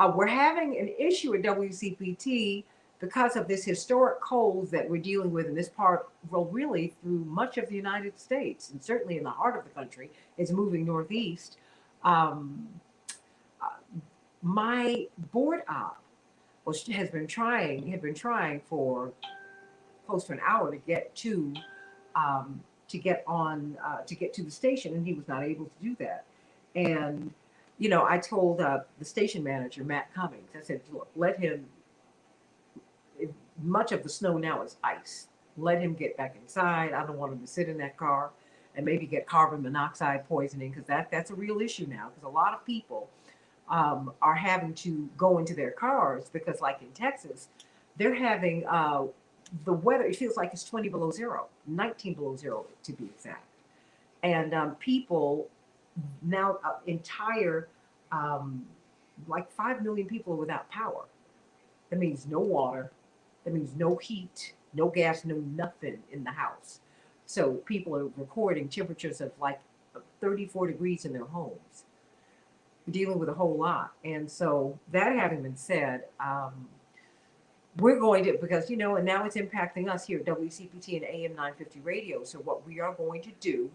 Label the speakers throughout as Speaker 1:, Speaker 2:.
Speaker 1: We're having an issue at WCPT because of this historic cold that we're dealing with in this part, well, really through much of the United States, and certainly in the heart of the country. It's moving northeast. Um, uh, my board op had been trying for close to an hour um, to get to the station, and he was not able to do that. And I told the station manager, Matt Cummings, I said, look, let him. If much of the snow now is ice. Let him get back inside. I don't want him to sit in that car and maybe get carbon monoxide poisoning, because that's a real issue now. Because a lot of people are having to go into their cars because, like in Texas, they're having the weather. It feels like it's 20 below zero, 19 below zero to be exact. And people now, entire um, like 5 million people are without power. That means no water. That means no heat, no gas, no nothing in the house. So people are recording temperatures of like 34 degrees in their homes, dealing with a whole lot. And so, that having been said, we're going to, because, and now it's impacting us here at WCPT and AM 950 radio. So, what we are going to do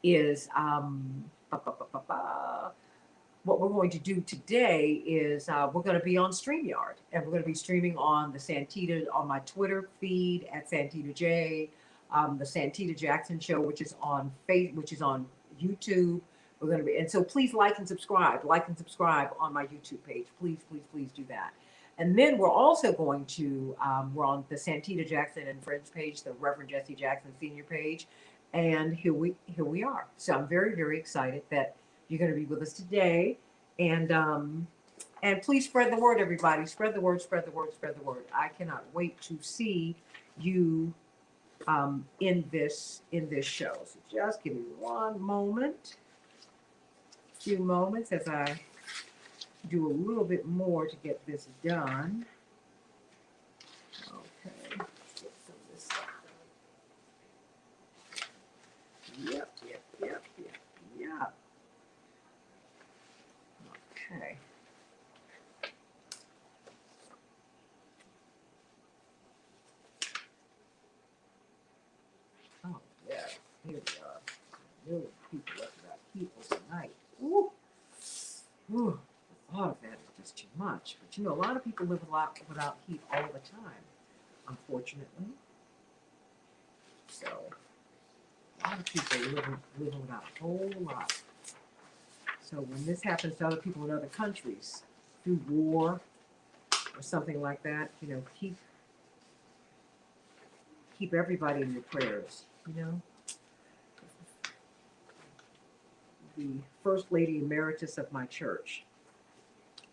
Speaker 1: is, ba, ba, ba, ba, ba, what we're going to do today is we're going to be on StreamYard, and we're going to be streaming on the Santita, on my Twitter feed at Santita J, the Santita Jackson Show, which is on YouTube. We're going to be, and so please like and subscribe on my YouTube page. Please, please, please do that. And then we're also going to, we're on the Santita Jackson and Friends page, the Reverend Jesse Jackson Senior page, and here we are. So I'm very, very excited that you're going to be with us today, and please spread the word, everybody. Spread the word, spread the word, spread the word. I cannot wait to see you in this show. So just give me one moment, few moments as I do a little bit more to get this done. Okay, let's get some of this stuff done. Yep, yep, yep, yep, yep. Okay. Oh, yeah. Here we are. Million people left without people tonight. Ooh. Ooh. The thought of that is just too much. But a lot of people live without heat all the time, unfortunately. So, a lot of people living without a whole lot. So, when this happens to other people in other countries, through war or something like that, keep everybody in your prayers. The First Lady Emeritus of my church,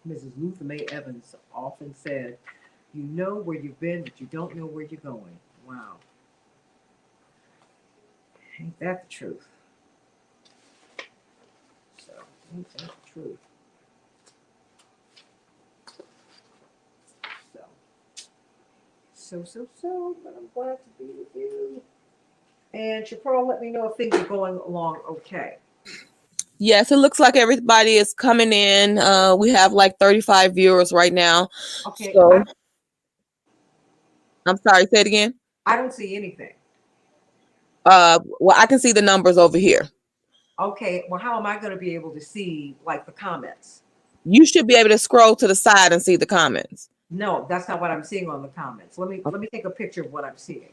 Speaker 1: Mrs. Luther May Evans, often said, "You know where you've been, but you don't know where you're going." Wow. Ain't that the truth? So, ain't that the truth? So, but I'm glad to be with you. And Chaparral, let me know if things are going along okay.
Speaker 2: Yes, it looks like everybody is coming in. We have like 35 viewers right now.
Speaker 1: Okay,
Speaker 2: So I'm sorry, say it again.
Speaker 1: I don't see anything.
Speaker 2: Well, I can see the numbers over here.
Speaker 1: Okay, well, how am I going to be able to see like the comments?
Speaker 2: You should be able to scroll to the side and see the comments.
Speaker 1: No, that's not what I'm seeing on the comments. Let me take a picture of what I'm seeing.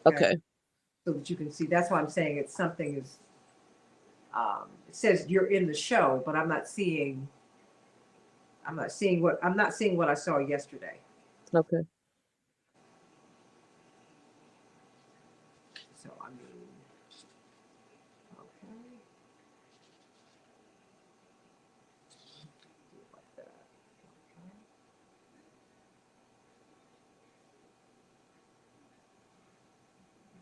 Speaker 1: Okay,
Speaker 2: Okay.
Speaker 1: so that you can see. That's why I'm saying it's something is. It says you're in the show, but I'm not seeing. I'm not seeing what I saw yesterday.
Speaker 2: Okay.
Speaker 1: So I mean, okay, do it like that.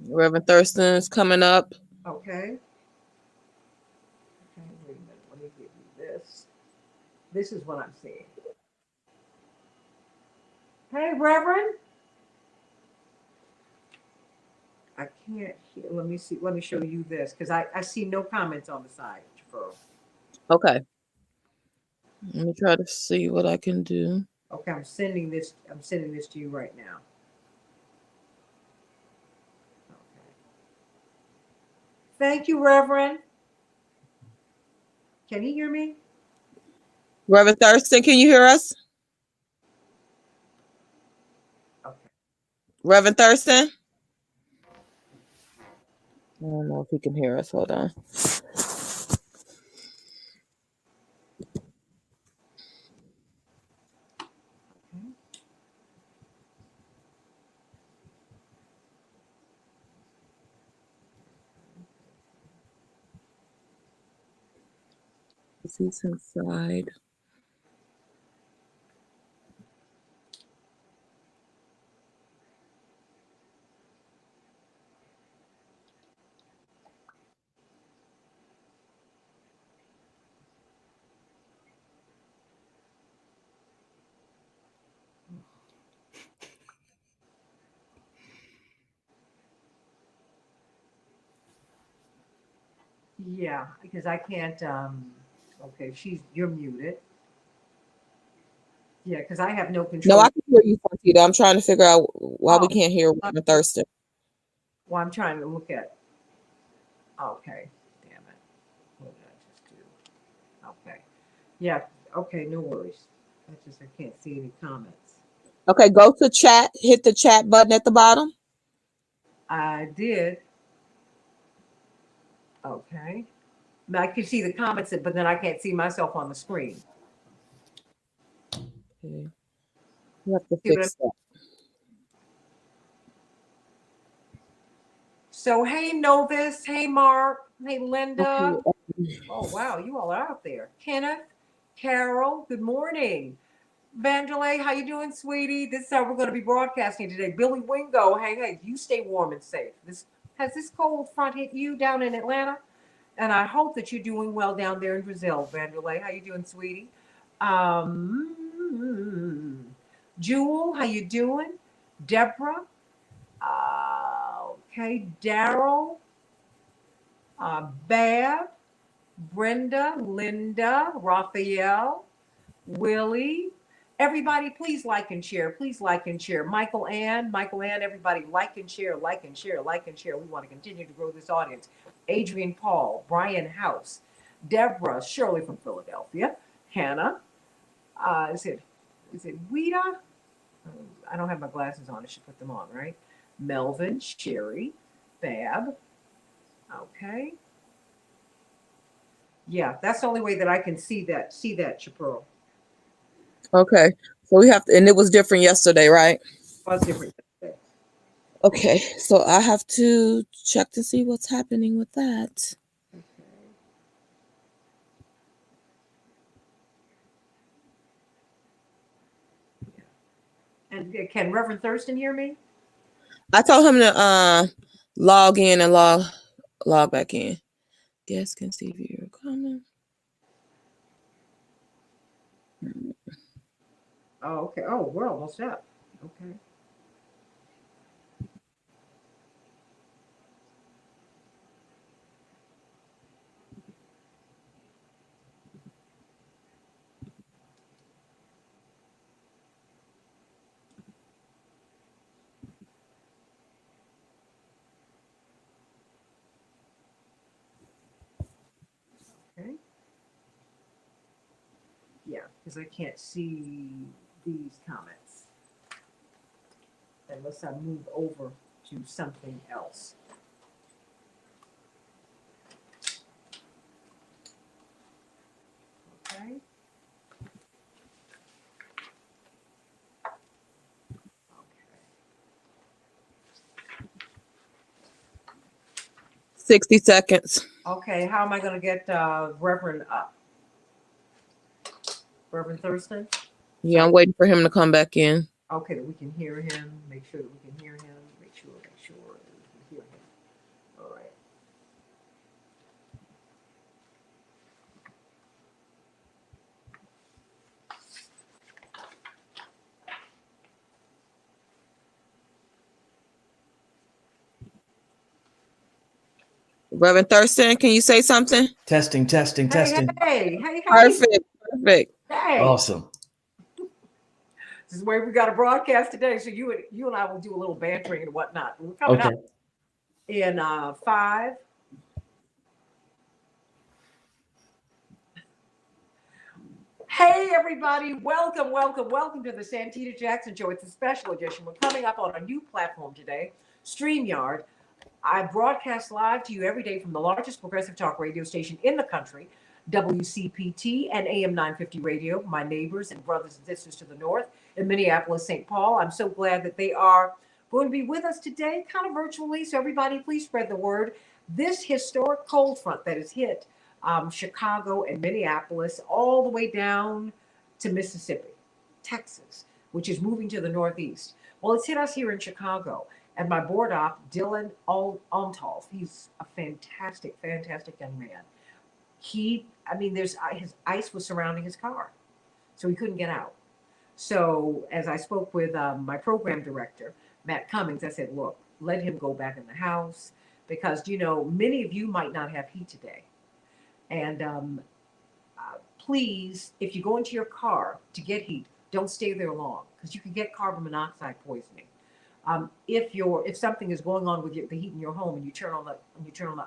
Speaker 2: Reverend Thurston's coming up.
Speaker 1: Okay. Okay. Okay. Wait a minute. Let me give you this. This is what I'm seeing. Hey, Reverend. I can't hear. Let me see. Let me show you this because I see no comments on the side, Jafaro.
Speaker 2: Okay. Let me try to see what I can do.
Speaker 1: Okay, I'm sending this to you right now. Okay. Thank you, Reverend. Can you hear me?
Speaker 2: Reverend Thurston, can you hear us?
Speaker 1: Okay.
Speaker 2: Reverend Thurston? I don't know if he can hear us. Hold on. He's inside.
Speaker 1: Yeah, because I can't. Okay, you're muted. Yeah, because I have no
Speaker 2: No, I
Speaker 1: control.
Speaker 2: can hear you, Santita. I'm trying to figure out why we
Speaker 1: Oh,
Speaker 2: can't hear
Speaker 1: uh,
Speaker 2: Reverend Thurston.
Speaker 1: well, I'm trying to look at. Okay, damn it. What did I just do? Okay. Yeah. Okay, no worries. I can't see any comments.
Speaker 2: Okay, go to chat. Hit the chat button at the bottom.
Speaker 1: I did. Okay. I can see the comments, but then I can't see myself on the screen.
Speaker 2: Okay. You have to
Speaker 1: See what
Speaker 2: fix that.
Speaker 1: So, hey, Novus. Hey, Mark. Hey,
Speaker 2: Okay.
Speaker 1: Linda. Oh, wow. You all are out there. Kenneth, Carol, good morning. Vandelay, how you doing, sweetie? This is how we're going to be broadcasting today. Billy Wingo, hey, you stay warm and safe. Has this cold front hit you down in Atlanta? And I hope that you're doing well down there in Brazil, Vandelay. How you doing, sweetie? Jewel, how you doing? Deborah, okay, Daryl, Bab, Brenda, Linda, Raphael, Willie. Everybody, please like and share. Please like and share. Michael Ann, everybody like and share, like and share, like and share. We want to continue to grow this audience. Adrian Paul, Brian House, Deborah, Shirley from Philadelphia, Hannah. Is it Wita? I don't have my glasses on. I should put them on, right? Melvin, Sherry, Fab. Okay. Yeah, that's the only way that I can see that, Chapeau.
Speaker 2: Okay. So we have to, and it was different yesterday, right?
Speaker 1: Was different yesterday.
Speaker 2: Okay. So I have to check to see what's happening with that.
Speaker 1: Okay. And can Reverend Thurston hear me?
Speaker 2: I told him to log in and log back in. Guests can see viewer comment.
Speaker 1: Oh, okay. Oh, we're almost up. Okay. Okay. Yeah, because I can't see these comments unless I move over to something else. Okay.
Speaker 2: 60 seconds.
Speaker 1: Okay. How am I going to get Reverend up? Reverend Thurston?
Speaker 2: Yeah, I'm waiting for him to come back in.
Speaker 1: Okay, that we can hear him. Make sure that we can hear him. Make sure that we can hear him. All right.
Speaker 2: Reverend Thurston, can you say something?
Speaker 3: Testing.
Speaker 1: Hey.
Speaker 2: Perfect.
Speaker 1: Hey,
Speaker 3: Awesome.
Speaker 1: this is where we got a broadcast today. So you and I will do a little bantering and whatnot. We're coming up
Speaker 3: Okay.
Speaker 1: in five. Hey, everybody. Welcome, welcome, welcome to the Santita Jackson Show. It's a special edition. We're coming up on a new platform today, StreamYard. I broadcast live to you every day from the largest progressive talk radio station in the country, WCPT and AM 950 Radio, my neighbors and brothers and sisters to the north in Minneapolis, St. Paul. I'm so glad that they are going to be with us today, kind of virtually. So, everybody, please spread the word. This historic cold front that has hit Chicago and Minneapolis, all the way down to Mississippi, Texas, which is moving to the northeast. Well, it's hit us here in Chicago. And my board op, Dylan Almtolf, he's a fantastic, fantastic young man. His ice was surrounding his car, so he couldn't get out. So as I spoke with my program director, Matt Cummings, I said, look, let him go back in the house because, many of you might not have heat today. And please, if you go into your car to get heat, don't stay there long because you can get carbon monoxide poisoning. If something is going on with the heat in your home and you turn on the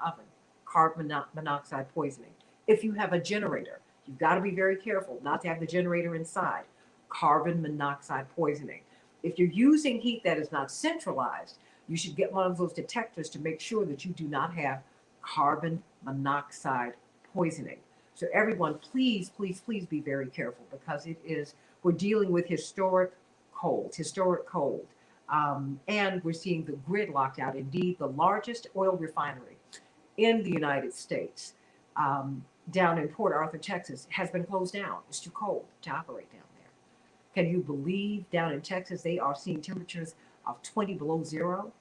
Speaker 1: oven, carbon monoxide poisoning. If you have a generator, you've got to be very careful not to have the generator inside, carbon monoxide poisoning. If you're using heat that is not centralized, you should get one of those detectors to make sure that you do not have carbon monoxide poisoning. So everyone, please, please, please be very careful because we're dealing with historic cold. And we're seeing the grid locked out. Indeed, the largest oil refinery in the United States, down in Port Arthur, Texas, has been closed down. It's too cold to operate down there. Can you believe down in Texas they are seeing temperatures of 20 below zero?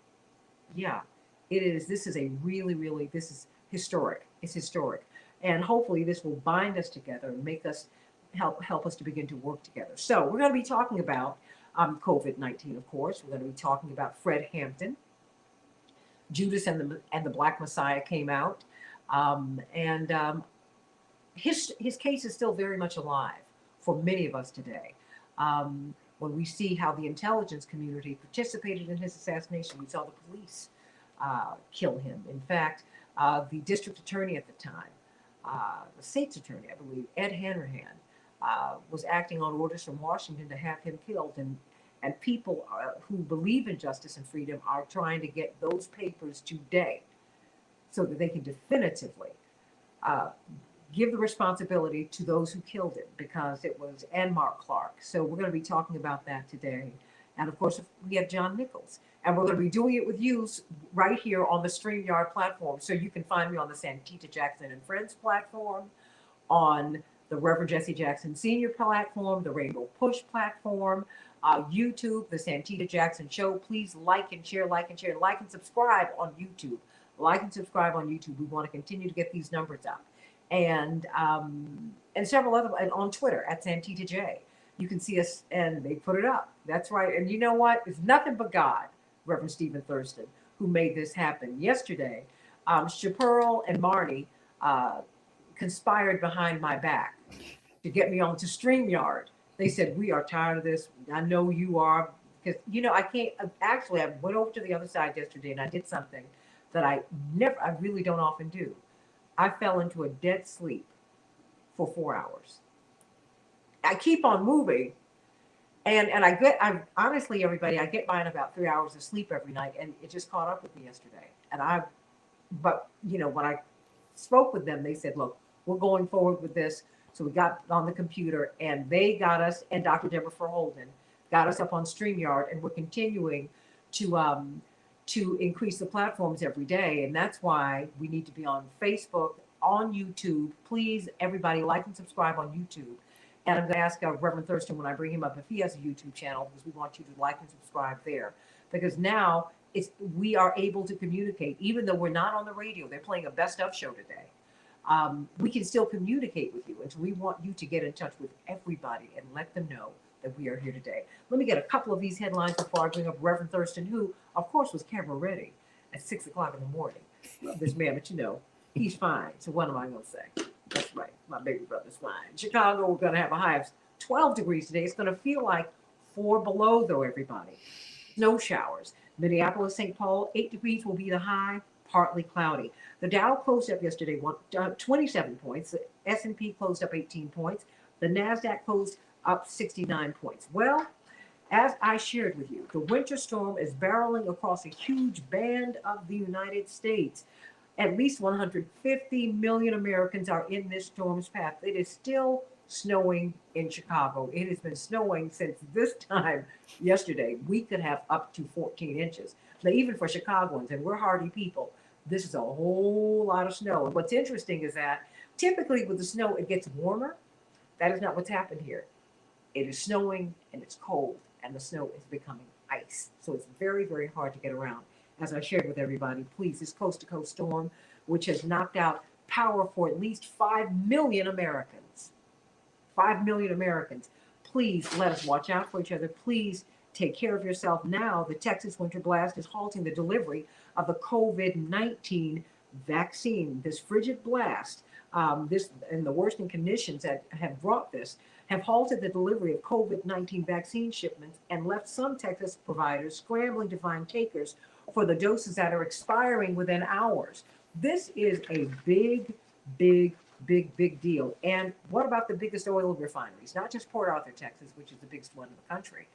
Speaker 1: Yeah, it is. This is historic. It's historic. And hopefully this will bind us together and make us help us to begin to work together. So we're going to be talking about COVID-19, of course. We're going to be talking about Fred Hampton. Judas and the Black Messiah came out, and his case is still very much alive for many of us today. When we see how the intelligence community participated in his assassination, we saw the police kill him. In fact, the district attorney at the time, the state's attorney, I believe, Ed Hanrahan, was acting on orders from Washington to have him killed. And people who believe in justice and freedom are trying to get those papers today so that they can definitively uh, give the responsibility to those who killed him because it was and Mark Clark. So we're going to be talking about that today. And of course, we have John Nichols. And we're going to be doing it with you right here on the StreamYard platform. So you can find me on the Santita Jackson and Friends platform, on the Reverend Jesse Jackson Sr. platform, the Rainbow Push platform, YouTube, the Santita Jackson Show. Please like and share, like and share, like and subscribe on YouTube. Like and subscribe on YouTube. We want to continue to get these numbers up. And several other, and on Twitter at Santita J. You can see us, and they put it up. That's right. And you know what? It's nothing but God, Reverend Stephen Thurston, who made this happen. Yesterday, Chaparral and Marnie conspired behind my back to get me onto StreamYard. They said, we are tired of this. I know you are. Because, I can't. Actually, I went over to the other side yesterday and I did something that I really don't often do. I fell into a dead sleep for 4 hours. I keep on moving. And I honestly, everybody, I get by in about 3 hours of sleep every night. And it just caught up with me yesterday. But when I spoke with them, they said, look, we're going forward with this. So we got on the computer and they got us, and Dr. Deborah Holden got us up on StreamYard, and we're continuing to increase the platforms every day. And that's why we need to be on Facebook, on YouTube. Please, everybody, like and subscribe on YouTube. And I'm going to ask Reverend Thurston when I bring him up if he has a YouTube channel, because we want you to like and subscribe there. Because now we are able to communicate, even though we're not on the radio. They're playing a best of show today. We can still communicate with you. And so we want you to get in touch with everybody and let them know that we are here today. Let me get a couple of these headlines before I bring up Reverend Thurston, who, of course, was camera ready at 6 o'clock in the morning. Love this man, but he's fine. So what am I going to say? That's right, my baby brother's flying. Chicago, we're going to have a high of 12 degrees today. It's going to feel like 4 below, though, everybody. Snow showers. Minneapolis, St. Paul, 8 degrees will be the high, partly cloudy. The Dow closed up yesterday 27 points. The S&P closed up 18 points. The NASDAQ closed up 69 points. Well, as I shared with you, the winter storm is barreling across a huge band of the United States. At least 150 million Americans are in this storm's path. It is still snowing in Chicago. It has been snowing since this time yesterday. We could have up to 14 inches. Now, even for Chicagoans, and we're hardy people, this is a whole lot of snow. And what's interesting is that typically with the snow, it gets warmer. That is not what's happened here. It is snowing and it's cold, and the snow is becoming ice. So it's very, very hard to get around. As I shared with everybody, please, this coast to coast storm, which has knocked out power for at least 5 million Americans. 5 million Americans. Please let us watch out for each other. Please take care of yourself now. The Texas winter blast is halting the delivery of the COVID-19 vaccine. This frigid blast, this and the worsening conditions that have brought this, have halted the delivery of COVID-19 vaccine shipments and left some Texas providers scrambling to find takers for the doses that are expiring within hours. This is a big, big, big, big deal. And what about the biggest oil refineries? Not just Port Arthur, Texas, which is the biggest one in the country.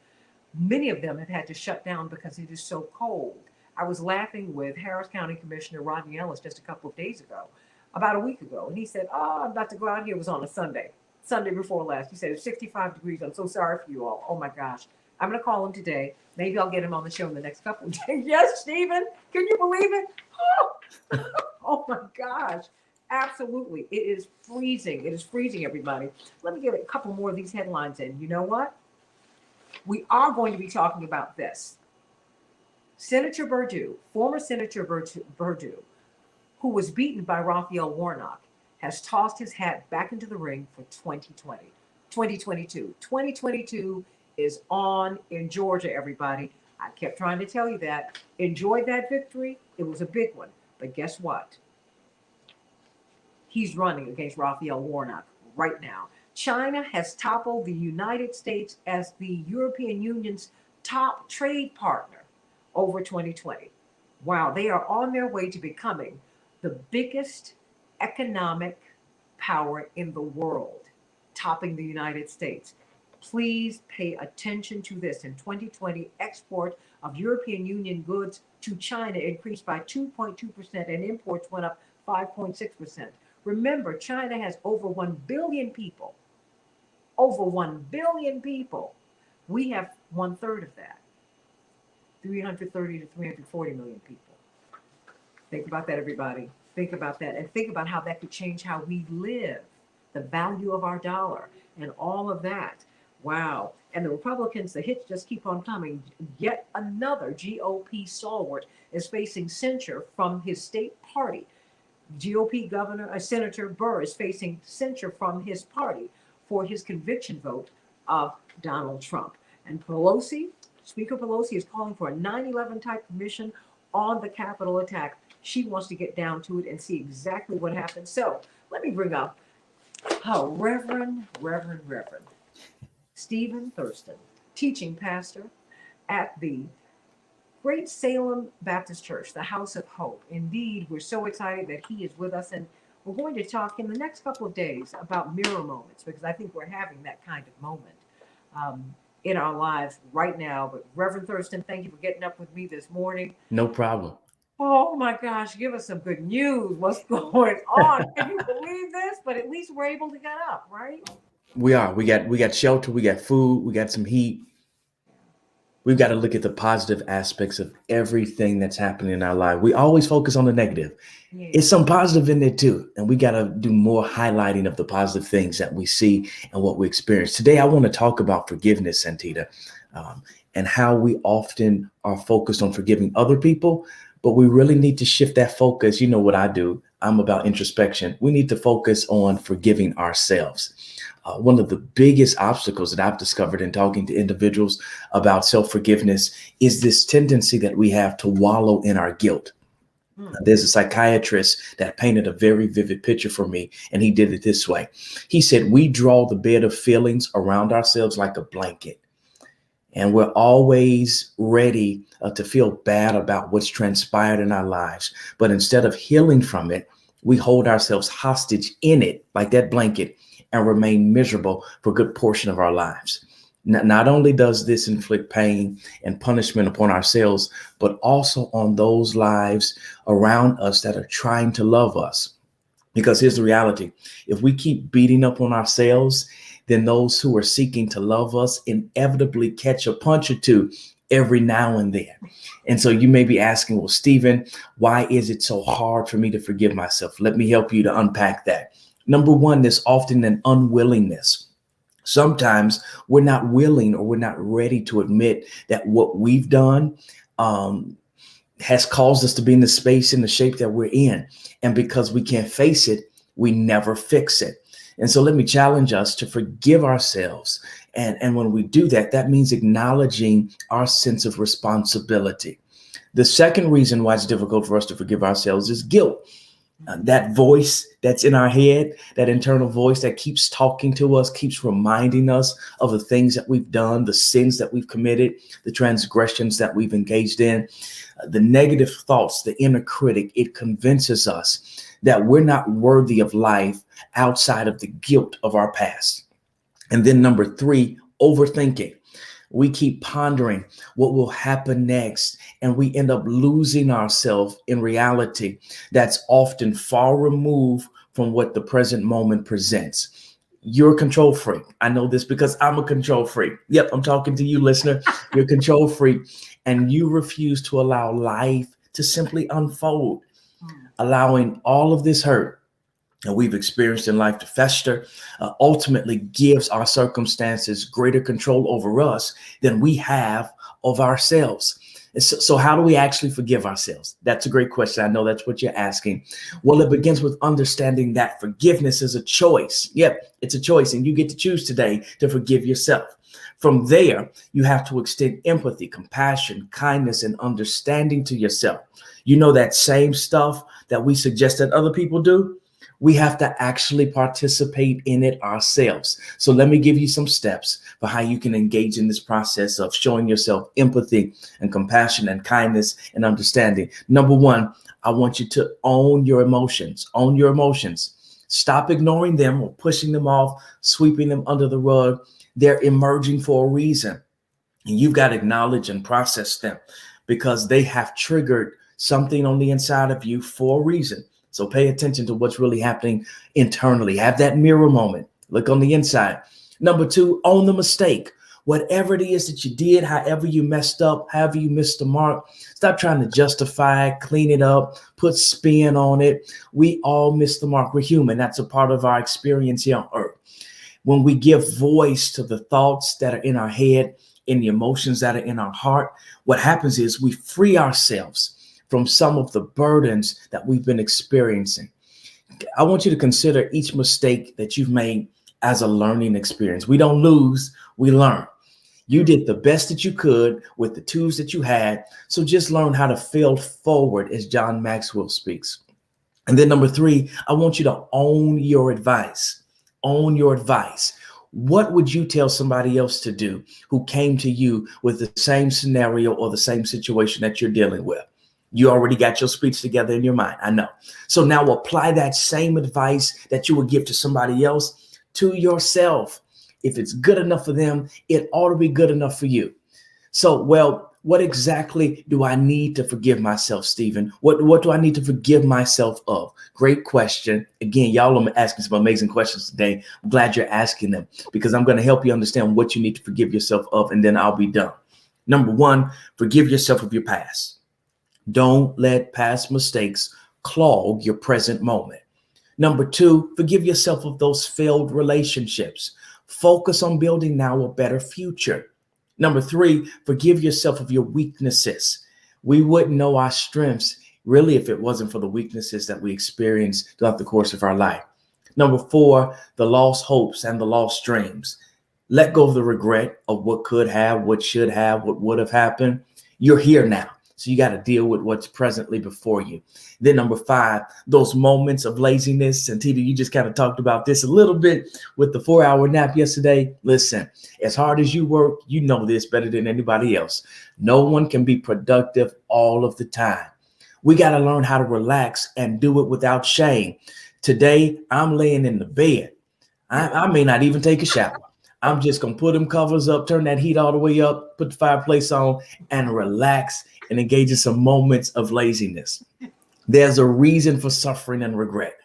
Speaker 1: Many of them have had to shut down because it is so cold. I was laughing with Harris County Commissioner Rodney Ellis just a couple of days ago, about a week ago. And he said, I'm about to go out here. It was on a Sunday before last. He said, it's 65 degrees. I'm so sorry for you all. Oh my gosh. I'm going to call him today. Maybe I'll get him on the show in the next couple of days. Yes, Stephen. Can you believe it? Oh, oh my gosh. Absolutely. It is freezing. It is freezing, everybody. Let me get a couple more of these headlines in. You know what? We are going to be talking about this. Senator Perdue, former Senator Perdue, who was beaten by Raphael Warnock, has tossed his hat back into the ring for 2022. 2022 is on in Georgia, everybody. I kept trying to tell you that. Enjoyed that victory. It was a big one. But guess what? He's running against Raphael Warnock right now. China has toppled the United States as the European Union's top trade partner over 2020. Wow, they are on their way to becoming the biggest economic power in the world, topping the United States. Please pay attention to this. In 2020, export of European Union goods to China increased by 2.2% and imports went up 5.6%. Remember, China has over 1 billion people. Over 1 billion people. We have 1/3 of that. 330 to 340 million people. Think about that, everybody. Think about that. And think about how that could change how we live, the value of our dollar, and all of that. Wow. And the Republicans, the hits just keep on coming. Yet another GOP stalwart is facing censure from his state party. GOP Senator Burr is facing censure from his party for his conviction vote of Donald Trump. And Speaker Pelosi is calling for a 9/11 type commission on the Capitol attack. She wants to get down to it and see exactly what happened. So let me bring up Reverend Stephen Thurston, teaching pastor at the Great Salem Baptist Church, the House of Hope. Indeed, we're so excited that he is with us, and we're going to talk in the next couple of days about mirror moments, because I think we're having that kind of moment in our lives right now. But Reverend Thurston, thank you for getting up with me this morning.
Speaker 3: No problem.
Speaker 1: Oh my gosh, give us some good news. What's going on? Can you believe this? But at least we're able to get up, right?
Speaker 3: We are. We got shelter. We got food. We got some heat. We've got to look at the positive aspects of everything that's happening in our life. We always focus on the negative.
Speaker 1: Yeah.
Speaker 3: It's some positive in there too. And we got to do more highlighting of the positive things that we see and what we experience. Today, I want to talk about forgiveness, Santita, and how we often are focused on forgiving other people, but we really need to shift that focus. You know what I do? I'm about introspection. We need to focus on forgiving ourselves. One of the biggest obstacles that I've discovered in talking to individuals about self-forgiveness is this tendency that we have to wallow in our guilt.
Speaker 1: Mm.
Speaker 3: There's a psychiatrist that painted a very vivid picture for me, and he did it this way. He said, we draw the bed of feelings around ourselves like a blanket, and we're always ready to feel bad about what's transpired in our lives. But instead of healing from it, we hold ourselves hostage in it, like that blanket, and remain miserable for a good portion of our lives. Not only does this inflict pain and punishment upon ourselves, but also on those lives around us that are trying to love us. Because here's the reality. If we keep beating up on ourselves, then those who are seeking to love us inevitably catch a punch or two every now and then. And so you may be asking, well, Stephen, why is it so hard for me to forgive myself? Let me help you to unpack that. Number one, there's often an unwillingness. Sometimes we're not willing or we're not ready to admit that what we've done has caused us to be in the space and the shape that we're in. And because we can't face it, we never fix it. And so let me challenge us to forgive ourselves. And when we do that, that means acknowledging our sense of responsibility. The second reason why it's difficult for us to forgive ourselves is guilt. That voice that's in our head, that internal voice that keeps talking to us, keeps reminding us of the things that we've done, the sins that we've committed, the transgressions that we've engaged in, the negative thoughts, the inner critic. It convinces us that we're not worthy of life outside of the guilt of our past. And then number three, overthinking. We keep pondering what will happen next, and we end up losing ourselves in reality that's often far removed from what the present moment presents. You're a control freak. I know this because I'm a control freak. Yep, I'm talking to you, listener. You're a control freak, and you refuse to allow life to simply unfold, allowing all of this hurt that we've experienced in life to fester, ultimately gives our circumstances greater control over us than we have of ourselves. So how do we actually forgive ourselves? That's a great question. I know that's what you're asking. Well, it begins with understanding that forgiveness is a choice. Yep, it's a choice, and you get to choose today to forgive yourself. From there, you have to extend empathy, compassion, kindness, and understanding to yourself. You know, that same stuff that we suggest that other people do, we have to actually participate in it ourselves. So let me give you some steps for how you can engage in this process of showing yourself empathy and compassion and kindness and understanding. Number one, I want you to own your emotions. Own your emotions. Stop ignoring them or pushing them off, sweeping them under the rug. They're emerging for a reason. And you've got to acknowledge and process them because they have triggered something on the inside of you for a reason. So pay attention to what's really happening internally. Have that mirror moment. Look on the inside. Number two, own the mistake. Whatever it is that you did, however you messed up, however you missed the mark, stop trying to justify it, clean it up, put spin on it. We all miss the mark. We're human. That's a part of our experience here on earth. When we give voice to the thoughts that are in our head, in the emotions that are in our heart, what happens is we free ourselves from some of the burdens that we've been experiencing. I want you to consider each mistake that you've made as a learning experience. We don't lose, we learn. You did the best that you could with the tools that you had. So just learn how to fail forward, as John Maxwell speaks. And then number three, I want you to own your advice. Own your advice. What would you tell somebody else to do who came to you with the same scenario or the same situation that you're dealing with? You already got your speech together in your mind. I know. So now apply that same advice that you would give to somebody else to yourself. If it's good enough for them, it ought to be good enough for you. So, well, what exactly do I need to forgive myself, Stephen? What do I need to forgive myself of? Great question. Again, y'all are asking some amazing questions today. I'm glad you're asking them because I'm going to help you understand what you need to forgive yourself of, and then I'll be done. Number one, forgive yourself of your past. Don't let past mistakes clog your present moment. Number two, forgive yourself of those failed relationships. Focus on building now a better future. Number three, forgive yourself of your weaknesses. We wouldn't know our strengths really if it wasn't for the weaknesses that we experience throughout the course of our life. Number four, the lost hopes and the lost dreams. Let go of the regret of what could have, what should have, what would have happened. You're here now. So you got to deal with what's presently before you. Then number 5, those moments of laziness. And Tita, you just kind of talked about this a little bit with the 4-hour nap yesterday. Listen, as hard as you work, you know this better than anybody else. No one can be productive all of the time. We got to learn how to relax and do it without shame. Today, I'm laying in the bed. I may not even take a shower. I'm just going to put them covers up, turn that heat all the way up, put the fireplace on, and relax and engage in some moments of laziness. There's a reason for suffering and regret,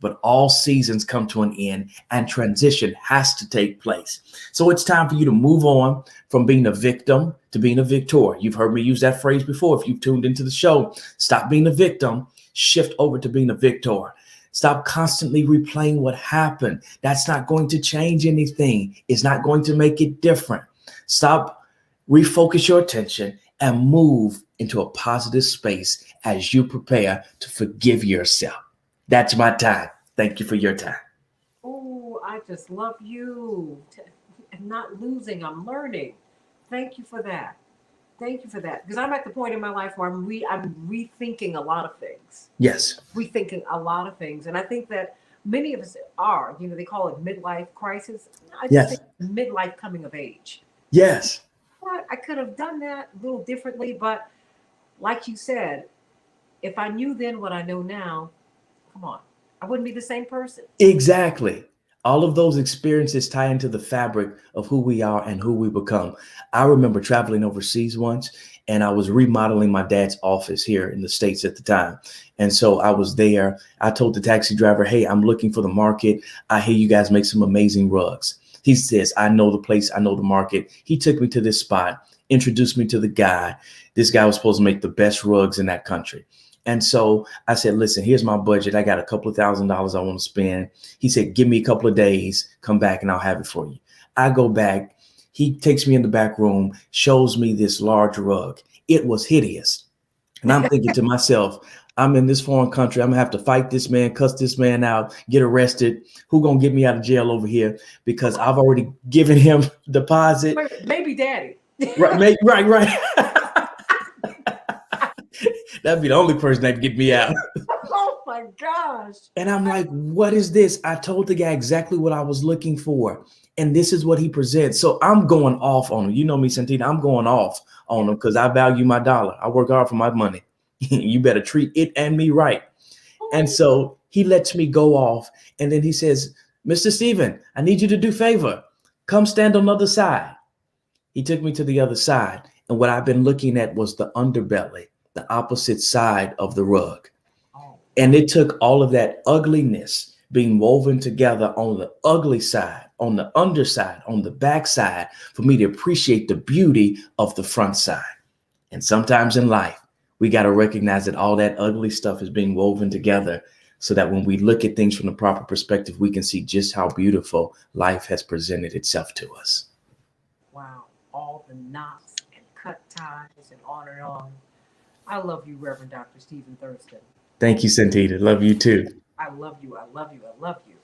Speaker 3: but all seasons come to an end and transition has to take place. So it's time for you to move on from being a victim to being a victor. You've heard me use that phrase before. If you've tuned into the show, stop being a victim, shift over to being a victor. Stop constantly replaying what happened. That's not going to change anything. It's not going to make it different. Stop, refocus your attention, and move into a positive space as you prepare to forgive yourself. That's my time. Thank you for your time.
Speaker 1: Oh, I just love you. I'm not losing, I'm learning. Thank you for that. Thank you for that. Because I'm at the point in my life where I'm rethinking a lot of things.
Speaker 3: Yes.
Speaker 1: Rethinking a lot of things. And I think that many of us are, they call it midlife crisis. I just
Speaker 3: Yes.
Speaker 1: think midlife coming of age.
Speaker 3: Yes.
Speaker 1: But I could have done that a little differently. But like you said, if I knew then what I know now, come on, I wouldn't be the same person.
Speaker 3: Exactly. All of those experiences tie into the fabric of who we are and who we become. I remember traveling overseas once, and I was remodeling my dad's office here in the States at the time. And so I was there. I told the taxi driver, hey, I'm looking for the market. I hear you guys make some amazing rugs. He says, I know the place. I know the market. He took me to this spot, introduced me to the guy. This guy was supposed to make the best rugs in that country. And so I said, listen, here's my budget. I got a couple of $1,000s I want to spend. He said, give me a couple of days, come back and I'll have it for you. I go back. He takes me in the back room, shows me this large rug. It was hideous. And I'm thinking to myself, I'm in this foreign country. I'm gonna have to fight this man, cuss this man out, get arrested. Who gonna get me out of jail over here? Because I've already given him deposit.
Speaker 1: Maybe daddy.
Speaker 3: Right, right. That'd be the only person that could get me out.
Speaker 1: Oh my gosh.
Speaker 3: And I'm like, what is this? I told the guy exactly what I was looking for. And this is what he presents. So I'm going off on him. You know me, Santita, I'm going off on him because I value my dollar. I work hard for my money. You better treat it and me right. And so he lets me go off. And then he says, Mr. Steven, I need you to do a favor. Come stand on the other side. He took me to the other side. And what I've been looking at was the underbelly, the opposite side of the rug. And it took all of that ugliness being woven together on the ugly side, on the underside, on the backside, for me to appreciate the beauty of the front side. And sometimes in life, we got to recognize that all that ugly stuff is being woven together so that when we look at things from the proper perspective, we can see just how beautiful life has presented itself to us.
Speaker 1: Wow. All the knots and cut ties and on and on. I love you, Reverend Dr. Steven Thurston.
Speaker 3: Thank you, Santita. Love you too.
Speaker 1: I love you. I love you. I love you.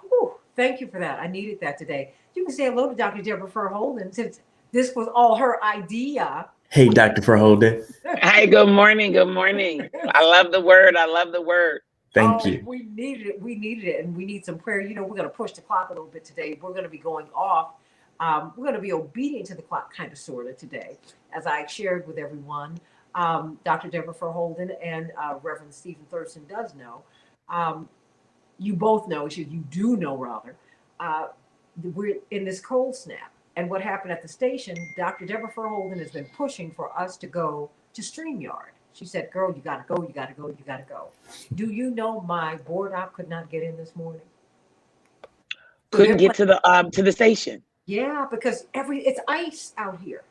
Speaker 1: Whew, thank you for that. I needed that today. You can say hello to Dr. Deborah Furholden since this was all her idea.
Speaker 3: Hey, Dr. Furholden.
Speaker 4: Hi, good morning. Good morning. I love the word. I love the word.
Speaker 3: Thank you.
Speaker 1: We needed it. We needed it. And we need some prayer. We're going to push the clock a little bit today. We're going to be going off. We're going to be obedient to the clock, kind of, sort of, today, as I shared with everyone. Dr. Deborah Furholden and Reverend Steven Thurston does know. You both know, you do know rather, we're in this cold snap. And what happened at the station, Dr. Deborah Furholden has been pushing for us to go to StreamYard. She said, girl, you got to go, you got to go, you got to go. Do you know my board op could not get in this morning?
Speaker 4: Couldn't get to the station.
Speaker 1: Yeah, because it's ice out here.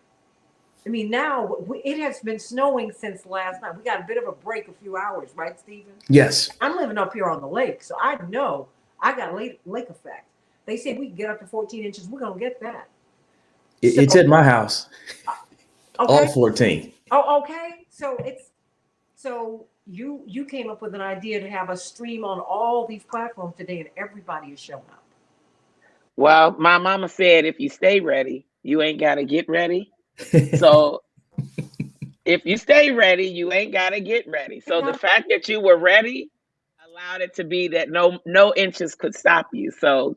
Speaker 1: I mean, now it has been snowing since last night. We got a bit of a break, a few hours, right, Stephen?
Speaker 3: Yes.
Speaker 1: I'm living up here on the lake, so I know I got lake effect. They say we can get up to 14 inches. We're going to get that.
Speaker 3: It's at my house.
Speaker 1: Okay.
Speaker 3: All 14.
Speaker 1: Oh, okay. So you came up with an idea to have a stream on all these platforms today, and everybody is showing up.
Speaker 4: Well, my mama said, if you stay ready, you ain't got to get ready. So If you stay ready, you ain't gotta get ready. So the fact that you were ready allowed it to be that no inches could stop you. So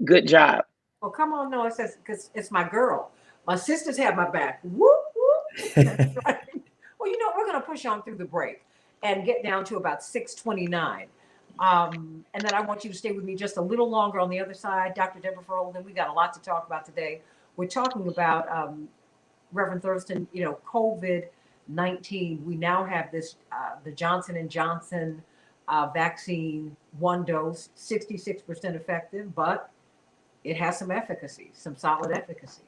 Speaker 4: good job.
Speaker 1: Well, come on, no, it says because it's my girl. My sisters have my back. Whoop whoop. That's right. Well, we're gonna push on through the break and get down to about 6:29. And then I want you to stay with me just a little longer on the other side, Dr. Deborah Ferholden. We got a lot to talk about today. We're talking about Reverend Thurston. COVID-19. We now have this the Johnson and Johnson vaccine, one dose, 66% effective, but it has some efficacy, some solid efficacy.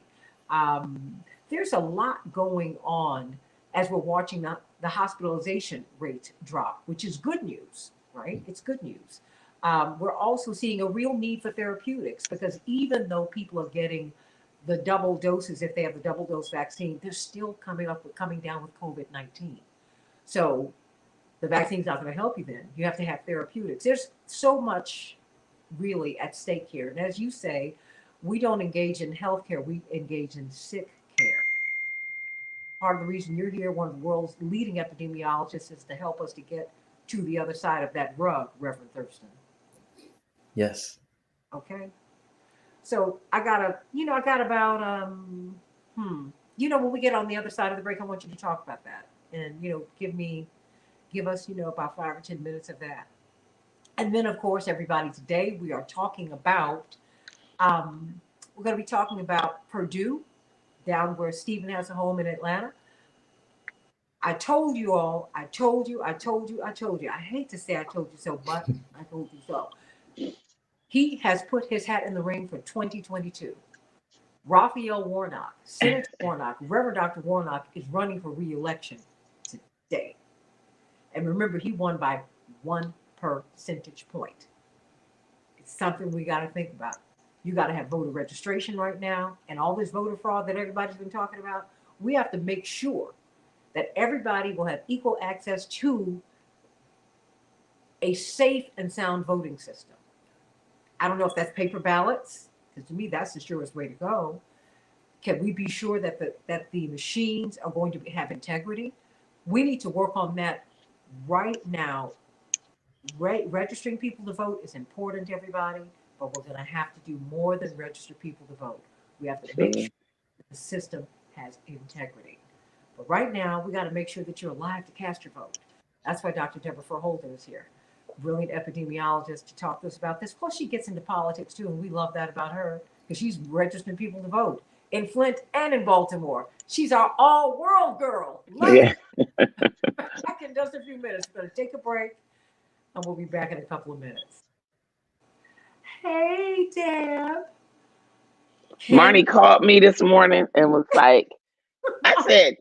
Speaker 1: There's a lot going on as we're watching the hospitalization rate drop, which is good news, right? It's good news. We're also seeing a real need for therapeutics because even though people are getting the double doses, if they have the double dose vaccine, they're still coming down with COVID-19. So the vaccine's not going to help you then. You have to have therapeutics. There's so much really at stake here. And as you say, we don't engage in healthcare, we engage in sick care. Part of the reason you're here, one of the world's leading epidemiologists, is to help us to get to the other side of that rug, Reverend Thurston.
Speaker 3: Yes.
Speaker 1: Okay. So I got about when we get on the other side of the break, I want you to talk about that. And give us about 5 or 10 minutes of that. And then, of course, everybody, today we are talking about, we're going to be talking about Purdue, down where Stephen has a home in Atlanta. I told you all, I told you. I hate to say I told you so, but I told you so. He has put his hat in the ring for 2022. Raphael Warnock, Senator Warnock, Reverend Dr. Warnock is running for re-election today. And remember, he won by 1 percentage point. It's something we got to think about. You got to have voter registration right now, and all this voter fraud that everybody's been talking about. We have to make sure that everybody will have equal access to a safe and sound voting system. I don't know if that's paper ballots, because to me that's the surest way to go. Can we be sure that the machines are going to have integrity? We need to work on that right now. Registering people to vote is important to everybody, but we're going to have to do more than register people to vote. We have to make sure the system has integrity. But right now, we got to make sure that you're alive to cast your vote. That's why Dr. Deborah Ferholden is here, brilliant epidemiologist, to talk to us about this. Plus, she gets into politics too, and we love that about her because she's registering people to vote in Flint and in Baltimore. She's our all-world girl. Love it. Back in just a few minutes. We're going to take a break, and we'll be back in a couple of minutes. Hey, Deb.
Speaker 4: Marnie called me this morning and was like, I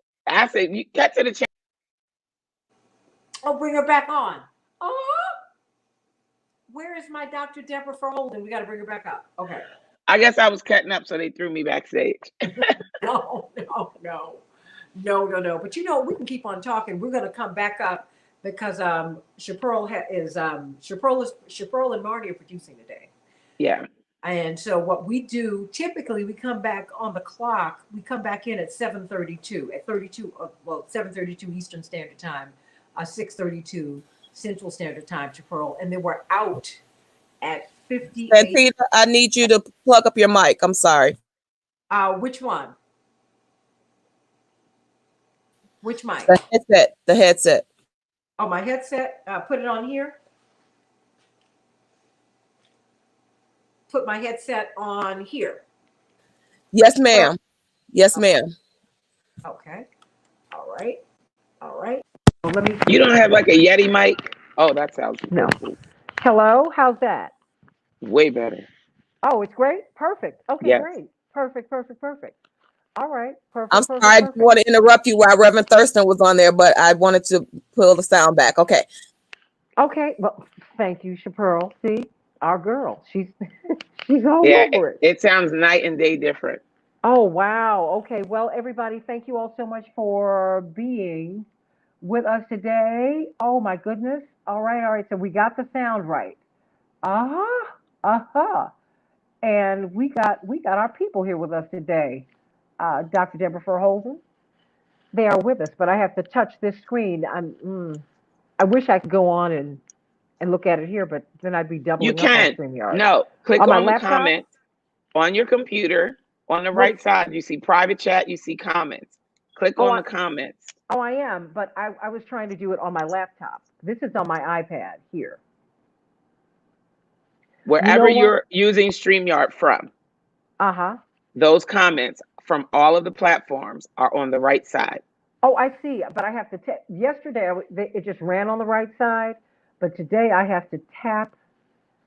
Speaker 4: said, you cut to the channel.
Speaker 1: Oh, bring her back on. Oh, where is my Dr. Deborah Ferholden? We got to bring her back up. Okay.
Speaker 4: I guess I was cutting up, so they threw me backstage.
Speaker 1: No. But we can keep on talking. We're going to come back up because Chaparral and Marty are producing today.
Speaker 4: Yeah.
Speaker 1: And so what we do, typically we come back on the clock. We come back in at 7:32, 7:32 Eastern Standard Time, 6:32 Central Standard Time, Chaparral. And then we're out at 58.
Speaker 2: Santita, I need you to plug up your mic. I'm sorry.
Speaker 1: Which one? Which mic?
Speaker 2: The headset.
Speaker 1: Oh, my headset. Put it on here. Put my headset on here.
Speaker 2: Yes, ma'am. Yes, ma'am.
Speaker 1: Okay. All right. Well, let me.
Speaker 4: You don't have like a Yeti mic? Oh, that sounds
Speaker 1: no. Hello. How's that?
Speaker 4: Way better.
Speaker 1: Oh, it's great. Perfect. Okay,
Speaker 4: yes.
Speaker 1: Great. Perfect. All right. Perfect.
Speaker 2: I'm sorry. I didn't want to interrupt you while Reverend Thurston was on there, but I wanted to pull the sound back. Okay.
Speaker 1: Okay. Well, thank you, Chaparral. See, our girl. She's all over it.
Speaker 4: It sounds night and day different.
Speaker 1: Oh, wow. Okay. Well, everybody, thank you all so much for being with us today. Oh, my goodness. All right. So we got the sound right. And we got our people here with us today. Dr. Deborah Ferholden, They are with us, but I have to touch this screen. I wish I could go on and look at it here, but then I'd be
Speaker 4: You
Speaker 1: doubling up on
Speaker 4: can.
Speaker 1: StreamYard.
Speaker 4: No, click
Speaker 1: On my
Speaker 4: on the
Speaker 1: laptop?
Speaker 4: comments on your computer. On the
Speaker 1: What?
Speaker 4: right side, you see private chat, you see comments. Click
Speaker 1: Oh,
Speaker 4: on the comments.
Speaker 1: Oh, I am, but I was trying to do it on my laptop. This is on my iPad here.
Speaker 4: Wherever
Speaker 1: You know
Speaker 4: you're using StreamYard from,
Speaker 1: Uh-huh.
Speaker 4: those comments from all of the platforms are on the right side.
Speaker 1: Oh, I see. But I have to yesterday it just ran on the right side, but today I have to tap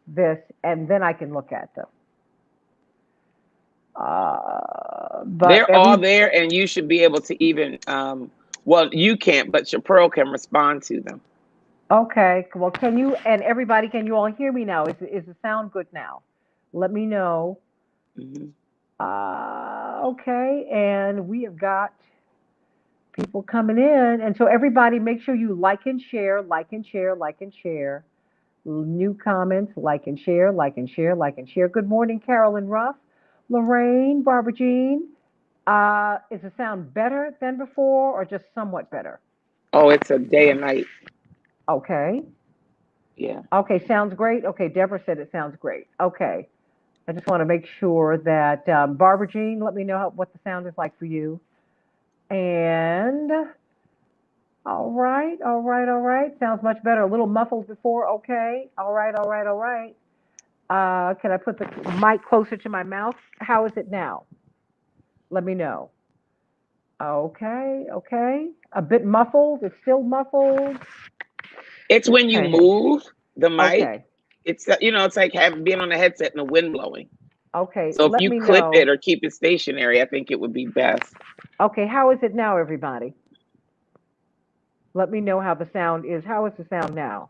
Speaker 1: this and then I can look at them. But
Speaker 4: They're all there, and you should be able to even, well, you can't, but your Pearl can respond to them.
Speaker 1: Okay. Well, can you and everybody, can you all hear me now? Is the sound good now? Let me know.
Speaker 4: Mhm.
Speaker 1: Okay, and we have got people coming in, and so everybody, make sure you like and share, like and share, like and share. New comments, like and share, like and share, like and share. Good morning, Carolyn Ruff, Lorraine, Barbara Jean. Is the sound better than before, or just somewhat better?
Speaker 4: Oh, it's a day and night.
Speaker 1: Okay.
Speaker 4: Yeah.
Speaker 1: Okay, sounds great. Okay, Deborah said it sounds great. Okay. I just want to make sure that Barbara Jean, let me know what the sound is like for you. And all right, all right, all right. Sounds much better. A little muffled before. Okay. All right, all right, all right. Can I put the mic closer to my mouth? How is it now? Let me know. Okay, okay. A bit muffled. It's still muffled.
Speaker 4: It's when you
Speaker 1: Okay.
Speaker 4: move the mic.
Speaker 1: Okay.
Speaker 4: It's it's like being on a headset and the wind blowing.
Speaker 1: Okay.
Speaker 4: So if
Speaker 1: Let
Speaker 4: you
Speaker 1: me
Speaker 4: clip
Speaker 1: know.
Speaker 4: it or keep it stationary, I think it would be best.
Speaker 1: Okay. How is it now, everybody? Let me know how the sound is. How is the sound now?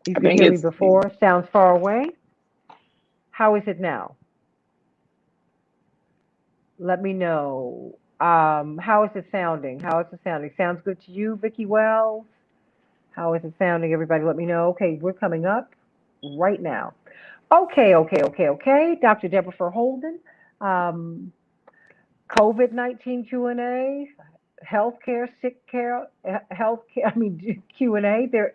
Speaker 1: You
Speaker 4: I
Speaker 1: could
Speaker 4: think
Speaker 1: hear me
Speaker 4: it's
Speaker 1: before. Sounds far away. How is it now? Let me know. How is it sounding? How is it sounding? Sounds good to you, Vicki Wells? How is it sounding, everybody? Let me know. Okay, we're coming up right now. Okay, okay, okay, okay. Dr. Deborah Holden, COVID-19 Q&A, healthcare, sick care, healthcare. I mean Q&A. There,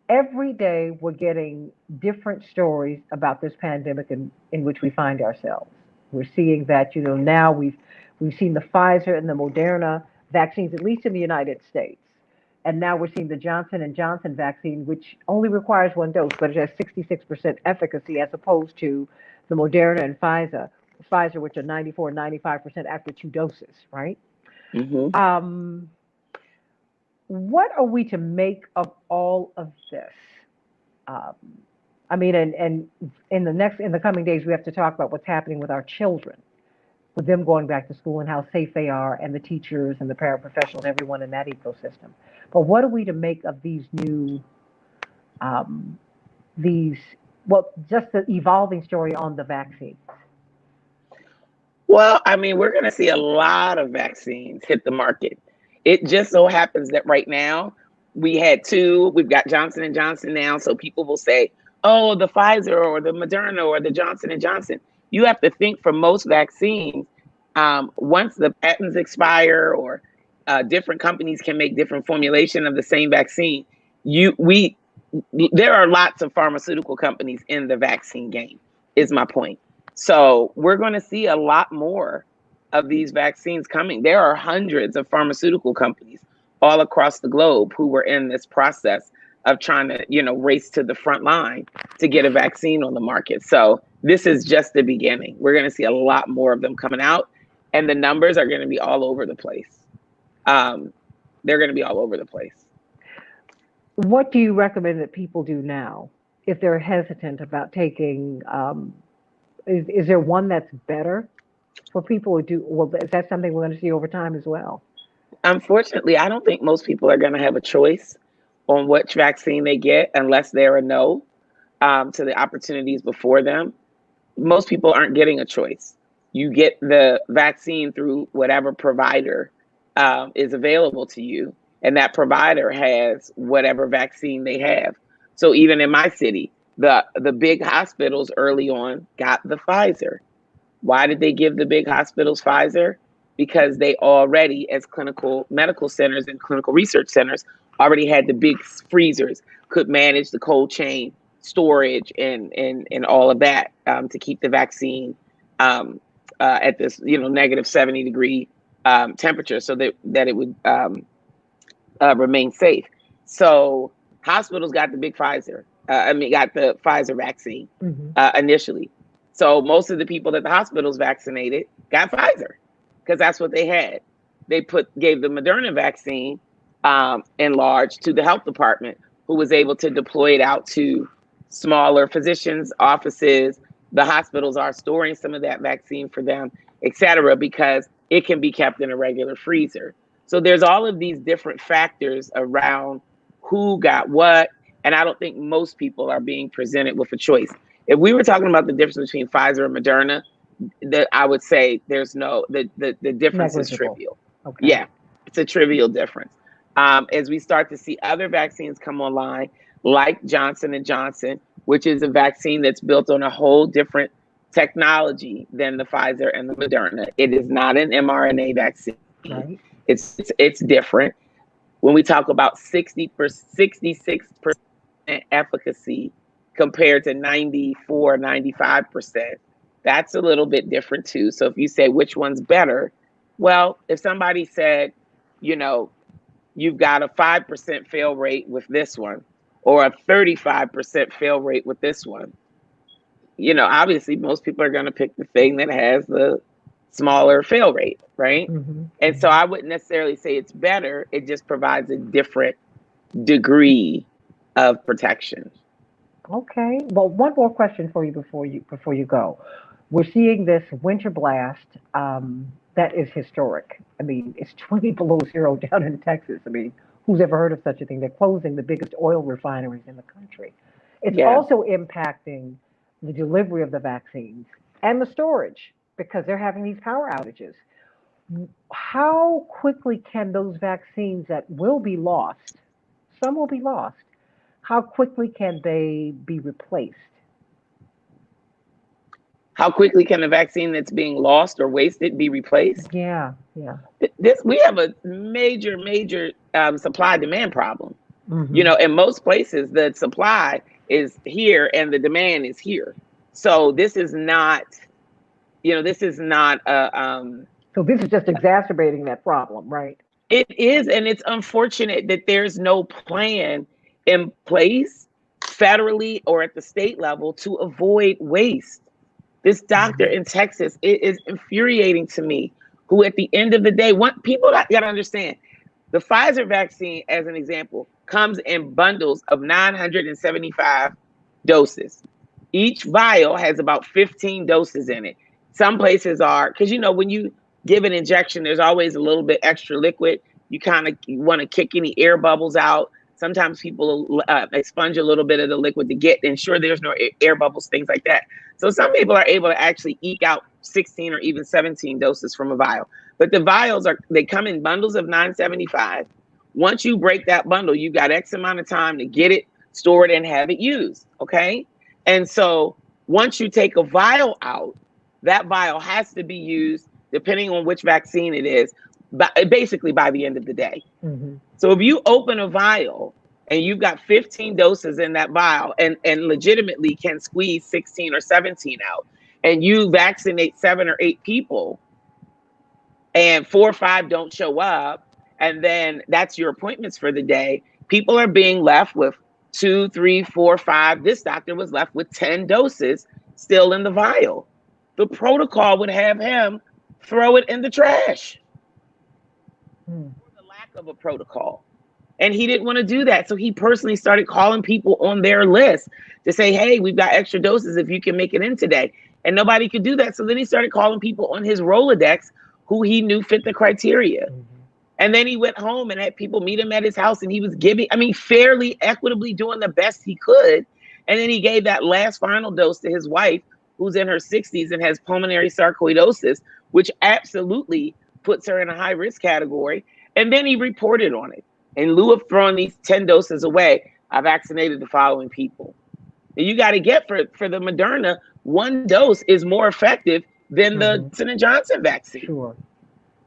Speaker 1: every day we're getting different stories about this pandemic in which we find ourselves. We're seeing that now we've seen the Pfizer and the Moderna vaccines, at least in the United States. And now we're seeing the Johnson and Johnson vaccine, which only requires one dose, but it has 66% efficacy as opposed to the Moderna and Pfizer, which are 94, 95% after two doses, right?
Speaker 4: Mm-hmm.
Speaker 1: What are we to make of all of this? I mean, and in the coming days, we have to talk about what's happening with our children, with them going back to school and how safe they are, and the teachers and the paraprofessionals, everyone in that ecosystem. But what are we to make of these new, just the evolving story on the vaccine?
Speaker 4: Well, I mean, we're going to see a lot of vaccines hit the market. It just so happens that right now we had two. We've got Johnson and Johnson now, so people will say, "Oh, the Pfizer or the Moderna or the Johnson and Johnson." You have to think for most vaccines, once the patents expire or different companies can make different formulation of the same vaccine, there are lots of pharmaceutical companies in the vaccine game. Is my point. So we're going to see a lot more of these vaccines coming. There are hundreds of pharmaceutical companies all across the globe who were in this process of trying to, race to the front line to get a vaccine on the market. So this is just the beginning. We're going to see a lot more of them coming out, and the numbers are going to be all over the place. They're going to be all over the place.
Speaker 1: What do you recommend that people do now if they're hesitant about taking? Is there one that's better for people who do? Well, is that something we're going to see over time as well?
Speaker 4: Unfortunately, I don't think most people are going to have a choice on which vaccine they get unless they're a no to the opportunities before them. Most people aren't getting a choice. You get the vaccine through whatever provider is available to you, and that provider has whatever vaccine they have. So even in my city, the big hospitals early on got the Pfizer. Why did they give the big hospitals Pfizer? because they already, as clinical medical centers and clinical research centers, already had the big freezers, could manage the cold chain storage and all of that to keep the vaccine at this negative 70 degree temperature, so that it would remain safe. So hospitals got the big Pfizer. Got the Pfizer vaccine initially. So most of the people that the hospitals vaccinated got Pfizer because that's what they had. They gave the Moderna vaccine enlarged to the health department, who was able to deploy it out to smaller physicians' offices. The hospitals are storing some of that vaccine for them, et cetera, because it can be kept in a regular freezer. So there's all of these different factors around who got what. And I don't think most people are being presented with a choice. If we were talking about the difference between Pfizer and Moderna, I would say there's the difference is trivial.
Speaker 1: Okay.
Speaker 4: Yeah, it's a trivial difference. As we start to see other vaccines come online, like Johnson & Johnson, which is a vaccine that's built on a whole different technology than the Pfizer and the Moderna. It is not an mRNA vaccine.
Speaker 1: Right.
Speaker 4: It's different. When we talk about 66% efficacy compared to 94, 95%, that's a little bit different too. So if you say which one's better, well, if somebody said, you've got a 5% fail rate with this one or a 35% fail rate with this one, obviously most people are going to pick the thing that has the smaller fail rate, right? And so I wouldn't necessarily say it's better. It just provides a different degree of protection.
Speaker 1: Okay. Well, one more question for you before you go. We're seeing this winter blast that is historic. I mean, it's 20 below zero down in Texas. I mean, who's ever heard of such a thing? They're closing the biggest oil refineries in the country. It's also impacting the delivery of the vaccines and the storage because they're having these power outages. How quickly can those vaccines that will be lost, some will be lost, how quickly can they be replaced?
Speaker 4: How quickly can a vaccine that's being lost or wasted be replaced?
Speaker 1: Yeah.
Speaker 4: We have a major supply demand problem. In most places, the supply is here and the demand is here. So this is not, So this is just
Speaker 1: exacerbating that problem, right?
Speaker 4: It is, and it's unfortunate that there's no plan in place federally or at the state level to avoid waste. This doctor in Texas, it is infuriating to me, who at the end of the day, people got to understand, the Pfizer vaccine, as an example, comes in bundles of 975 doses. Each vial has about 15 doses in it. Some places are, because when you give an injection, there's always a little bit extra liquid. You want to kick any air bubbles out. Sometimes people expunge a little bit of the liquid to ensure there's no air bubbles, things like that. So some people are able to actually eke out 16 or even 17 doses from a vial. But the vials they come in bundles of 975. Once you break that bundle, you've got X amount of time to get it, store it, and have it used. Okay. And so once you take a vial out, that vial has to be used, depending on which vaccine it is, basically by the end of the day. So if you open a vial and you've got 15 doses in that vial and legitimately can squeeze 16 or 17 out, and you vaccinate 7 or 8 people and 4 or 5 don't show up, and then that's your appointments for the day, people are being left with 2, 3, 4, 5. This doctor was left with 10 doses still in the vial. The protocol would have him throw it in the trash. For the lack of a protocol. And he didn't want to do that. So he personally started calling people on their list to say, hey, we've got extra doses if you can make it in today. And nobody could do that. So then he started calling people on his Rolodex who he knew fit the criteria. And then he went home and had people meet him at his house, and he was fairly equitably doing the best he could. And then he gave that last final dose to his wife, who's in her 60s and has pulmonary sarcoidosis, which absolutely puts her in a high risk category. And then he reported on it. In lieu of throwing these 10 doses away, I vaccinated the following people. And you got to get for the Moderna, 1 dose is more effective than the Johnson & Johnson vaccine.
Speaker 1: Sure.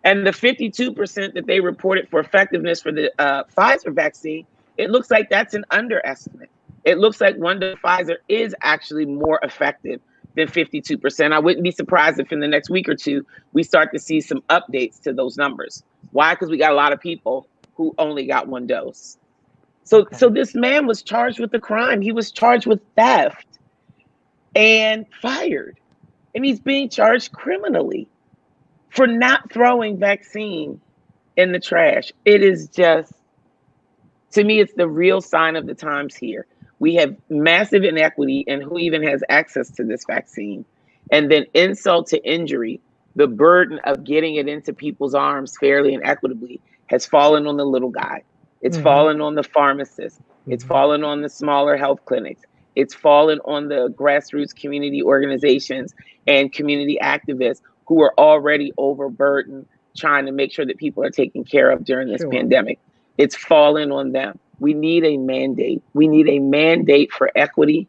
Speaker 4: And the 52% that they reported for effectiveness for the Pfizer vaccine, it looks like that's an underestimate. It looks like one-dose Pfizer is actually more effective than 52%. I wouldn't be surprised if in the next week or two, we start to see some updates to those numbers. Why? Because we got a lot of people who only got one dose. So this man was charged with a crime. He was charged with theft and fired. And he's being charged criminally for not throwing vaccine in the trash. It is just, to me, it's the real sign of the times here. We have massive inequity in who even has access to this vaccine. And then insult to injury, the burden of getting it into people's arms fairly and equitably has fallen on the little guy. It's fallen on the pharmacist. It's fallen on the smaller health clinics. It's fallen on the grassroots community organizations and community activists who are already overburdened trying to make sure that people are taken care of during this pandemic. It's fallen on them. We need a mandate. We need a mandate for equity.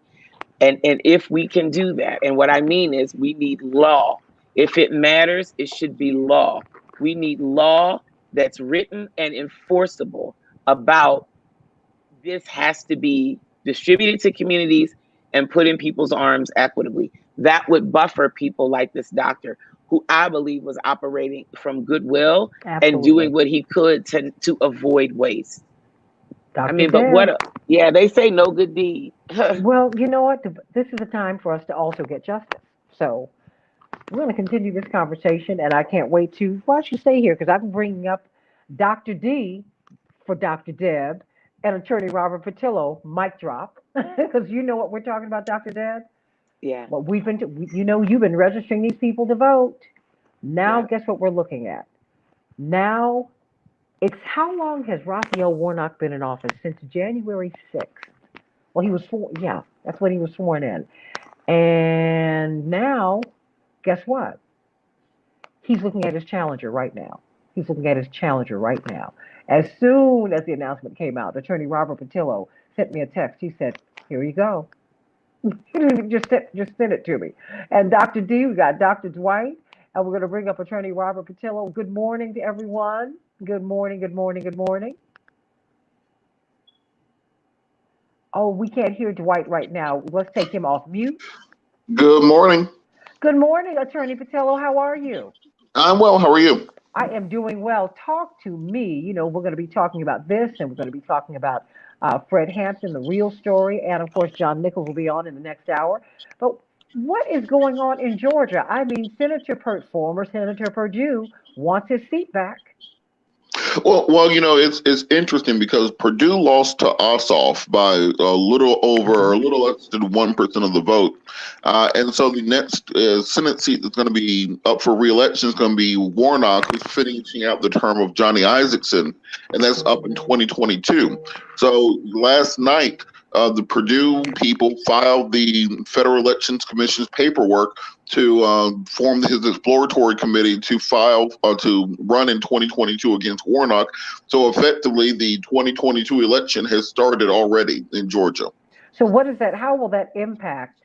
Speaker 4: And if we can do that, and what I mean is we need law. If it matters, it should be law. We need law that's written and enforceable about this has to be distributed to communities and put in people's arms equitably. That would buffer people like this doctor, who I believe was operating from goodwill and doing what he could to avoid waste.
Speaker 5: Dr.
Speaker 4: I mean, but they say no good deed.
Speaker 5: Well, you know what? This is a time for us to also get justice. So we're going to continue this conversation, and I can't wait to, why don't you stay here? Because I'm bringing up Dr. D for Dr. Deb and Attorney Robert Patillo, mic drop, because you know what we're talking about, Dr. Deb?
Speaker 4: Yeah.
Speaker 5: What we've been, you've been registering these people to vote. Now, guess what we're looking at? Now, it's how long has Raphael Warnock been in office? Since January 6th. Well, he was that's when he was sworn in. And now, guess what? He's looking at his challenger right now. As soon as the announcement came out, Attorney Robert Patillo sent me a text. He said, "Here you go." just send it to me. And Dr. D, we got Dr. Dwight, and we're going to bring up Attorney Robert Patillo. Good morning to everyone. Good morning. Oh, we can't hear Dwight right now. Let's take him off mute.
Speaker 6: Good morning.
Speaker 5: Good morning, Attorney Patillo. How are you?
Speaker 6: I'm well. How are you?
Speaker 5: I am doing well. Talk to me. We're going to be talking about this, and we're going to be talking about Fred Hampton, the real story, and of course, John Nichols will be on in the next hour. But what is going on in Georgia? I mean, former Senator Perdue wants his seat back.
Speaker 6: Well, it's interesting because Purdue lost to Ossoff by a little less than 1% of the vote. And so the next Senate seat that's going to be up for re-election is going to be Warnock, who's finishing out the term of Johnny Isakson, and that's up in 2022. So last night, the Purdue people filed the Federal Elections Commission's paperwork to form his exploratory committee to file to run in 2022 against Warnock. So effectively, the 2022 election has started already in Georgia.
Speaker 5: So what is that? How will that impact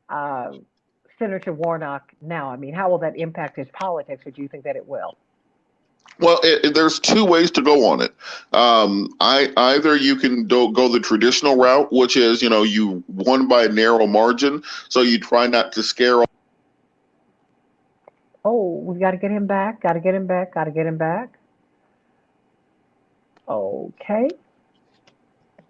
Speaker 5: Senator Warnock now? I mean, how will that impact his politics, or do you think that it will?
Speaker 6: Well, there's two ways to go on it. Either you can go the traditional route, which is, you won by a narrow margin, so you try not to scare.
Speaker 5: Oh, we've got to get him back. Okay.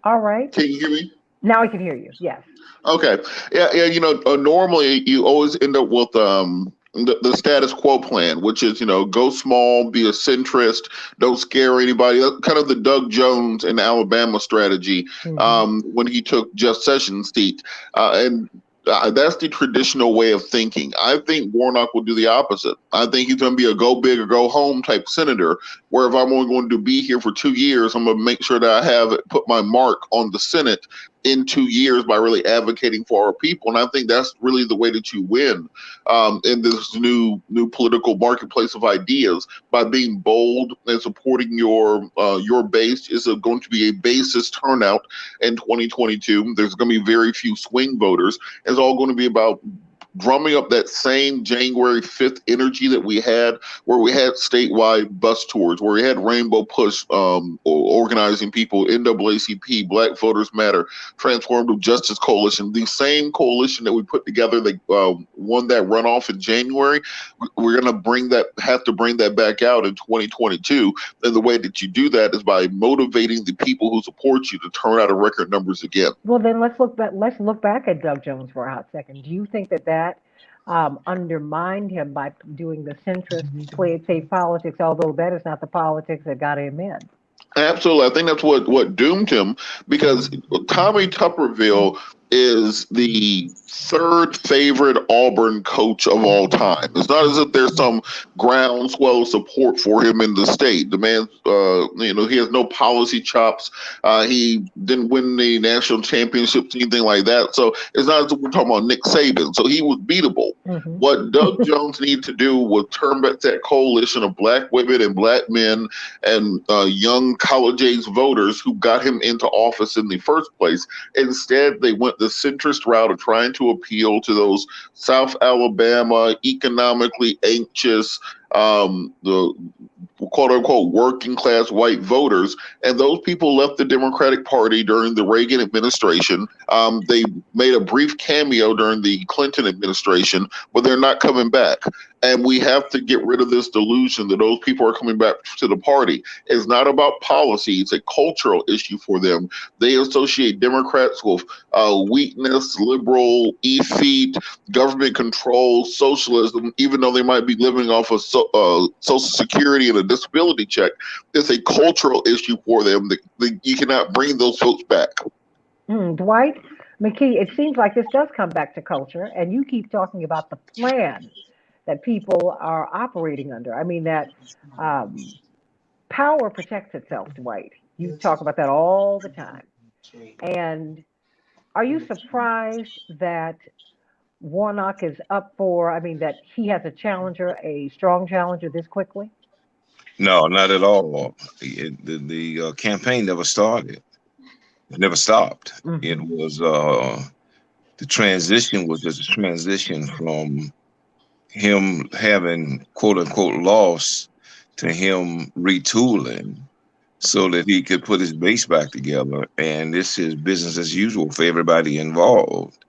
Speaker 5: All right.
Speaker 6: Can you hear me?
Speaker 5: Now I can hear you. Yes.
Speaker 6: Okay. Yeah. Normally you always end up with the status quo plan, which is, go small, be a centrist, don't scare anybody. That's kind of the Doug Jones in Alabama strategy when he took Jeff Sessions' seat. And that's the traditional way of thinking. I think Warnock will do the opposite. I think he's going to be a go big or go home type senator, where if I'm only going to be here for 2 years, I'm going to make sure that I have put my mark on the Senate in 2 years by really advocating for our people. And I think that's really the way that you win in this new political marketplace of ideas, by being bold and supporting your base. Is going to be a basis turnout in 2022. There's going to be very few swing voters. It's all going to be about drumming up that same January 5th energy that we had, where we had statewide bus tours, where we had Rainbow Push organizing people, NAACP, Black Voters Matter, Transformative Justice Coalition, the same coalition that we put together that won that runoff in January. We're going to have to bring that back out in 2022. And the way that you do that is by motivating the people who support you to turn out a record numbers again.
Speaker 5: Well, then let's look back at Doug Jones for a hot second. Do you think that undermined him by doing the centrist play it safe politics, although that is not the politics that got him in?
Speaker 6: Absolutely. I think that's what doomed him, because Tommy Tuberville is the third favorite Auburn coach of all time. It's not as if there's some groundswell of support for him in the state. The man, he has no policy chops. He didn't win the national championships, anything like that. So it's not as if we're talking about Nick Saban. So he was beatable. Mm-hmm. What Doug Jones needed to do was turn back that coalition of black women and black men and young college-age voters who got him into office in the first place. Instead, they went the centrist route of trying to appeal to those South Alabama, economically anxious, the quote unquote working class white voters. And those people left the Democratic Party during the Reagan administration. They made a brief cameo during the Clinton administration, but they're not coming back. And we have to get rid of this delusion that those people are coming back to the party. It's not about policy. It's a cultural issue for them. They associate Democrats with weakness, liberal, effete, government control, socialism, even though they might be living off of Social Security and a disability check. It's a cultural issue for them that you cannot bring those folks back.
Speaker 5: Dwight McKee, it seems like this does come back to culture, and you keep talking about the plan that people are operating under. I mean, that power protects itself, Dwight. You talk about that all the time. And are you surprised that Warnock is up for, that he has a challenger, a strong challenger this quickly?
Speaker 7: No, not at all. The campaign never started. It never stopped. Mm-hmm. It was, the transition was just a transition from him having quote unquote lost to him retooling so that he could put his base back together. And this is business as usual for everybody involved.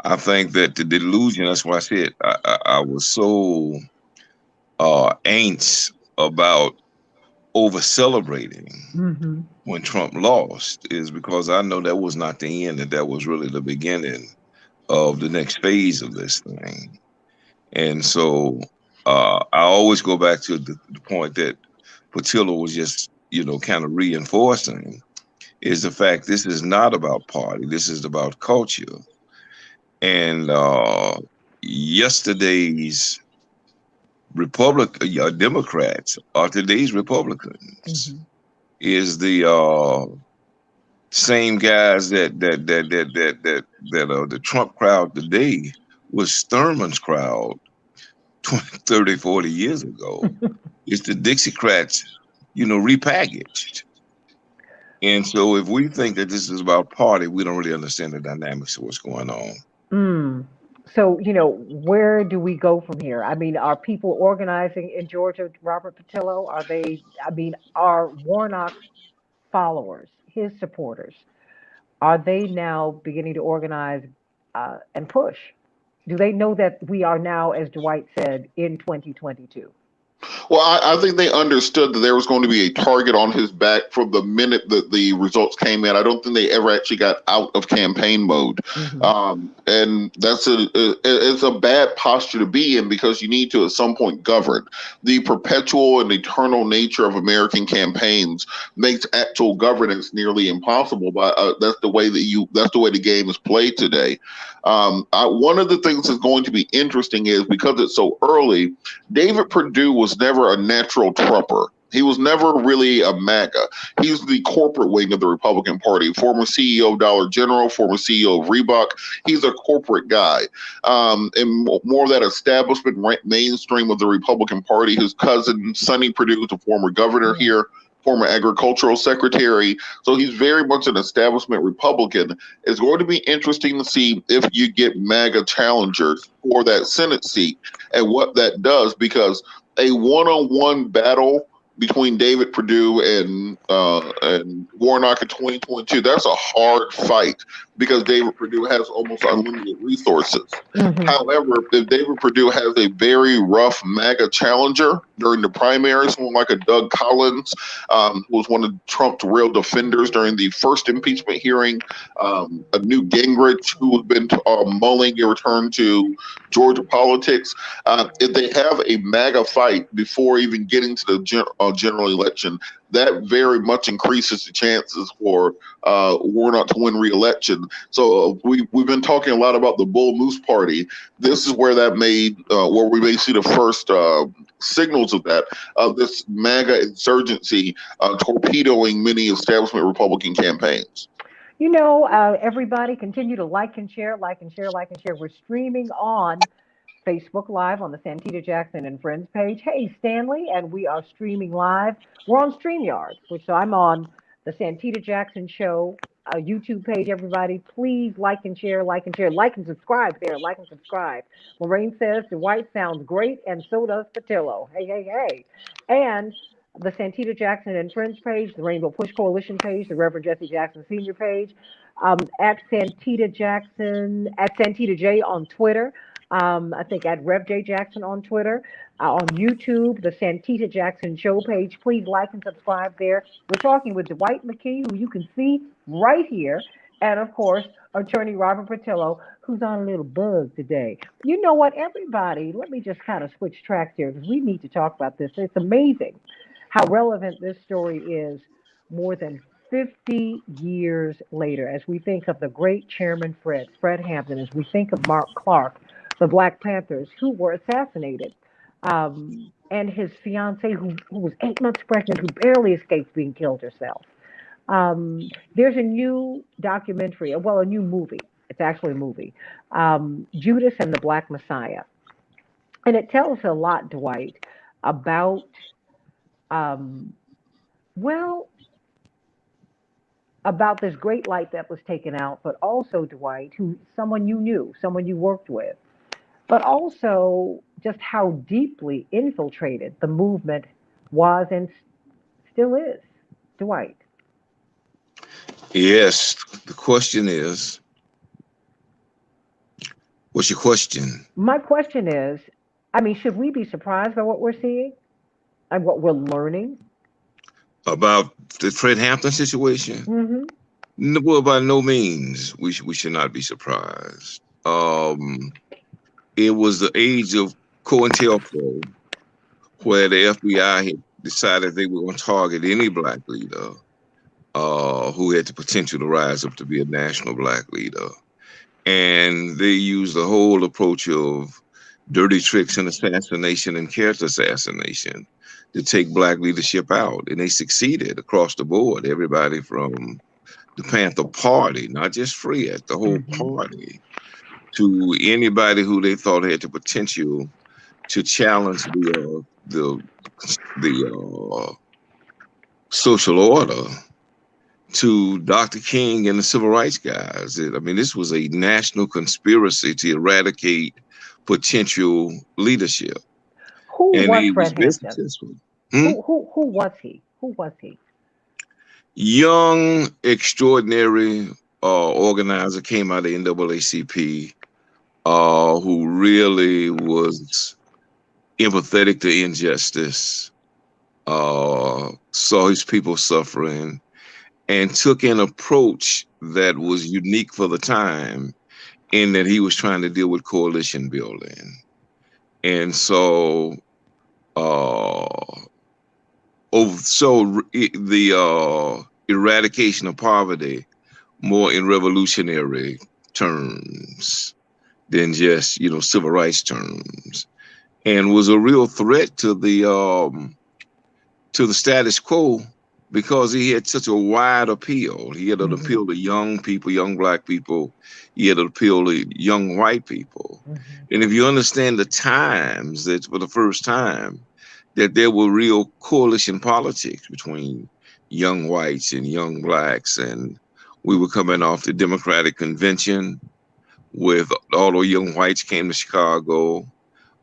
Speaker 7: I think that the delusion, that's why I said I was so anxious about over celebrating when Trump lost, is because I know that was not the end, that was really the beginning of the next phase of this thing. And so I always go back to the point that Patillo was just, kind of reinforcing, is the fact this is not about party. This is about culture. And yesterday's Democrats are today's Republicans. Mm-hmm. Is the same guys that the Trump crowd today was Thurman's crowd 20, 30, 40 years ago. It's the Dixiecrats, repackaged. And so if we think that this is about party, we don't really understand the dynamics of what's going on.
Speaker 5: So, where do we go from here? Are people organizing in Georgia, Robert Patillo? Are Warnock followers, his supporters, are they now beginning to organize and push? Do they know that we are now, as Dwight said, in 2022?
Speaker 6: Well, I think they understood that there was going to be a target on his back from the minute that the results came in. I don't think they ever actually got out of campaign mode. Mm-hmm. And it's a bad posture to be in, because you need to at some point govern. The perpetual and eternal nature of American campaigns makes actual governance nearly impossible. But that's the way the game is played today. One of the things that's going to be interesting is, because it's so early, David Perdue was never a natural Trumper. He was never really a MAGA. He's the corporate wing of the Republican Party, former CEO of Dollar General, former CEO of Reebok. He's a corporate guy. And more of that establishment mainstream of the Republican Party. His cousin, Sonny Perdue, is a former governor here. former agricultural secretary. So he's very much an establishment Republican. It's going to be interesting to see if you get MAGA challengers for that Senate seat and what that does, because a one-on-one battle between David Perdue and Warnock in 2022, that's a hard fight because David Perdue has almost unlimited resources. However, if David Perdue has a very rough MAGA challenger during the primaries, someone like a Doug Collins, who was one of Trump's real defenders during the first impeachment hearing, a Newt Gingrich, who has been mulling a return to Georgia politics, if they have a MAGA fight before even getting to the general election, that very much increases the chances for Warnock to win re-election. So we've been talking a lot about the Bull Moose Party. This is where that where we may see the first signals of that, this MAGA insurgency torpedoing many establishment Republican campaigns.
Speaker 5: You know, everybody continue to like and share, like and share, like and share. We're streaming on Facebook Live on the Santita Jackson and Friends page. Hey, Stanley, and we are streaming live. We're on StreamYard, so I'm on the Santita Jackson Show YouTube page. Everybody, please like and share, like and share, like and subscribe there, like and subscribe. Lorraine says the white sounds great, and so does Patillo. Hey, hey, hey. And the Santita Jackson and Friends page, the Rainbow Push Coalition page, the Reverend Jesse Jackson Sr. page, at Santita Jackson, at Santita J on Twitter. I think at Rev J Jackson on Twitter, on YouTube, the Santita Jackson Show page. Please like and subscribe there. We're talking with Dwight McKee, who you can see right here, and of course, Attorney Robert Patillo, who's on a little bug today. You know what, everybody? Let me just kind of switch tracks here because we need to talk about this. It's amazing how relevant this story is more than 50 years later, as we think of the great Chairman Fred Hampton, as we think of Mark Clark, the Black Panthers, who were assassinated, and his fiancee, who was 8 months pregnant, who barely escaped being killed herself. There's a new documentary, well, a new movie. It's actually a movie, Judas and the Black Messiah. And it tells a lot, Dwight, about, about this great light that was taken out, but also, Dwight, someone you knew, someone you worked with, but also just how deeply infiltrated the movement was and still is. Dwight.
Speaker 7: Yes. The question is, what's your question?
Speaker 5: My question is, should we be surprised by what we're seeing and what we're learning?
Speaker 7: About the Fred Hampton situation?
Speaker 5: Mm-hmm.
Speaker 7: Well, by no means. We should not be surprised. It was the age of COINTELPRO, where the FBI had decided they were going to target any Black leader who had the potential to rise up to be a national Black leader. And they used the whole approach of dirty tricks and assassination and character assassination to take Black leadership out. And they succeeded across the board. Everybody from the Panther Party, not just Fred, the whole party, to anybody who they thought had the potential to challenge the social order, to Dr. King and the civil rights guys. This was a national conspiracy to eradicate potential leadership.
Speaker 5: Who was Fred Hampton? Who was he? Who was he?
Speaker 7: Young, extraordinary organizer, came out of NAACP, who really was empathetic to injustice, saw his people suffering, and took an approach that was unique for the time, in that he was trying to deal with coalition building. And so, the eradication of poverty more in revolutionary terms than just, civil rights terms, and was a real threat to the status quo, because he had such a wide appeal. He had an appeal to young people, young Black people. He had an appeal to young white people. And if you understand the times, that for the first time, that there were real coalition politics between young whites and young blacks. And we were coming off the Democratic Convention with all the young whites came to Chicago,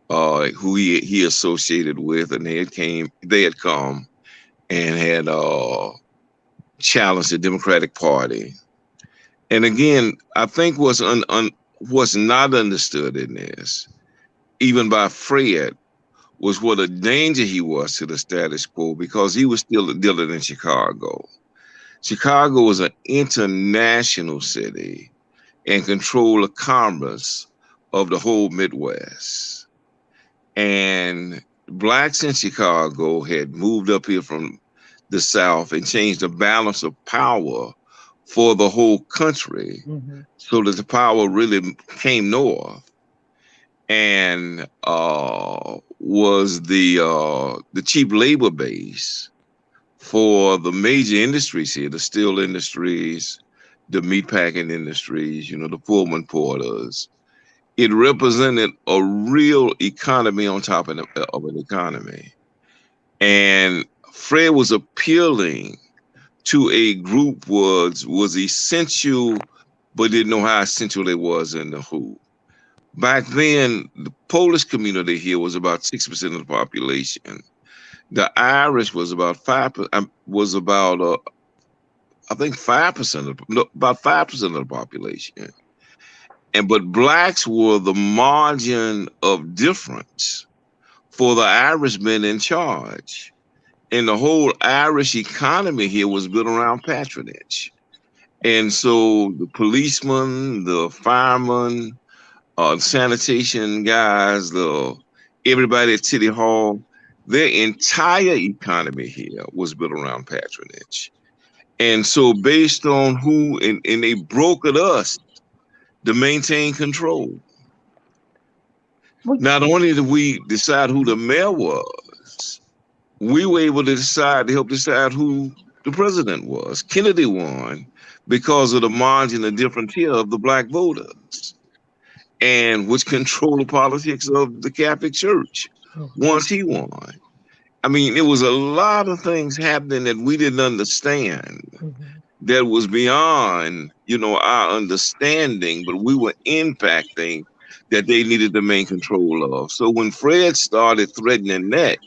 Speaker 7: who he associated with, and they had come and had challenged the Democratic Party. And again, I think what's not understood in this, even by Fred, was what a danger he was to the status quo, because he was still dealing in Chicago. Chicago was an international city and controlled the commerce of the whole Midwest. And blacks in Chicago had moved up here from the South and changed the balance of power for the whole country, so that the power really came north, and was the cheap labor base for the major industries here, the steel industries, the meatpacking industries, the Pullman Porters. It represented a real economy on top of an economy. And Fred was appealing to a group was essential, but didn't know how essential it was in the who. Back then, the Polish community here was about 6% of the population. The Irish was about 5%. Was about I think 5% about 5% of the population. But blacks were the margin of difference for the Irishmen in charge. And the whole Irish economy here was built around patronage. And so the policemen, the firemen, sanitation guys, everybody at City Hall, their entire economy here was built around patronage. And so based on who, and they brokered us to maintain control. Not only did we decide who the mayor was, we were able to help decide who the president was. Kennedy won because of the margin of difference here of the black voters, and which controlled the politics of the Catholic Church once he won. I mean, it was a lot of things happening that we didn't understand. That was beyond, our understanding, but we were impacting that they needed to maintain control of. So when Fred started threatening that,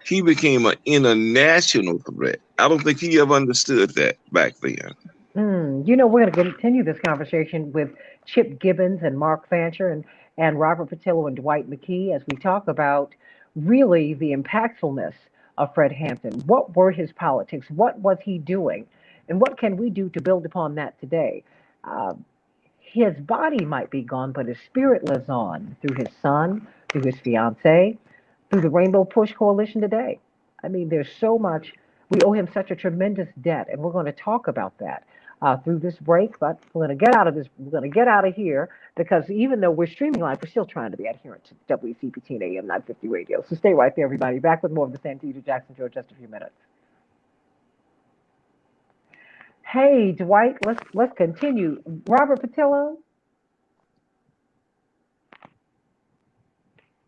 Speaker 7: he became an international threat. I don't think he ever understood that back then.
Speaker 5: We're going to continue this conversation with Chip Gibbons and Mark Fancher and Robert Patillo and Dwight McKee as we talk about really the impactfulness of Fred Hampton. What were his politics? What was he doing? And what can we do to build upon that today? His body might be gone, but his spirit lives on through his son, through his fiancée, through the Rainbow Push Coalition today. I mean, there's so much. We owe him such a tremendous debt, and we're going to talk about that through this break. But we're going to get out of this. We're going to get out of here because even though we're streaming live, we're still trying to be adherent to WCPT and AM 950 radio. So stay right there, everybody. Back with more of the Santita Jackson Show in just a few minutes. Hey, Dwight, let's continue. Robert Patillo.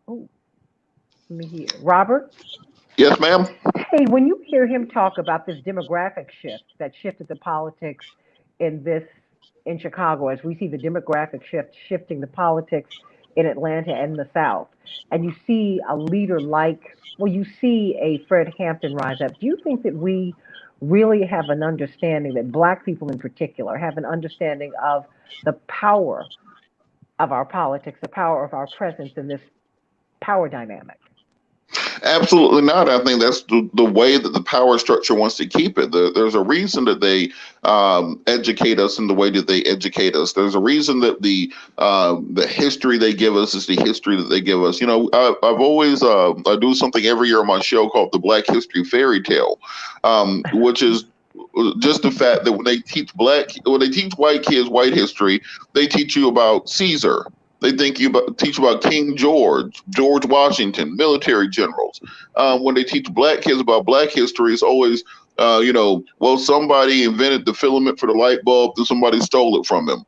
Speaker 5: Oh, let me hear. Robert?
Speaker 6: Yes, ma'am.
Speaker 5: Hey, when you hear him talk about this demographic shift that shifted the politics in Chicago, as we see the demographic shift shifting the politics in Atlanta and the South, and you see a leader you see a Fred Hampton rise up, do you think that we really have an understanding, that Black people in particular have an understanding of the power of our politics, the power of our presence in this power dynamic?
Speaker 6: Absolutely not. I think that's the way that the power structure wants to keep it. There's a reason that they educate us in the way that they educate us. There's a reason that the history they give us is the history that they give us. I've always I do something every year on my show called the Black History Fairy Tale, which is just the fact that when they teach white kids white history, they teach you about Caesar. They teach about King George Washington, military generals. When they teach Black kids about Black history, it's always Well, somebody invented the filament for the light bulb, then somebody stole it from him.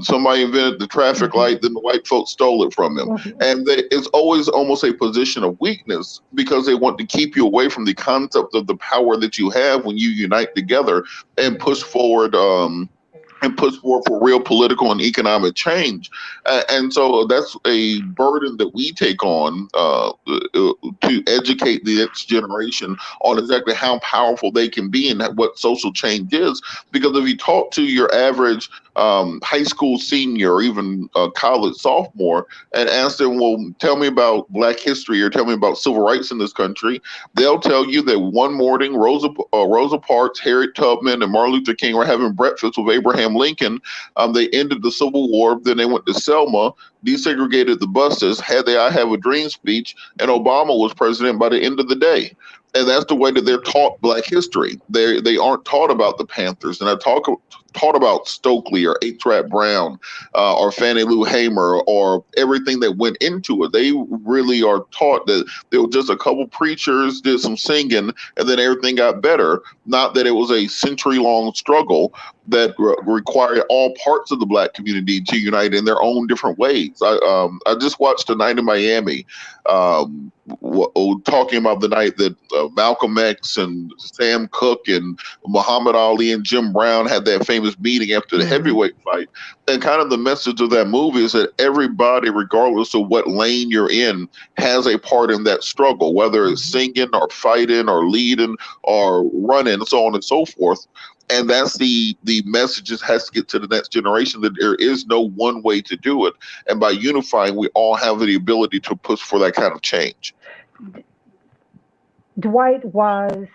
Speaker 6: Somebody invented the traffic light, then the white folks stole it from him. And it's always almost a position of weakness because they want to keep you away from the concept of the power that you have when you unite together and push forward. And push forward for real political and economic change. And so that's a burden that we take on to educate the next generation on exactly how powerful they can be and what social change is. Because if you talk to your average high school senior or even college sophomore and ask them, well, tell me about Black history or tell me about civil rights in this country, they'll tell you that one morning Rosa Parks, Harriet Tubman, and Martin Luther King were having breakfast with Abraham Lincoln. They ended the Civil War. Then they went to Selma, desegregated the buses, had the "I Have a Dream" speech, and Obama was president by the end of the day. And that's the way that they're taught Black history. They aren't taught about the Panthers, and taught about Stokely or H. Rat Brown or Fannie Lou Hamer or everything that went into it. They really are taught that there were just a couple preachers did some singing, and then everything got better. Not that it was a century-long struggle that required all parts of the Black community to unite in their own different ways. I just watched A Night in Miami, talking about the night that Malcolm X and Sam Cooke and Muhammad Ali and Jim Brown had that famous meeting after the heavyweight fight. And kind of the message of that movie is that everybody, regardless of what lane you're in, has a part in that struggle, whether it's singing or fighting or leading or running, so on and so forth. And that's the message that has to get to the next generation, that there is no one way to do it. And by unifying, we all have the ability to push for that kind of change.
Speaker 5: Dwight, was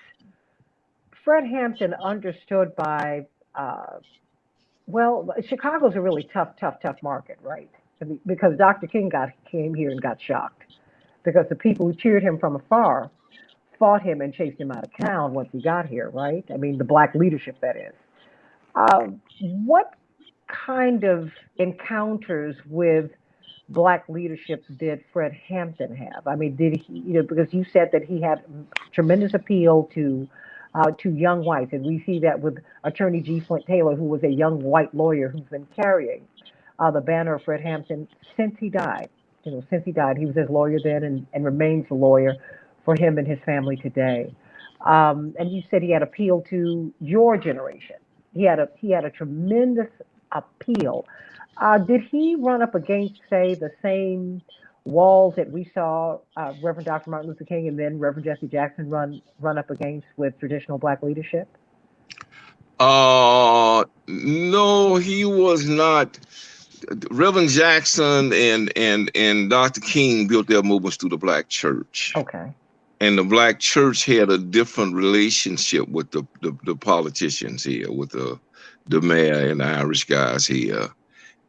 Speaker 5: Fred Hampton understood by, Chicago's a really tough market, right? Because Dr. King came here and got shocked because the people who cheered him from afar fought him and chased him out of town once he got here, right? I mean, the Black leadership, that is. What kind of encounters with Black leadership did Fred Hampton have? I mean, did he, because you said that he had tremendous appeal to young whites, and we see that with Attorney G. Flint Taylor, who was a young white lawyer who's been carrying the banner of Fred Hampton since he died. Since he died, he was his lawyer then and remains the lawyer for him and his family today. And you said he had appeal to your generation. He had a tremendous appeal. Did he run up against, say, the same walls that we saw Reverend Dr. Martin Luther King and then Reverend Jesse Jackson run up against with traditional Black leadership?
Speaker 7: No, he was not. Reverend Jackson and Dr. King built their movements through the Black church.
Speaker 5: Okay.
Speaker 7: And the Black church had a different relationship with the politicians here, with the mayor and the Irish guys here.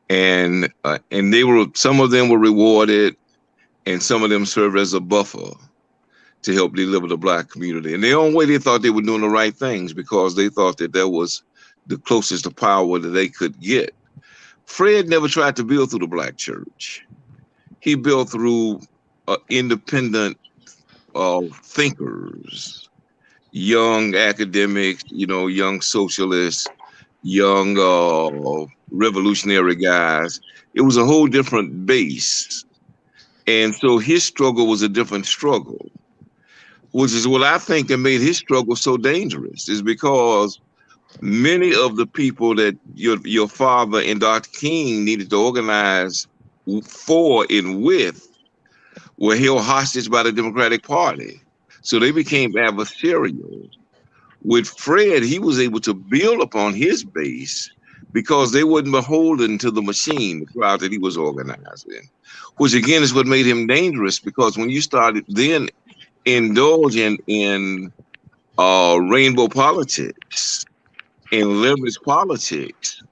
Speaker 7: And they were, some of them were rewarded, and some of them served as a buffer to help deliver the Black community. And the only way they thought they were doing the right things, because they thought that was the closest to power that they could get. Fred never tried to build through the Black church. He built through independent thinkers, young academics, young socialists, young revolutionary guys. It was a whole different base. And so his struggle was a different struggle, which is what I think that made his struggle so dangerous, is because many of the people that your father and Dr. King needed to organize for and with were held hostage by the Democratic Party. So they became adversarial. With Fred, he was able to build upon his base because they wasn't beholden to the machine, the crowd that he was organizing, which again is what made him dangerous, because when you started then indulging in rainbow politics and leverage politics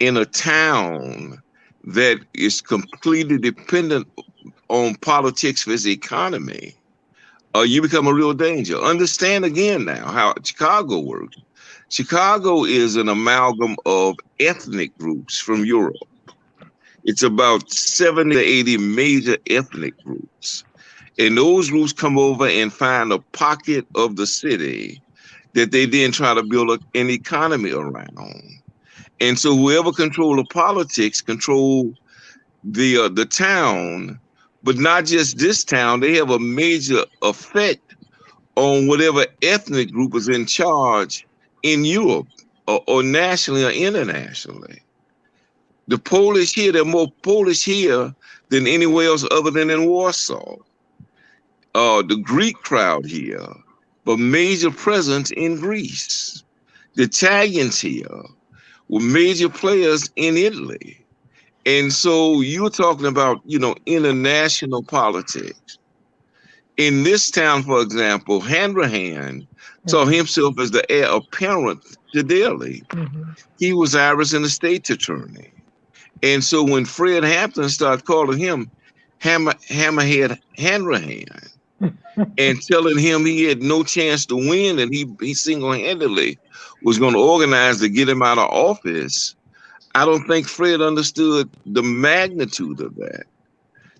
Speaker 7: in a town that is completely dependent on politics for its economy, you become a real danger. Understand again now how Chicago works. Chicago is an amalgam of ethnic groups from Europe. It's about 70 to 80 major ethnic groups. And those groups come over and find a pocket of the city that they then try to build an economy around. And so whoever control the politics control the town, but not just this town. They have a major effect on whatever ethnic group is in charge in Europe or nationally or internationally. The Polish here, they're more Polish here than anywhere else other than in Warsaw. The Greek crowd here, but major presence in Greece. The Italians here were major players in Italy. And so you're talking about, international politics. In this town, for example, Hanrahan saw himself as the heir apparent to Delhi. He was Irish and a state attorney. And so when Fred Hampton started calling him Hammerhead Hanrahan and telling him he had no chance to win and he single-handedly was going to organize to get him out of office, I don't think Fred understood the magnitude of that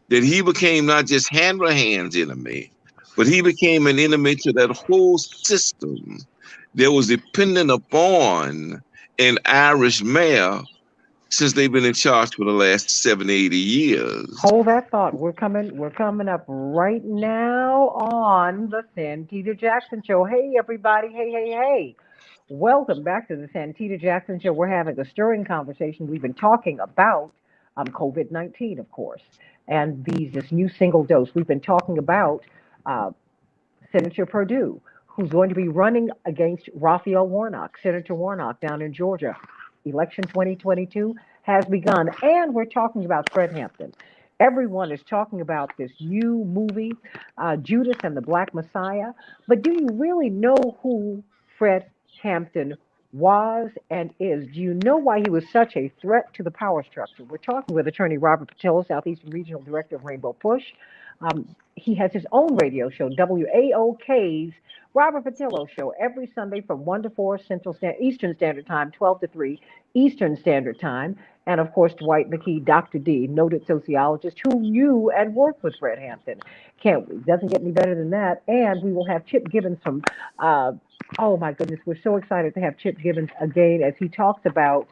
Speaker 7: he became not just Hanrahan's enemy, but he became an enemy to that whole system that was dependent upon an Irish mayor since they've been in charge for the last 70, 80 years.
Speaker 5: Hold that thought. We're coming up right now on the Santita Jackson Show. Hey everybody, hey. Welcome back to the Santita Jackson Show. We're having a stirring conversation. We've been talking about COVID-19, of course, and this new single dose. We've been talking about Senator Perdue, who's going to be running against Raphael Warnock, Senator Warnock down in Georgia. Election 2022 has begun, and we're talking about Fred Hampton. Everyone is talking about this new movie, Judas and the Black Messiah, but do you really know who Fred Hampton was and is? Do you know why he was such a threat to the power structure? We're talking with attorney Robert Patillo, Southeastern Regional Director of Rainbow Push. He has his own radio show, WAOK's Robert Patillo Show, every Sunday from 1 to 4 Eastern Standard Time, 12 to 3 Eastern Standard Time. And of course, Dwight McKee, Dr. D, noted sociologist who knew and worked with Fred Hampton. Doesn't get any better than that. And we will have Chip Gibbons from, oh my goodness, we're so excited to have Chip Gibbons again as he talks about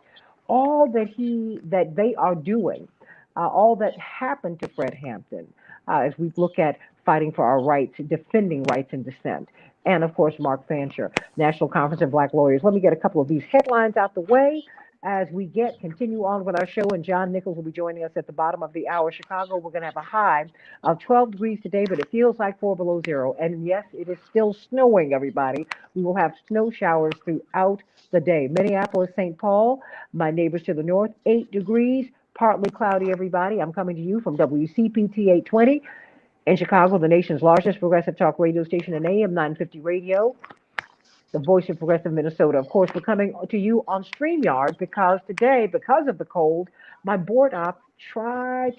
Speaker 5: all that they are doing, all that happened to Fred Hampton, as we look at fighting for our rights, defending rights and dissent. And of course, Mark Fancher, National Conference of Black Lawyers. Let me get a couple of these headlines out the way as we continue on with our show. And John Nichols will be joining us at the bottom of the hour. Chicago, we're going to have a high of 12 degrees today, but it feels like 4 below zero. And yes, it is still snowing, everybody. We will have snow showers throughout the day. Minneapolis, St. Paul, my neighbors to the north, 8 degrees, partly cloudy, everybody. I'm coming to you from WCPT 820. In Chicago, the nation's largest progressive talk radio station in AM 950 radio, the voice of progressive Minnesota. Of course, we're coming to you on StreamYard because today, because of the cold, my board op tried,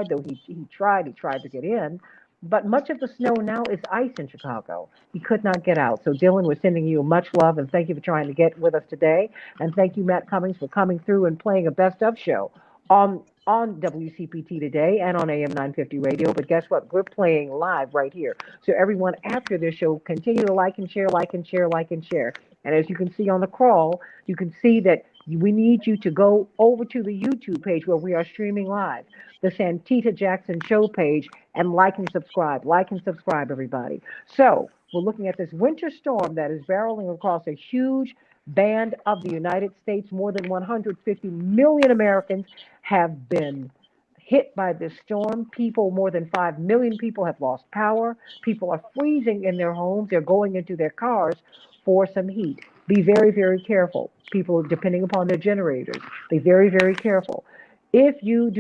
Speaker 5: though he tried to get in, but much of the snow now is ice in Chicago. He could not get out. So Dylan, we're sending you much love and thank you for trying to get with us today. And thank you, Matt Cummings, for coming through and playing a best of show on WCPT today and on AM 950 radio. But guess what? We're playing live right here. So everyone after this show, continue to like and share. And as you can see on the crawl, you can see that we need you to go over to the YouTube page where we are streaming live, the Santita Jackson Show page, and like and subscribe. Like and subscribe, everybody. So we're looking at this winter storm that is barreling across a huge band of the United States. More than 150 million Americans have been hit by this storm. More than 5 million people have lost power. People are freezing in their homes. They're going into their cars for some heat. Be very, very careful. People, depending upon their generators, be very, very careful. If you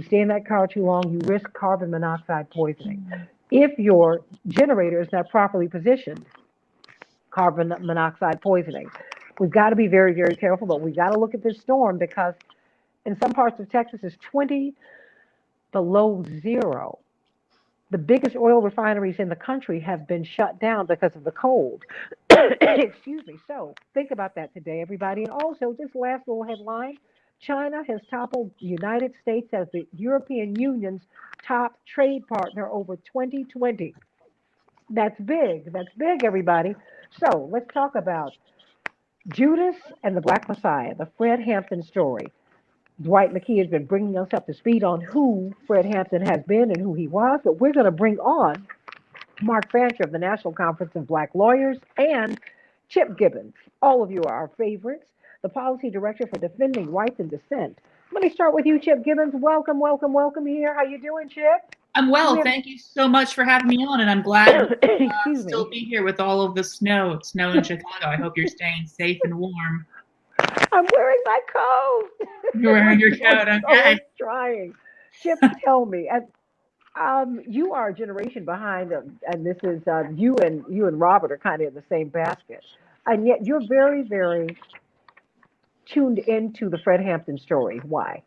Speaker 5: stay in that car too long, you risk carbon monoxide poisoning. If your generator is not properly positioned, carbon monoxide poisoning. We've got to be very, very careful, but we've got to look at this storm because in some parts of Texas it's 20 below zero. The biggest oil refineries in the country have been shut down because of the cold. Excuse me. So think about that today, everybody. And also, this last little headline, China has toppled the United States as the European Union's top trade partner over 2020. That's big. That's big, everybody. So let's talk about Judas and the Black Messiah, the Fred Hampton story. Dwight McKee has been bringing us up to speed on who Fred Hampton has been and who he was, but we're going to bring on Mark Fancher of the National Conference of Black Lawyers and Chip Gibbons. All of you are our favorites, the policy director for Defending Rights and Dissent. Let me start with you, Chip Gibbons. Welcome, welcome, welcome here. How you doing, Chip?
Speaker 8: I'm well.
Speaker 5: Yeah.
Speaker 8: Thank you so much for having me on, and I'm glad to
Speaker 5: Excuse
Speaker 8: still
Speaker 5: me.
Speaker 8: be here with all of the snow in Chicago. I hope you're staying safe and warm.
Speaker 5: I'm wearing my coat.
Speaker 8: You're wearing your coat, okay?
Speaker 5: Always trying. Chip, tell me, you are a generation behind, and this is you and Robert are kind of in the same basket, and yet you're very, very tuned into the Fred Hampton story. Why?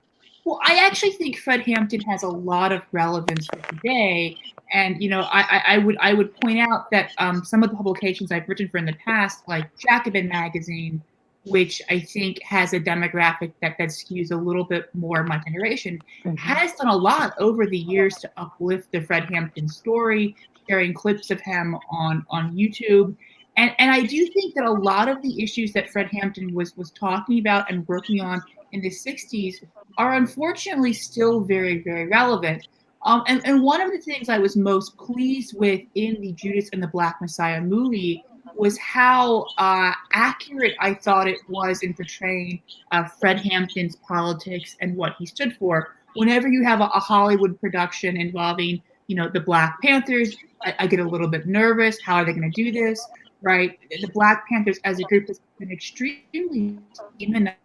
Speaker 8: Well, I actually think Fred Hampton has a lot of relevance for today, and I would point out that some of the publications I've written for in the past, like Jacobin magazine, which I think has a demographic that skews a little bit more my generation, has done a lot over the years to uplift the Fred Hampton story, sharing clips of him on YouTube. And I do think that a lot of the issues that Fred Hampton was talking about and working on in the 60s are unfortunately still very, very relevant. And one of the things I was most pleased with in the Judas and the Black Messiah movie was how accurate I thought it was in portraying Fred Hampton's politics and what he stood for. Whenever you have a Hollywood production involving, the Black Panthers, I get a little bit nervous. How are they going to do this? Right? The Black Panthers as a group has been extremely demonized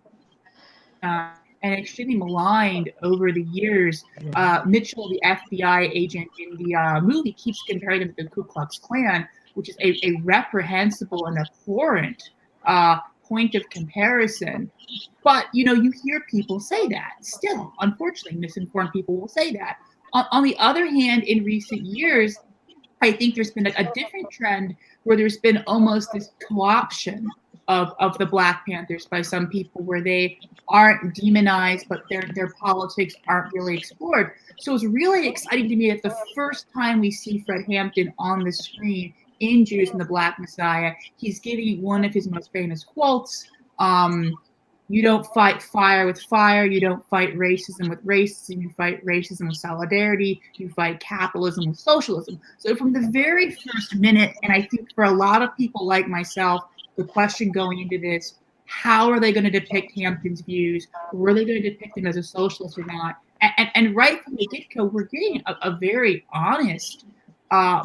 Speaker 8: and extremely maligned over the years. Mitchell, the FBI agent in the movie, keeps comparing them to the Ku Klux Klan, which is a reprehensible and abhorrent point of comparison. But, you hear people say that still. Unfortunately, misinformed people will say that. On the other hand, in recent years, I think there's been a different trend where there's been almost this co-option of the Black Panthers by some people, where they aren't demonized, but their politics aren't really explored. So it's really exciting to me that the first time we see Fred Hampton on the screen in Judas and the Black Messiah, he's giving one of his most famous quotes. You don't fight fire with fire. You don't fight racism with racism. You fight racism with solidarity. You fight capitalism with socialism. So from the very first minute, and I think for a lot of people like myself, the question going into this, how are they going to depict Hampton's views? Were they going to depict him as a socialist or not? And right from the get-go, we're getting a very honest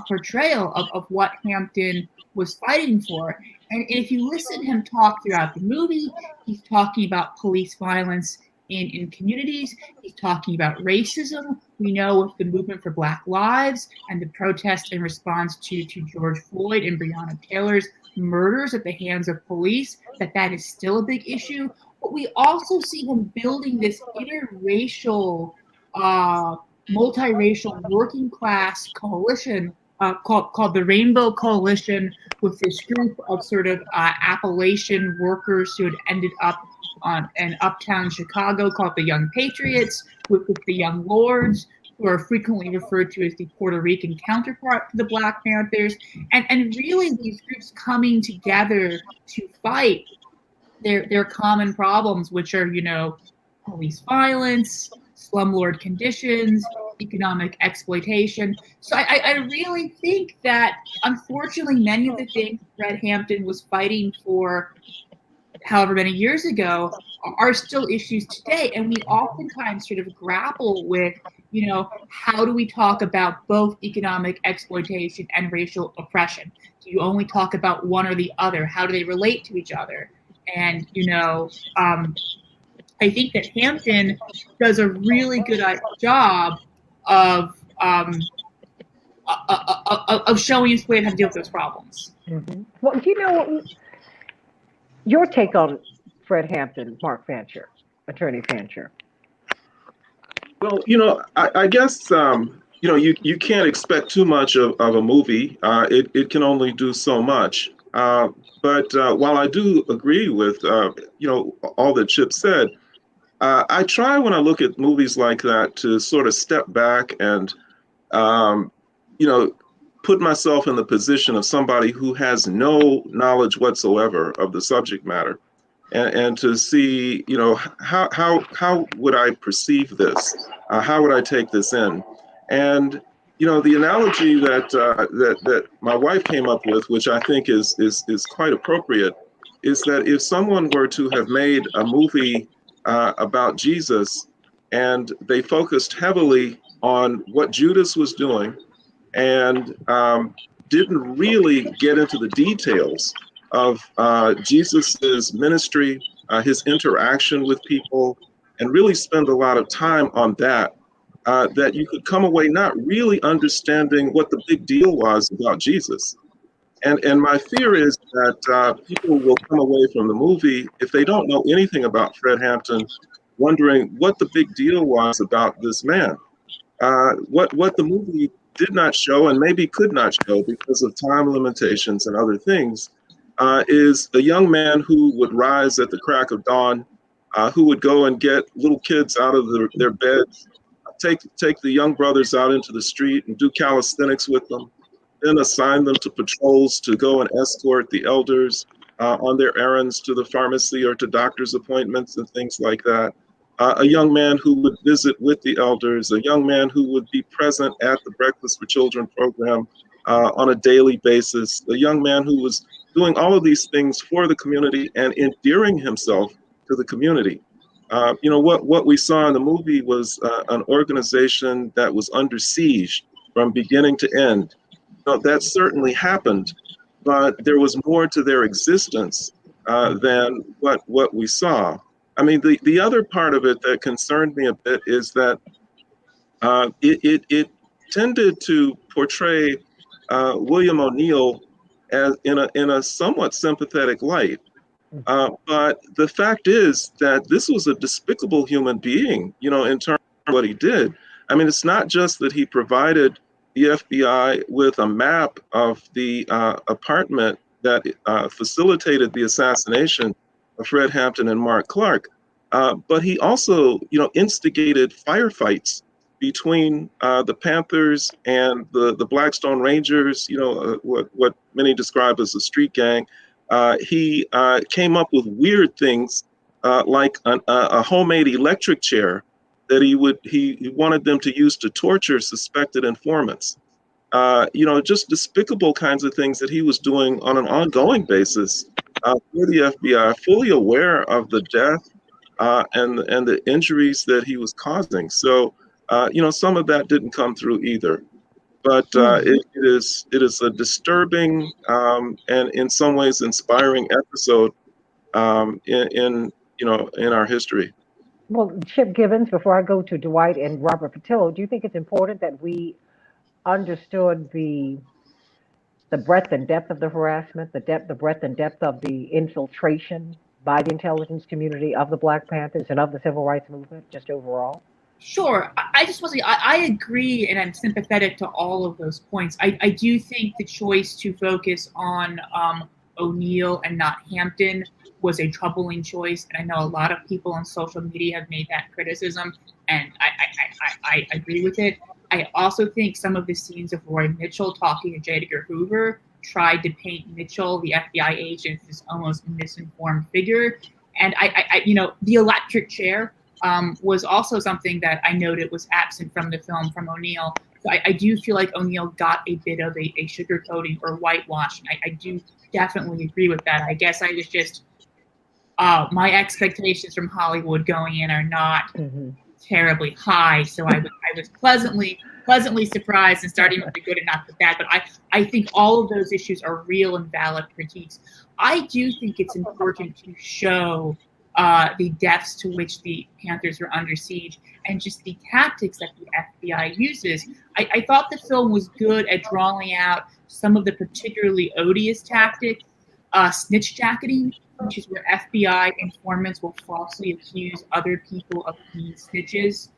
Speaker 8: portrayal of what Hampton was fighting for. And if you listen to him talk throughout the movie, he's talking about police violence in communities. He's talking about racism. We know with the movement for Black Lives and the protest in response to George Floyd and Breonna Taylor's murders at the hands of police, that is still a big issue. But we also see him building this interracial, multiracial working class coalition called the Rainbow Coalition, with this group of sort of Appalachian workers who had ended up in uptown Chicago called the Young Patriots, with the Young Lords, who are frequently referred to as the Puerto Rican counterpart to the Black Panthers, and really these groups coming together to fight their common problems, which are, police violence, slumlord conditions, economic exploitation. So I really think that, unfortunately, many of the things Fred Hampton was fighting for however many years ago are still issues today. And we oftentimes sort of grapple with, how do we talk about both economic exploitation and racial oppression? Do you only talk about one or the other? How do they relate to each other? And, I think that Hampton does a really good job of showing his way of how to deal with those problems.
Speaker 5: Mm-hmm. Well, your take on Fred Hampton, Mark Fancher, Attorney Fancher.
Speaker 9: Well, I guess you can't expect too much of a movie. It can only do so much. But while I do agree with all that Chip said, I try when I look at movies like that to sort of step back and put myself in the position of somebody who has no knowledge whatsoever of the subject matter, and to see, how would I perceive this? How would I take this in? And the analogy that my wife came up with, which I think is quite appropriate, is that if someone were to have made a movie about Jesus, and they focused heavily on what Judas was doing, and didn't really get into the details of Jesus's ministry, his interaction with people, and really spend a lot of time on that, that you could come away not really understanding what the big deal was about Jesus. And my fear is that people will come away from the movie, if they don't know anything about Fred Hampton, wondering what the big deal was about this man. What the movie did not show, and maybe could not show because of time limitations and other things, is a young man who would rise at the crack of dawn, who would go and get little kids out of their beds, take the young brothers out into the street and do calisthenics with them, then assign them to patrols to go and escort the elders on their errands to the pharmacy or to doctor's appointments and things like that. A young man who would visit with the elders, a young man who would be present at the Breakfast for Children program on a daily basis, a young man who was doing all of these things for the community and endearing himself to the community. What we saw in the movie was an organization that was under siege from beginning to end. That certainly happened, but there was more to their existence than what we saw. I mean, the other part of it that concerned me a bit is that it tended to portray William O'Neill as in a somewhat sympathetic light. But the fact is that this was a despicable human being, in terms of what he did. I mean, it's not just that he provided the FBI with a map of the apartment that facilitated the assassination of Fred Hampton and Mark Clark, but he also, instigated firefights between the Panthers and the Blackstone Rangers, what many describe as a street gang. He came up with weird things like a homemade electric chair that he wanted them to use to torture suspected informants. Just despicable kinds of things that he was doing on an ongoing basis for the FBI, fully aware of the death and the injuries that he was causing. So, some of that didn't come through either. But it is a disturbing and in some ways inspiring episode in our history.
Speaker 5: Well, Chip Gibbons, before I go to Dwight and Robert Patillo, do you think it's important that we understood the breadth and depth of the harassment, the breadth and depth of the infiltration by the intelligence community of the Black Panthers and of the civil rights movement, just overall?
Speaker 8: Sure. I just want to say I agree, and I'm sympathetic to all of those points. I do think the choice to focus on O'Neill and not Hampton was a troubling choice, and I know a lot of people on social media have made that criticism, and I agree with it. I also think some of the scenes of Roy Mitchell talking to J. Edgar Hoover tried to paint Mitchell, the FBI agent, as this almost misinformed figure, and the electric chair was also something that I noted was absent from the film from O'Neill. So I do feel like O'Neill got a bit of a sugarcoating or whitewashing. I do definitely agree with that. I guess I was just my expectations from Hollywood going in are not terribly high, so I was pleasantly surprised, and starting with the good and not the bad. But I think all of those issues are real and valid critiques. I do think it's important to show the depths to which the Panthers were under siege and just the tactics that the FBI uses. I thought the film was good at drawing out some of the particularly odious tactics, snitch jacketing, which is where FBI informants will falsely accuse other people of being snitches,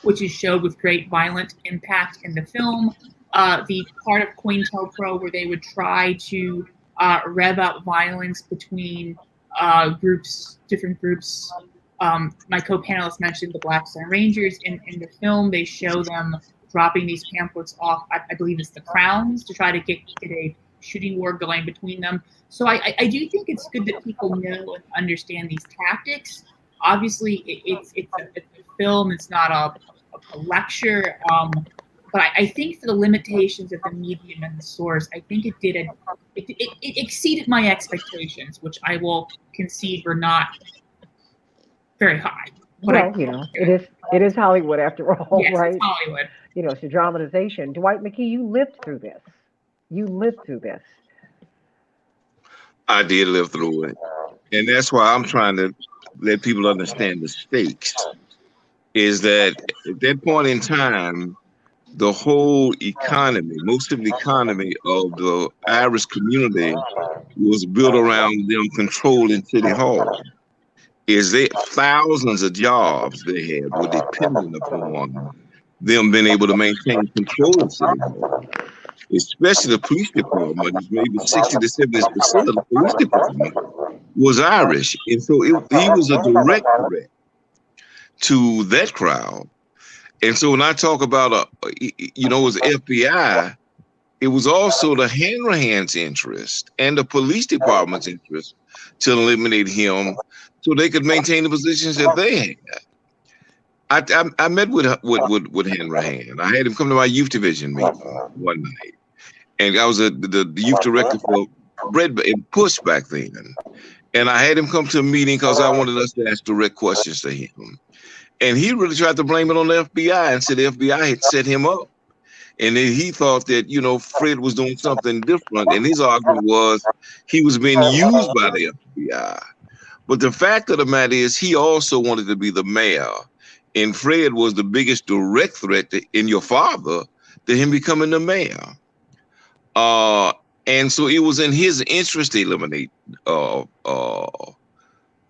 Speaker 8: which is showed with great violent impact in the film. The part of COINTELPRO where they would try to rev up violence between different groups. My co-panelists mentioned the Blackstone Rangers. In the film, they show them dropping these pamphlets off. I believe it's the Crowns to try to get a shooting war going between them. So I do think it's good that people know and understand these tactics. Obviously, it's a film. It's not a lecture. But I think for the limitations of the medium and the source, I think it exceeded my expectations, which I will concede were not very high. But
Speaker 5: Well, it is Hollywood after all,
Speaker 8: yes,
Speaker 5: right?
Speaker 8: it's Hollywood.
Speaker 5: It's a dramatization. Dwight McKee, you lived through this. You lived through this.
Speaker 7: I did live through it. And that's why I'm trying to let people understand the stakes. Is that at that point in time, the whole economy, most of the economy of the Irish community was built around them controlling City Hall. Is that thousands of jobs they had were dependent upon them being able to maintain control of City Hall, especially the police department. Maybe 60 to 70% of the police department was Irish. And so he was a direct threat to that crowd. And so when I talk about, it was FBI, it was also the Hanrahan's interest and the police department's interest to eliminate him so they could maintain the positions that they had. I met with Hanrahan. I had him come to my youth division meeting one night. And I was the youth director for Bread and Push back then. And I had him come to a meeting because I wanted us to ask direct questions to him. And he really tried to blame it on the FBI and said the FBI had set him up. And then he thought that, Fred was doing something different. And his argument was he was being used by the FBI. But the fact of the matter is he also wanted to be the mayor. And Fred was the biggest direct threat in your father to him becoming the mayor. And so it was in his interest to eliminate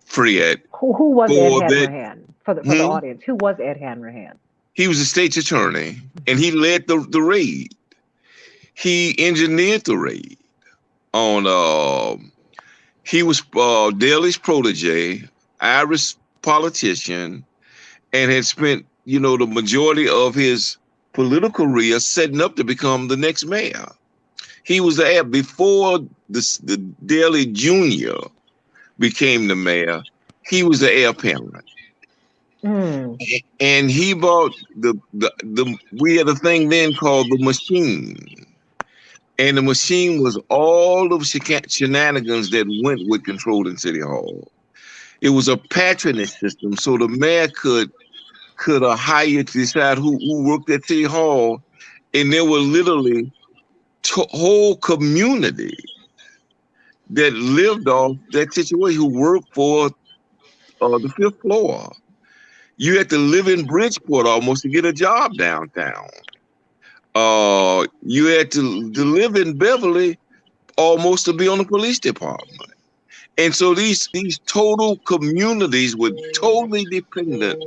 Speaker 7: Fred.
Speaker 5: Who was Ed Hanrahan? For the audience, who was Ed Hanrahan?
Speaker 7: He was the state's attorney, and he led the raid. He engineered the raid. He was Daley's protege, Irish politician, and had spent, the majority of his political career setting up to become the next mayor. He was the heir before the Daley Jr. became the mayor. He was the heir apparent. And he bought we had a thing then called the machine. And the machine was all of shenanigans that went with controlling City Hall. It was a patronage system, so the mayor could hire to decide who worked at City Hall, and there were literally whole community that lived off that situation who worked for the fifth floor. You had to live in Bridgeport almost to get a job downtown. You had to live in Beverly almost to be on the police department. And so these total communities were totally dependent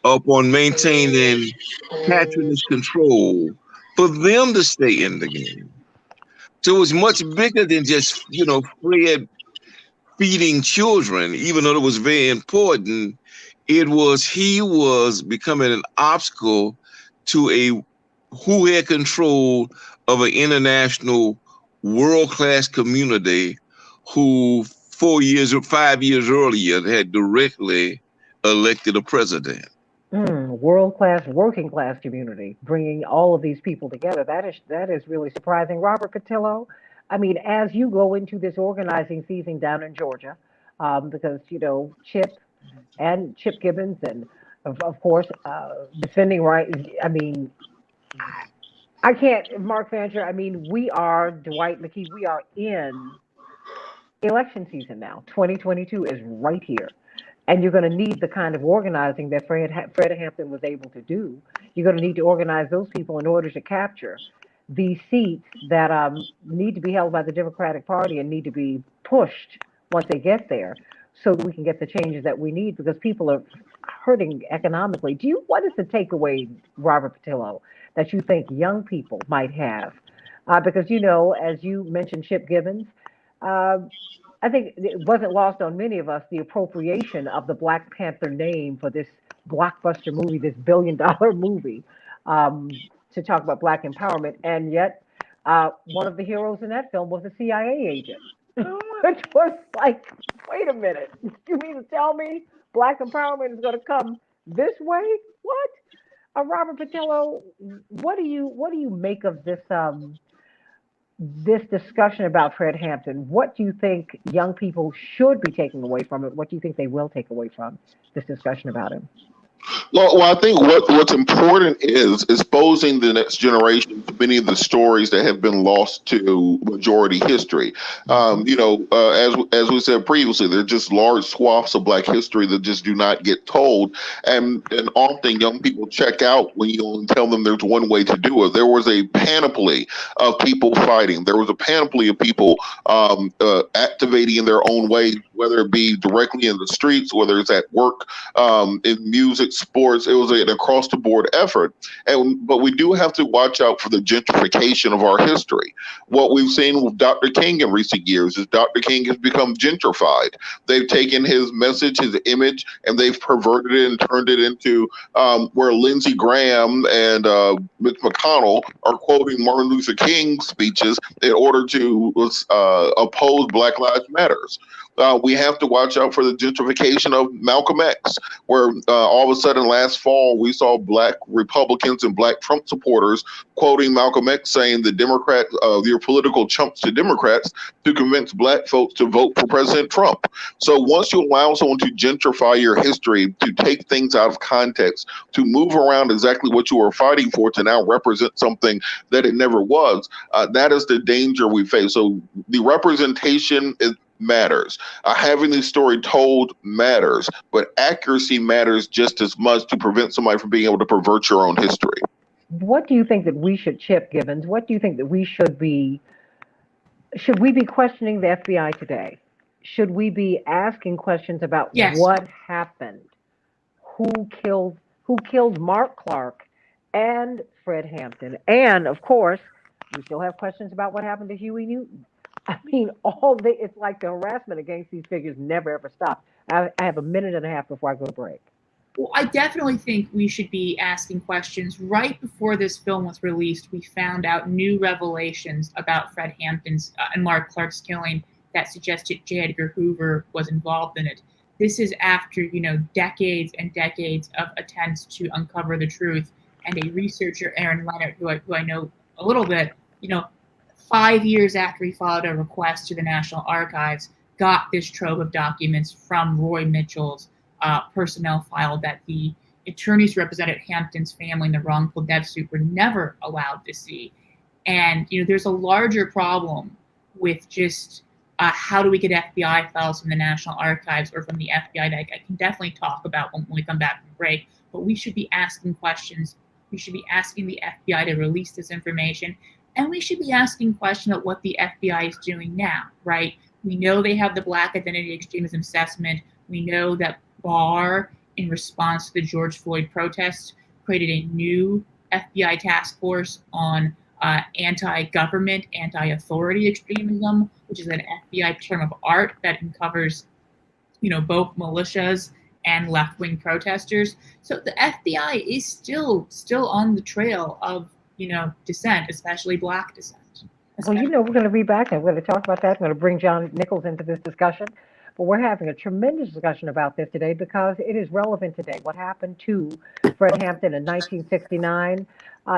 Speaker 7: upon maintaining patronage control for them to stay in the game. So it was much bigger than just, Fred feeding children, even though it was very important. He was becoming an obstacle to who had control of an international world-class community who 5 years earlier had directly elected a president.
Speaker 5: World-class, working-class community, bringing all of these people together. That is really surprising. Robert Patillo, I mean, as you go into this organizing season down in Georgia, because, Chip Gibbons and, of course, defending right. I mean, I can't, Mark Fancher, Dwight McKee, we are in election season now. 2022 is right here. And you're going to need the kind of organizing that Fred Hampton was able to do. You're going to need to organize those people in order to capture these seats that need to be held by the Democratic Party and need to be pushed once they get there so that we can get the changes that we need because people are hurting economically. What is the takeaway, Robert Patillo, that you think young people might have? Because, as you mentioned, Chip Gibbons, I think it wasn't lost on many of us, the appropriation of the Black Panther name for this blockbuster movie, this $1 billion movie, to talk about Black empowerment, and yet one of the heroes in that film was a CIA agent, which was like, wait a minute, you mean to tell me Black empowerment is going to come this way? What? Robert Patillo, what do you make of this discussion about Fred Hampton? What do you think young people should be taking away from it? What do you think they will take away from this discussion about him?
Speaker 6: Well, I think what's important is exposing the next generation to many of the stories that have been lost to majority history. As we said previously, there are just large swaths of Black history that just do not get told, and often young people check out when you only tell them there's one way to do it. There was a panoply of people fighting. There was a panoply of people activating in their own way, whether it be directly in the streets, whether it's at work, in music, sports. It was an across the board effort. But we do have to watch out for the gentrification of our history. What we've seen with Dr. King in recent years is Dr. King has become gentrified. They've taken his message, his image, and they've perverted it and turned it into where Lindsey Graham and Mitch McConnell are quoting Martin Luther King's speeches in order to oppose Black Lives Matters. We have to watch out for the gentrification of Malcolm X, where all of a sudden last fall we saw Black Republicans and Black Trump supporters quoting Malcolm X saying the Democrats, you're political chumps to Democrats to convince Black folks to vote for President Trump. So once you allow someone to gentrify your history, to take things out of context, to move around exactly what you were fighting for to now represent something that it never was, that is the danger we face. So the representation matters. Having the story told matters, but accuracy matters just as much to prevent somebody from being able to pervert your own history.
Speaker 5: What do you think that we should, Chip Gibbons, what do you think that should we be questioning the FBI today? Should we be asking questions about
Speaker 8: Yes.
Speaker 5: what happened? Who killed Mark Clark and Fred Hampton? And of course, we still have questions about what happened to Huey Newton. I mean, it's like the harassment against these figures never ever stopped. I have a minute and a half before I go to break.
Speaker 8: Well, I definitely think we should be asking questions. Right before this film was released, we found out new revelations about Fred Hampton's and Mark Clark's killing that suggested J. Edgar Hoover was involved in it. This is after, decades and decades of attempts to uncover the truth. And a researcher, Aaron Leonard, who I know a little bit, 5 years after he filed a request to the National Archives, got this trove of documents from Roy Mitchell's personnel file that the attorneys who represented Hampton's family in the wrongful death suit were never allowed to see. And there's a larger problem with just how do we get FBI files from the National Archives or from the FBI that I can definitely talk about when we come back from break. But we should be asking questions. We should be asking the FBI to release this information. And we should be asking questions about what the FBI is doing now, right? We know they have the Black Identity Extremism Assessment. We know that Barr, in response to the George Floyd protests, created a new FBI task force on anti-government, anti-authority extremism, which is an FBI term of art that covers, both militias and left-wing protesters. So the FBI is still on the trail of, dissent, especially Black dissent.
Speaker 5: Well, we're going to be back and we're going to talk about that. We're going to bring John Nichols into this discussion. But we're having a tremendous discussion about this today because it is relevant today. What happened to Fred Hampton in 1969,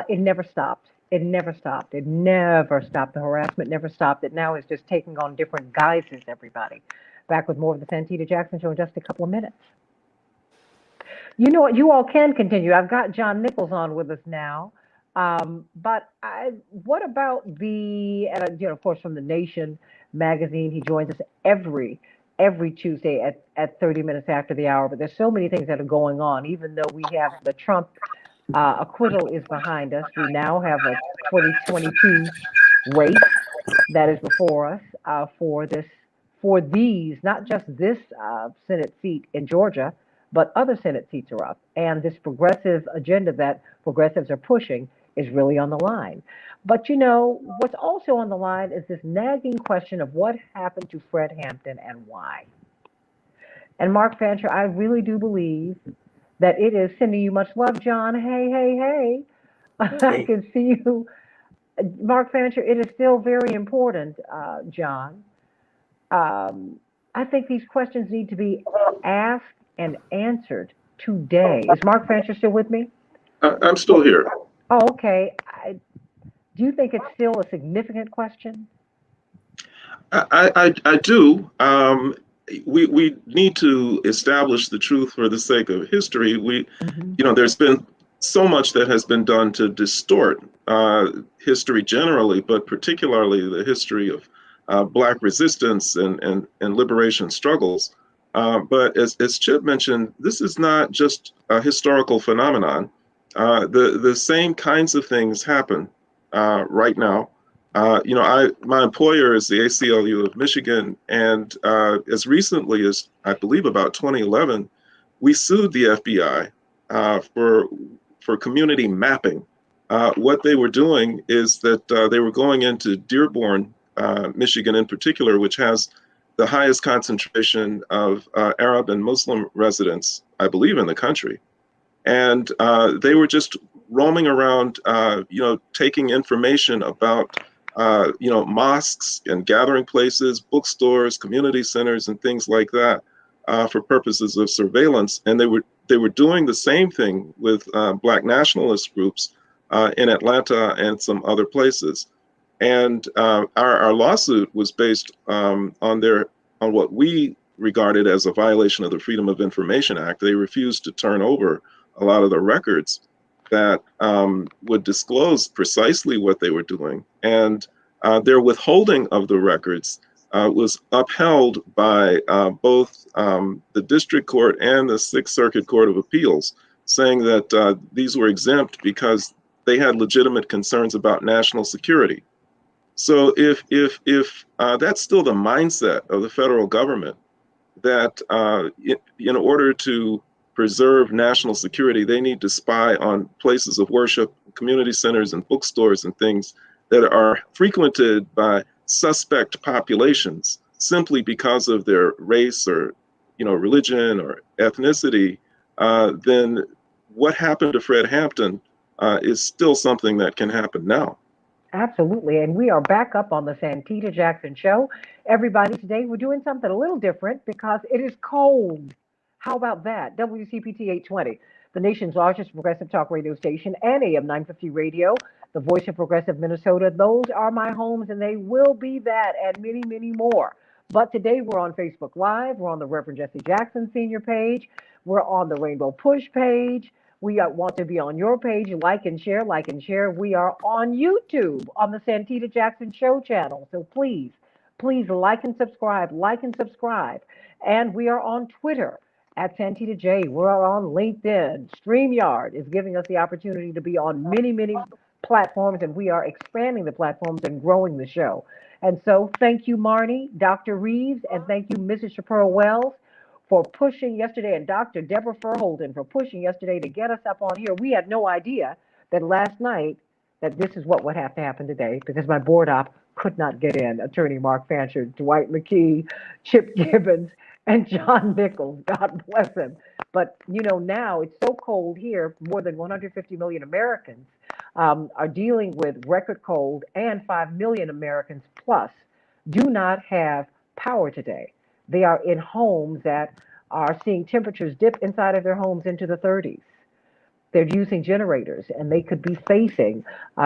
Speaker 5: it never stopped. It never stopped. It never stopped. The harassment never stopped. It now is just taking on different guises, everybody. Back with more of the Santita Jackson Show in just a couple of minutes. You know what? You all can continue. I've got John Nichols on with us now. But what about of course, from The Nation magazine, he joins us every Tuesday at 30 minutes after the hour. But there's so many things that are going on, even though we have the Trump acquittal is behind us. We now have a 2022 race that is before us for these, not just this Senate seat in Georgia, but other Senate seats are up. And this progressive agenda that progressives are pushing is really on the line. But what's also on the line is this nagging question of what happened to Fred Hampton and why. And Mark Fancher, I really do believe that it is sending you much love, John. Hey. I can see you, Mark Fancher. It is still very important, John. Um, I think these questions need to be asked and answered today. Is Mark Fancher still with me?
Speaker 9: I'm still here.
Speaker 5: Oh, okay. Do you think it's still a significant question?
Speaker 9: I do. We need to establish the truth for the sake of history.
Speaker 5: Hmm.
Speaker 9: There's been so much that has been done to distort history generally, but particularly the history of Black resistance and liberation struggles. But as Chip mentioned, this is not just a historical phenomenon. The same kinds of things happen right now. My employer is the ACLU of Michigan, and as recently as I believe about 2011, we sued the FBI for community mapping. What they were doing is that they were going into Dearborn, Michigan in particular, which has the highest concentration of Arab and Muslim residents, I believe, in the country. And they were just roaming around, taking information about, mosques and gathering places, bookstores, community centers, and things like that for purposes of surveillance. And they were doing the same thing with Black nationalist groups in Atlanta and some other places. And our lawsuit was based on what we regarded as a violation of the Freedom of Information Act. They refused to turn over a lot of the records that would disclose precisely what they were doing. And their withholding of the records was upheld by both the District Court and the Sixth Circuit Court of Appeals, saying that these were exempt because they had legitimate concerns about national security. So if that's still the mindset of the federal government, that in order to preserve national security, they need to spy on places of worship, community centers, and bookstores and things that are frequented by suspect populations simply because of their race or religion or ethnicity, then what happened to Fred Hampton is still something that can happen now.
Speaker 5: Absolutely. And we are back up on the Santita Jackson Show. Everybody, today we're doing something a little different because it is cold. How about that? WCPT 820, the nation's largest progressive talk radio station, and AM 950 radio, the voice of progressive Minnesota. Those are my homes, and they will be that and many, many more. But today we're on Facebook Live. We're on the Reverend Jesse Jackson Senior page. We're on the Rainbow Push page. We want to be on your page. Like and share, like and share. We are on YouTube on the Santita Jackson Show channel. So please, please like and subscribe, like and subscribe. And we are on Twitter at Santita J. We're on LinkedIn. StreamYard is giving us the opportunity to be on many, many platforms, and we are expanding the platforms and growing the show. And so thank you, Marnie, Dr. Reeves, and thank you, Mrs. Shapiro Wells, for pushing yesterday, and Dr. Deborah Furholden for pushing yesterday to get us up on here. We had no idea that last night that this is what would have to happen today because my board op could not get in. Attorney Mark Fancher, Dwight McKee, Chip Gibbons, and John Nichols. God bless him. But now it's so cold here. More than 150 million Americans are dealing with record cold, and 5 million Americans plus do not have power today. They are in homes that are seeing temperatures dip inside of their homes into the 30s. They're using generators, and they could be facing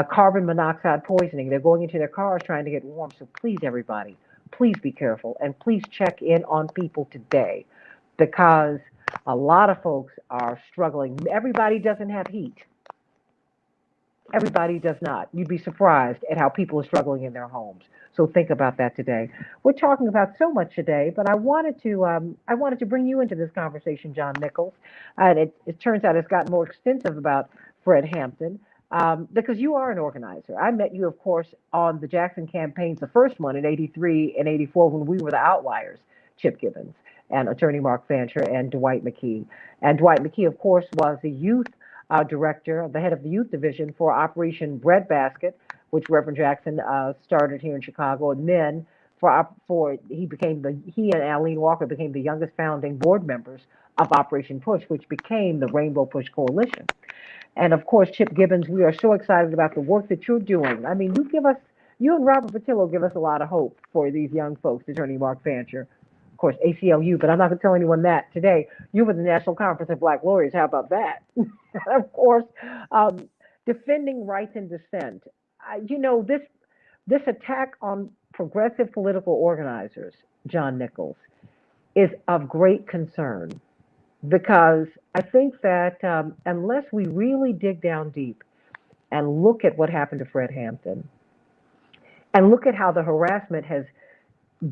Speaker 5: carbon monoxide poisoning. They're going into their cars trying to get warm. So please, everybody, please be careful, and please check in on people today because a lot of folks are struggling. Everybody doesn't have heat. Everybody does not. You'd be surprised at how people are struggling in their homes. So think about that today. We're talking about so much today, but I wanted to bring you into this conversation, John Nichols. And it turns out it's gotten more extensive about Fred Hampton because you are an organizer. I met you, of course, on the Jackson campaigns, the first one in '83 and '84 when we were the outliers, Chip Gibbons and Attorney Mark Fancher and Dwight McKee. And Dwight McKee, of course, was the youth director, the head of the youth division for Operation Breadbasket, which Reverend Jackson started here in Chicago, and then he and Aline Walker became the youngest founding board members of Operation Push, which became the Rainbow Push Coalition. And of course, Chip Gibbons, we are so excited about the work that you're doing. I mean, you and Robert Patillo give us a lot of hope for these young folks, Attorney Mark Fancher, of course, ACLU, but I'm not going to tell anyone that today. You were the National Conference of Black Lawyers. How about that? Of course, um, defending rights and dissent. This attack on progressive political organizers, John Nichols, is of great concern because I think that unless we really dig down deep and look at what happened to Fred Hampton and look at how the harassment has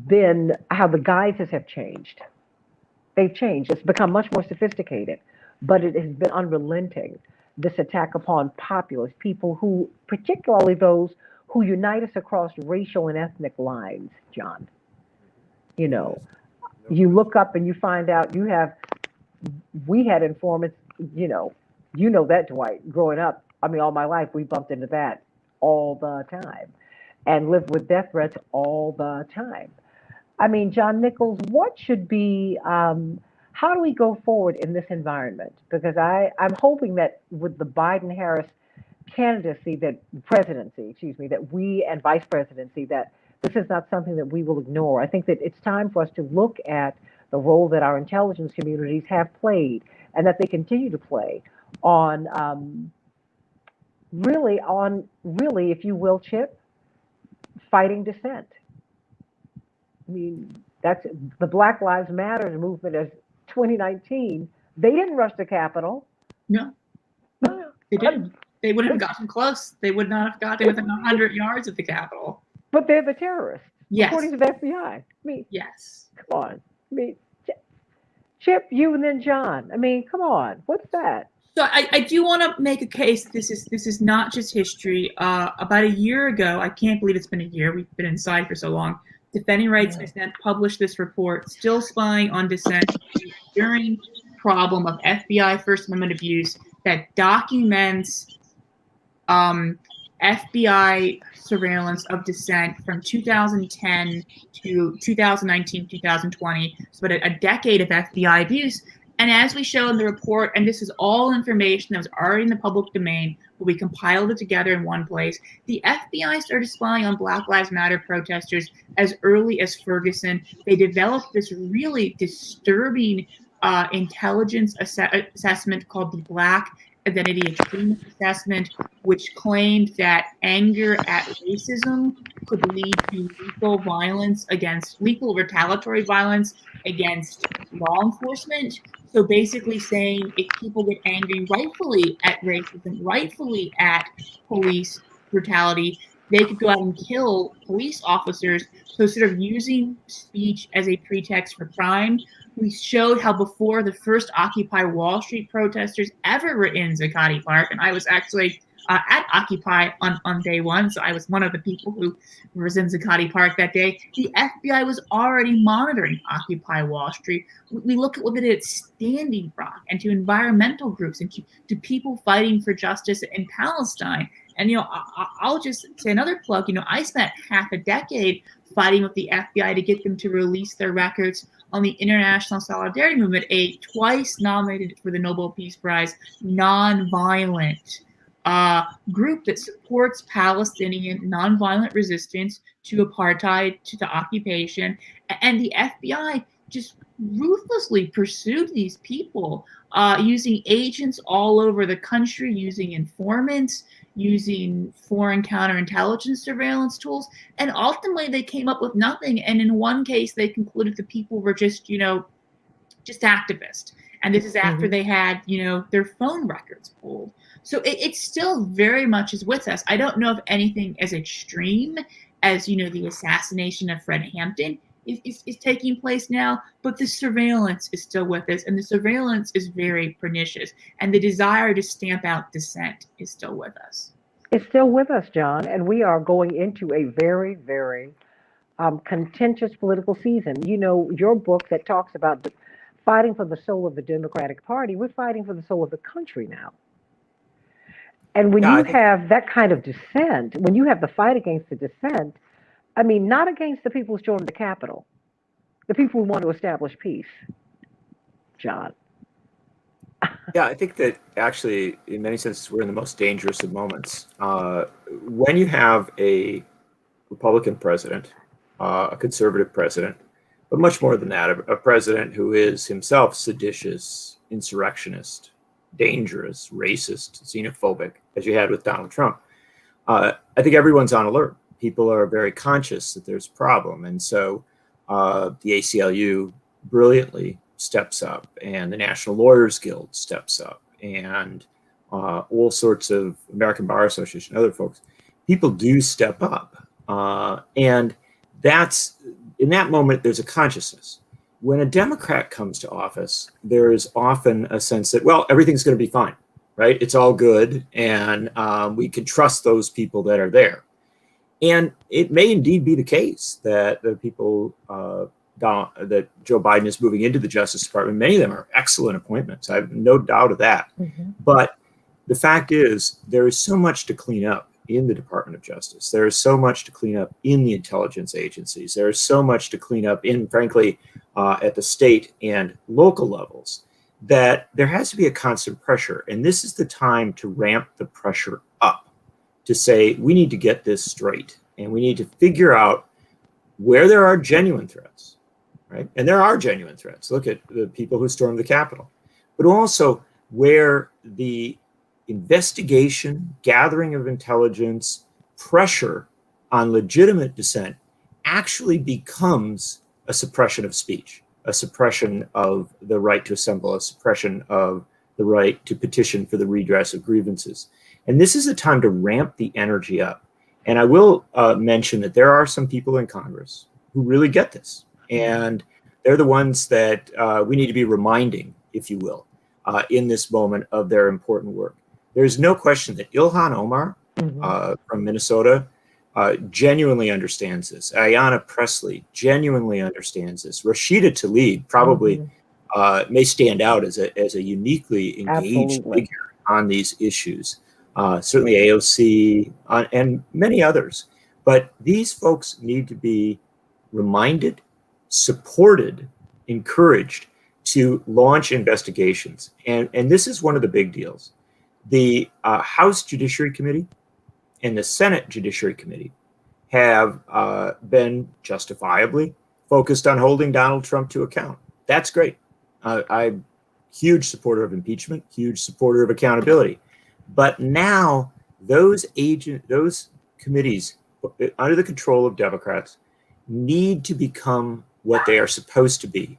Speaker 5: been, how the guises have changed. They've changed. It's become much more sophisticated, but it has been unrelenting. This attack upon populace, people who, particularly those who unite us across racial and ethnic lines, John. You know, you look up and you find out we had informants, you know that, Dwight, growing up. I mean, all my life, we bumped into that all the time and lived with death threats all the time. I mean, John Nichols, what should be, how do we go forward in this environment? Because I'm hoping that with the Biden Harris candidacy, that presidency, excuse me, that we and vice presidency, that this is not something that we will ignore. I think that it's time for us to look at the role that our intelligence communities have played and that they continue to play on really, if you will, Chip, fighting dissent. I mean, that's the Black Lives Matter movement as 2019. They didn't rush the Capitol.
Speaker 8: No, they didn't. They wouldn't have gotten close. They would not have gotten within 100 yards of the Capitol.
Speaker 5: But they're the terrorists,
Speaker 8: Yes.
Speaker 5: according to the FBI. I mean,
Speaker 8: Yes.
Speaker 5: come on. I mean, Chip, you and then John. I mean, come on. What's that?
Speaker 8: So I do want to make a case. This is not just history. About a year ago, I can't believe it's been a year. We've been inside for so long. Defending Rights and Dissent published this report, Still Spying on Dissent, during problem of FBI First Amendment abuse, that documents FBI surveillance of dissent from 2010 to 2019, 2020, so about a decade of FBI abuse. And as we show in the report, and this is all information that was already in the public domain, but we compiled it together in one place, the FBI started spying on Black Lives Matter protesters as early as Ferguson. They developed this really disturbing intelligence assessment called the Black Identity Extremism Assessment, which claimed that anger at racism could lead to lethal retaliatory violence against law enforcement. So basically saying if people get angry rightfully at racism, rightfully at police brutality, they could go out and kill police officers. So sort of using speech as a pretext for crime. We showed how before the first Occupy Wall Street protesters ever were in Zuccotti Park, and I was actually at Occupy on day one, so I was one of the people who was in Zuccotti Park that day. The FBI was already monitoring Occupy Wall Street. We look at what they did at Standing Rock and to environmental groups and to people fighting for justice in Palestine. And, I'll just say another plug. I spent half a decade fighting with the FBI to get them to release their records on the International Solidarity Movement, a twice nominated for the Nobel Peace Prize nonviolent group that supports Palestinian nonviolent resistance to apartheid, to the occupation. And the FBI just ruthlessly pursued these people using agents all over the country, using informants, using foreign counterintelligence surveillance tools, and ultimately they came up with nothing. And in one case, they concluded the people were just activists. And this is after they had, their phone records pulled. So it still very much is with us. I don't know if anything as extreme as, the assassination of Fred Hampton is taking place now, but the surveillance is still with us, and the surveillance is very pernicious, and the desire to stamp out dissent is still with us.
Speaker 5: It's still with us, John, and we are going into a very, very contentious political season. Your book that talks about fighting for the soul of the Democratic Party, we're fighting for the soul of the country now. And when you have that kind of dissent, when you have the fight against the dissent, I mean, not against the people who stormed the Capitol, the people who want to establish peace, John.
Speaker 10: Yeah, I think that actually, in many senses, we're in the most dangerous of moments. When you have a Republican president, a conservative president, but much more than that, a president who is himself seditious, insurrectionist, dangerous, racist, xenophobic, as you had with Donald Trump, I think everyone's on alert. People are very conscious that there's a problem. And so the ACLU brilliantly steps up, and the National Lawyers Guild steps up, and all sorts of American Bar Association, other folks. People do step up. And that's, in that moment, there's a consciousness. When a Democrat comes to office, there is often a sense that, well, everything's going to be fine, right? It's all good, and we can trust those people that are there. And it may indeed be the case that the people that Joe Biden is moving into the Justice Department, many of them are excellent appointments. I have no doubt of that. Mm-hmm. But the fact is, there is so much to clean up in the Department of Justice. There is so much to clean up in the intelligence agencies. There is so much to clean up in, frankly, at the state and local levels, that there has to be a constant pressure. And this is the time to ramp the pressure up, to say, we need to get this straight, and we need to figure out where there are genuine threats, right? And there are genuine threats. Look at the people who stormed the Capitol, but also where the investigation, gathering of intelligence, pressure on legitimate dissent actually becomes a suppression of speech, a suppression of the right to assemble, a suppression of the right to petition for the redress of grievances. And this is a time to ramp the energy up. And I will mention that there are some people in Congress who really get this. And they're the ones that we need to be reminding, if you will, in this moment of their important work. There's no question that Ilhan Omar from Minnesota genuinely understands this. Ayanna Pressley genuinely understands this. Rashida Tlaib probably may stand out as a uniquely engaged figure on these issues. Certainly AOC and many others. But these folks need to be reminded, supported, encouraged to launch investigations. And this is one of the big deals. The House Judiciary Committee and the Senate Judiciary Committee have been justifiably focused on holding Donald Trump to account. That's great. I'm a huge supporter of impeachment, huge supporter of accountability. But now those committees, under the control of Democrats, need to become what they are supposed to be.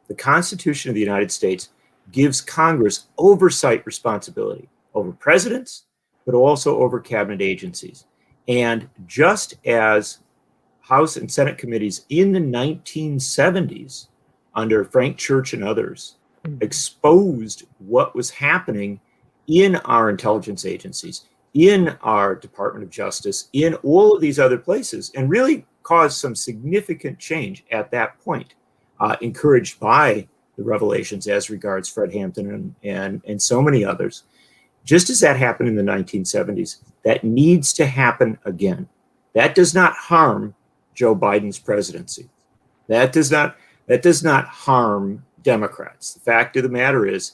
Speaker 10: The Constitution of the United States gives Congress oversight responsibility over presidents, but also over cabinet agencies. And just as House and Senate committees in the 1970s, under Frank Church and others, exposed what was happening in our intelligence agencies, in our Department of Justice, in all of these other places, and really caused some significant change at that point, encouraged by the revelations as regards Fred Hampton and so many others. Just as that happened in the 1970s, that needs to happen again. That does not harm Joe Biden's presidency. That does not harm Democrats. The fact of the matter is,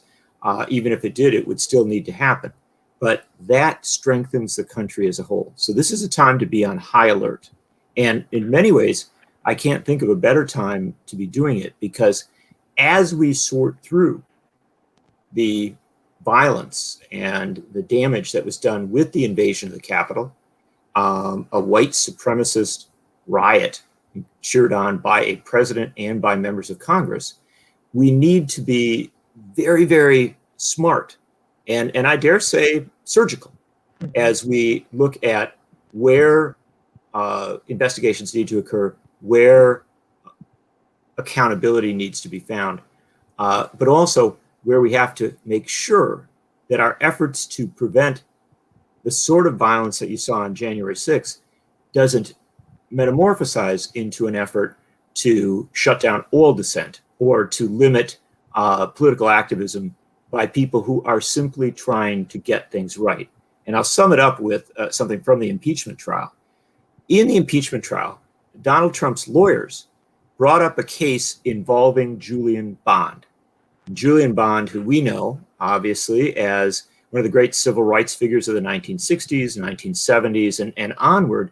Speaker 10: even if it did, it would still need to happen. But that strengthens the country as a whole. So this is a time to be on high alert. And in many ways, I can't think of a better time to be doing it, because as we sort through the violence and the damage that was done with the invasion of the Capitol, a white supremacist riot cheered on by a president and by members of Congress, we need to be very, very smart and I dare say surgical as we look at where investigations need to occur, where accountability needs to be found, but also where we have to make sure that our efforts to prevent the sort of violence that you saw on January 6th doesn't metamorphosize into an effort to shut down all dissent or to limit political activism by people who are simply trying to get things right. And I'll sum it up with something from the impeachment trial. In the impeachment trial, Donald Trump's lawyers brought up a case involving Julian Bond. Julian Bond, who we know obviously, as one of the great civil rights figures of the 1960s, 1970s, and onward.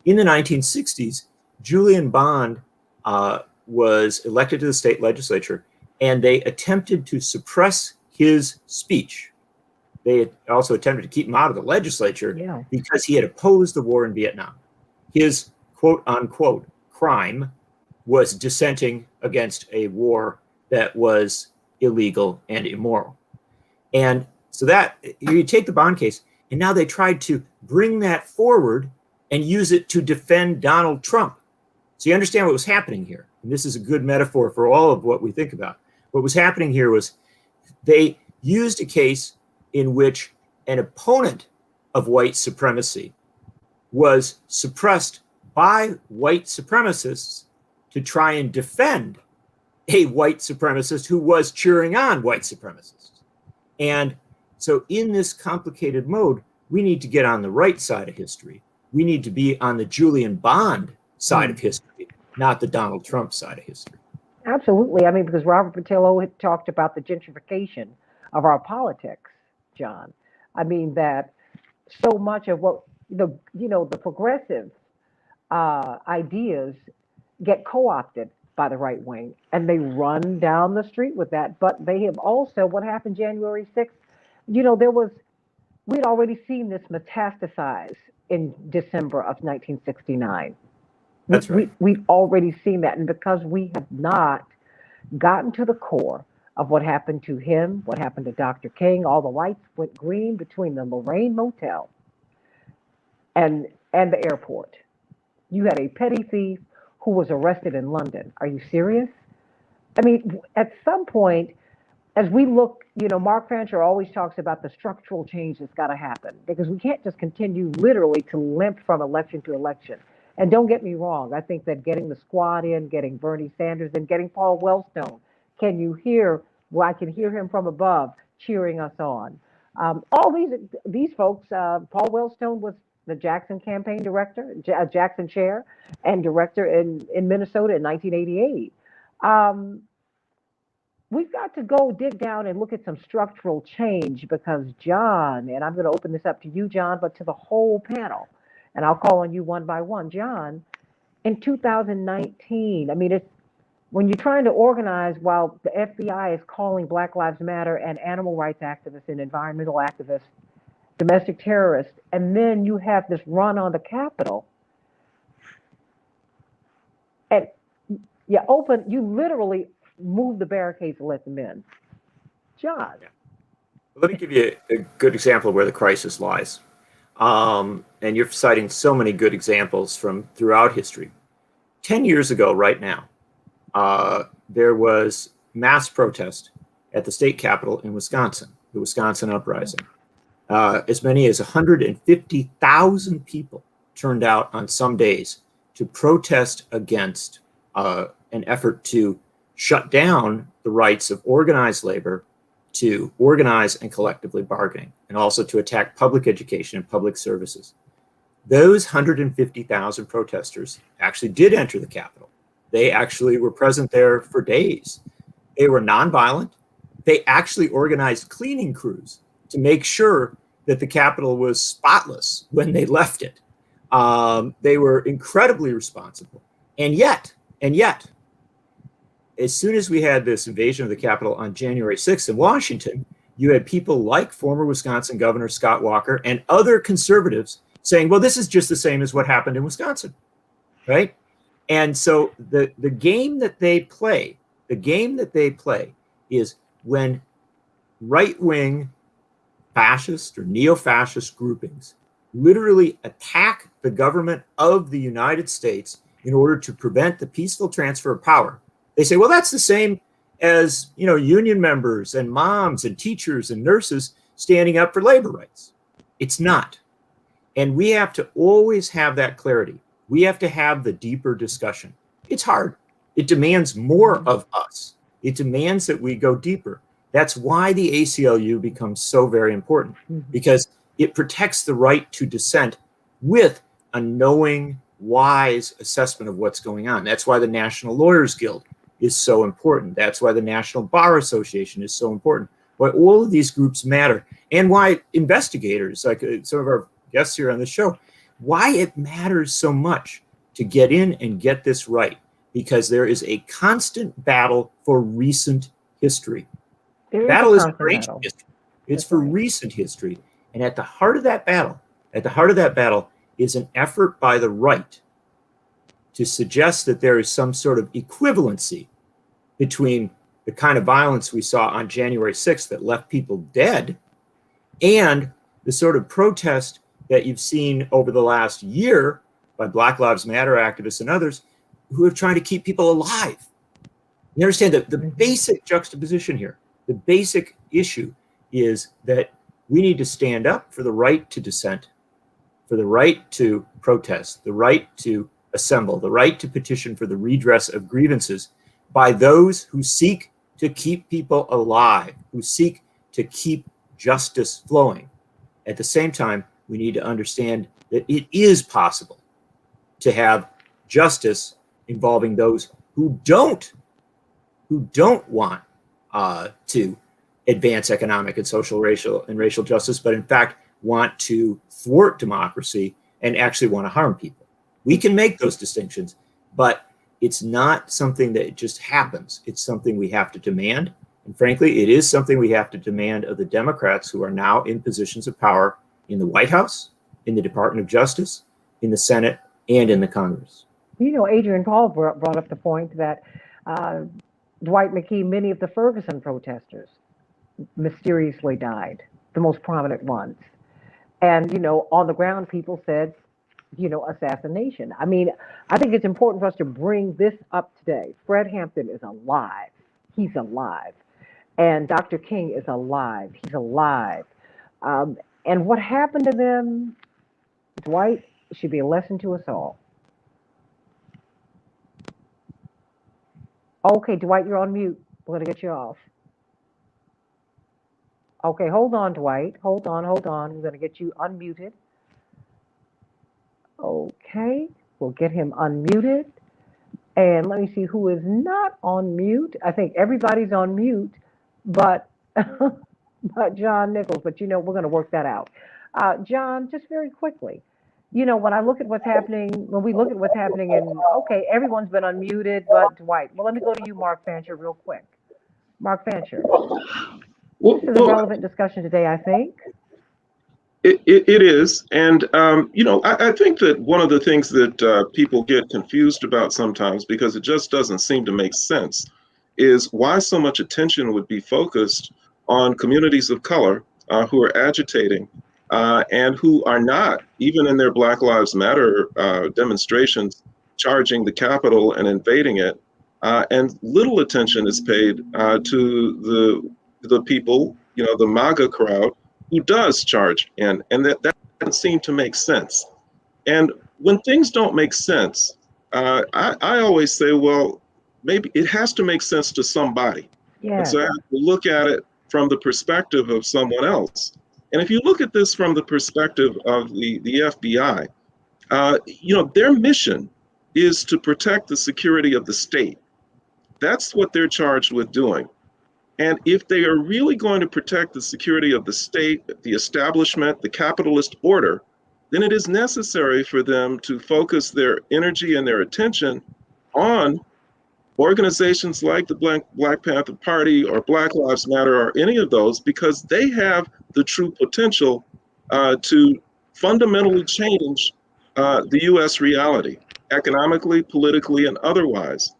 Speaker 10: In the 1960s, Julian Bond was elected to the state legislature, and they attempted to suppress his speech. They also attempted to keep him out of the legislature because he had opposed the war in Vietnam. His quote unquote crime was dissenting against a war that was illegal and immoral. And so that you take the Bond case, and now they tried to bring that forward and use it to defend Donald Trump. So you understand what was happening here. And this is a good metaphor for all of what we think about. What was happening here was they used a case in which an opponent of white supremacy was suppressed by white supremacists to try and defend a white supremacist who was cheering on white supremacists. And so in this complicated mode, we need to get on the right side of history. We need to be on the Julian Bond side of history, not the Donald Trump side of history.
Speaker 5: Absolutely. I mean, because Robert Patillo had talked about the gentrification of our politics, John. I mean, that so much of what the progressive ideas get co-opted by the right wing, and they run down the street with that. But they have also, what happened January 6th, we'd already seen this metastasize in December of 1969.
Speaker 10: That's right.
Speaker 5: We've already seen that. And because we have not gotten to the core of what happened to him, what happened to Dr. King, all the lights went green between the Lorraine Motel and the airport. You had a petty thief who was arrested in London. Are you serious? I mean, at some point, as we look, Mark Fancher always talks about the structural change that's got to happen, because we can't just continue literally to limp from election to election. And don't get me wrong, I think that getting the squad in, getting Bernie Sanders in, getting Paul Wellstone, can you hear, well, I can hear him from above cheering us on. All these folks, Paul Wellstone was the Jackson campaign director, Jackson chair and director in Minnesota in 1988. We've got to go dig down and look at some structural change, because John, and I'm going to open this up to you, John, but to the whole panel, and I'll call on you one by one. John, in 2019, I mean, it's when you're trying to organize while the FBI is calling Black Lives Matter and animal rights activists and environmental activists domestic terrorists, and then you have this run on the Capitol, and you literally move the barricades and let them in. John.
Speaker 10: Yeah. Let me give you a good example of where the crisis lies. And you're citing so many good examples from throughout history. 10 years ago, right now, there was mass protest at the state capitol in Wisconsin, the Wisconsin Uprising. As many as 150,000 people turned out on some days to protest against an effort to shut down the rights of organized labor to organize and collectively bargaining, and also to attack public education and public services. Those 150,000 protesters actually did enter the Capitol. They actually were present there for days. They were nonviolent. They actually organized cleaning crews to make sure that the Capitol was spotless when they left it. They were incredibly responsible. And yet, as soon as we had this invasion of the Capitol on January 6th in Washington, you had people like former Wisconsin Governor Scott Walker and other conservatives saying, well, this is just the same as what happened in Wisconsin, right? And so the game that they play is when right-wing fascist or neo-fascist groupings literally attack the government of the United States in order to prevent the peaceful transfer of power. They say, well, that's the same as, union members and moms and teachers and nurses standing up for labor rights. It's not. And we have to always have that clarity. We have to have the deeper discussion. It's hard. It demands more of us. It demands that we go deeper. That's why the ACLU becomes so very important, because it protects the right to dissent with a knowing, wise assessment of what's going on. That's why the National Lawyers Guild is so important. That's why the National Bar Association is so important. why all of these groups matter, and why investigators, like some of our guests here on the show, why it matters so much to get in and get this right, because there is a constant battle for recent history. Battle isn't for ancient history. It's for recent history. And at the heart of that battle, is an effort by the right to suggest that there is some sort of equivalency between the kind of violence we saw on January 6th that left people dead and the sort of protest that you've seen over the last year by Black Lives Matter activists and others who are trying to keep people alive. You understand that the basic juxtaposition here, the basic issue is that we need to stand up for the right to dissent, for the right to protest, the right to assemble, the right to petition for the redress of grievances by those who seek to keep people alive, who seek to keep justice flowing. At the same time, we need to understand that it is possible to have justice involving those who don't want to advance economic and social, racial justice, but in fact want to thwart democracy and actually want to harm people. We can make those distinctions, but it's not something that just happens. It's something we have to demand. And frankly, it is something we have to demand of the Democrats who are now in positions of power in the White House, in the Department of Justice, in the Senate, and in the Congress.
Speaker 5: You know, Adrian Paul brought up the point that Dwight McKee, many of the Ferguson protesters mysteriously died, the most prominent ones. And, you know, on the ground, people said, you know, assassination. I mean, I think it's important for us to bring this up today. Fred Hampton is alive. He's alive. And Dr. King is alive. He's alive. And what happened to them, Dwight, should be a lesson to us all. Okay, Dwight, you're on mute. We're going to get you off. Okay, hold on, Dwight. Hold on. We're going to get you unmuted. Okay, we'll get him unmuted. And let me see who is not on mute. I think everybody's on mute, but but John Nichols. But you know, we're going to work that out. John, just very quickly, you know, when I look at what's happening, when we look at what's happening in, okay, everyone's been unmuted, but Dwight. Well, let me go to you, Mark Fancher, real quick. Mark Fancher. This is a relevant discussion today, I think.
Speaker 9: It is. And, you know, I think that one of the things that people get confused about sometimes, because it just doesn't seem to make sense, is why so much attention would be focused on communities of color who are agitating and who are not, even in their Black Lives Matter demonstrations, charging the Capitol and invading it. And little attention is paid to the people, you know, the MAGA crowd, who does charge in, and that doesn't seem to make sense. And when things don't make sense, I always say, well, maybe it has to make sense to somebody.
Speaker 5: Yeah.
Speaker 9: And so I have to look at it from the perspective of someone else. And if you look at this from the perspective of the FBI, you know, their mission is to protect the security of the state. That's what they're charged with doing. And if they are really going to protect the security of the state, the establishment, the capitalist order, then it is necessary for them to focus their energy and their attention on organizations like the Black Panther Party or Black Lives Matter or any of those, because they have the true potential to fundamentally change the US reality, economically, politically, and otherwise,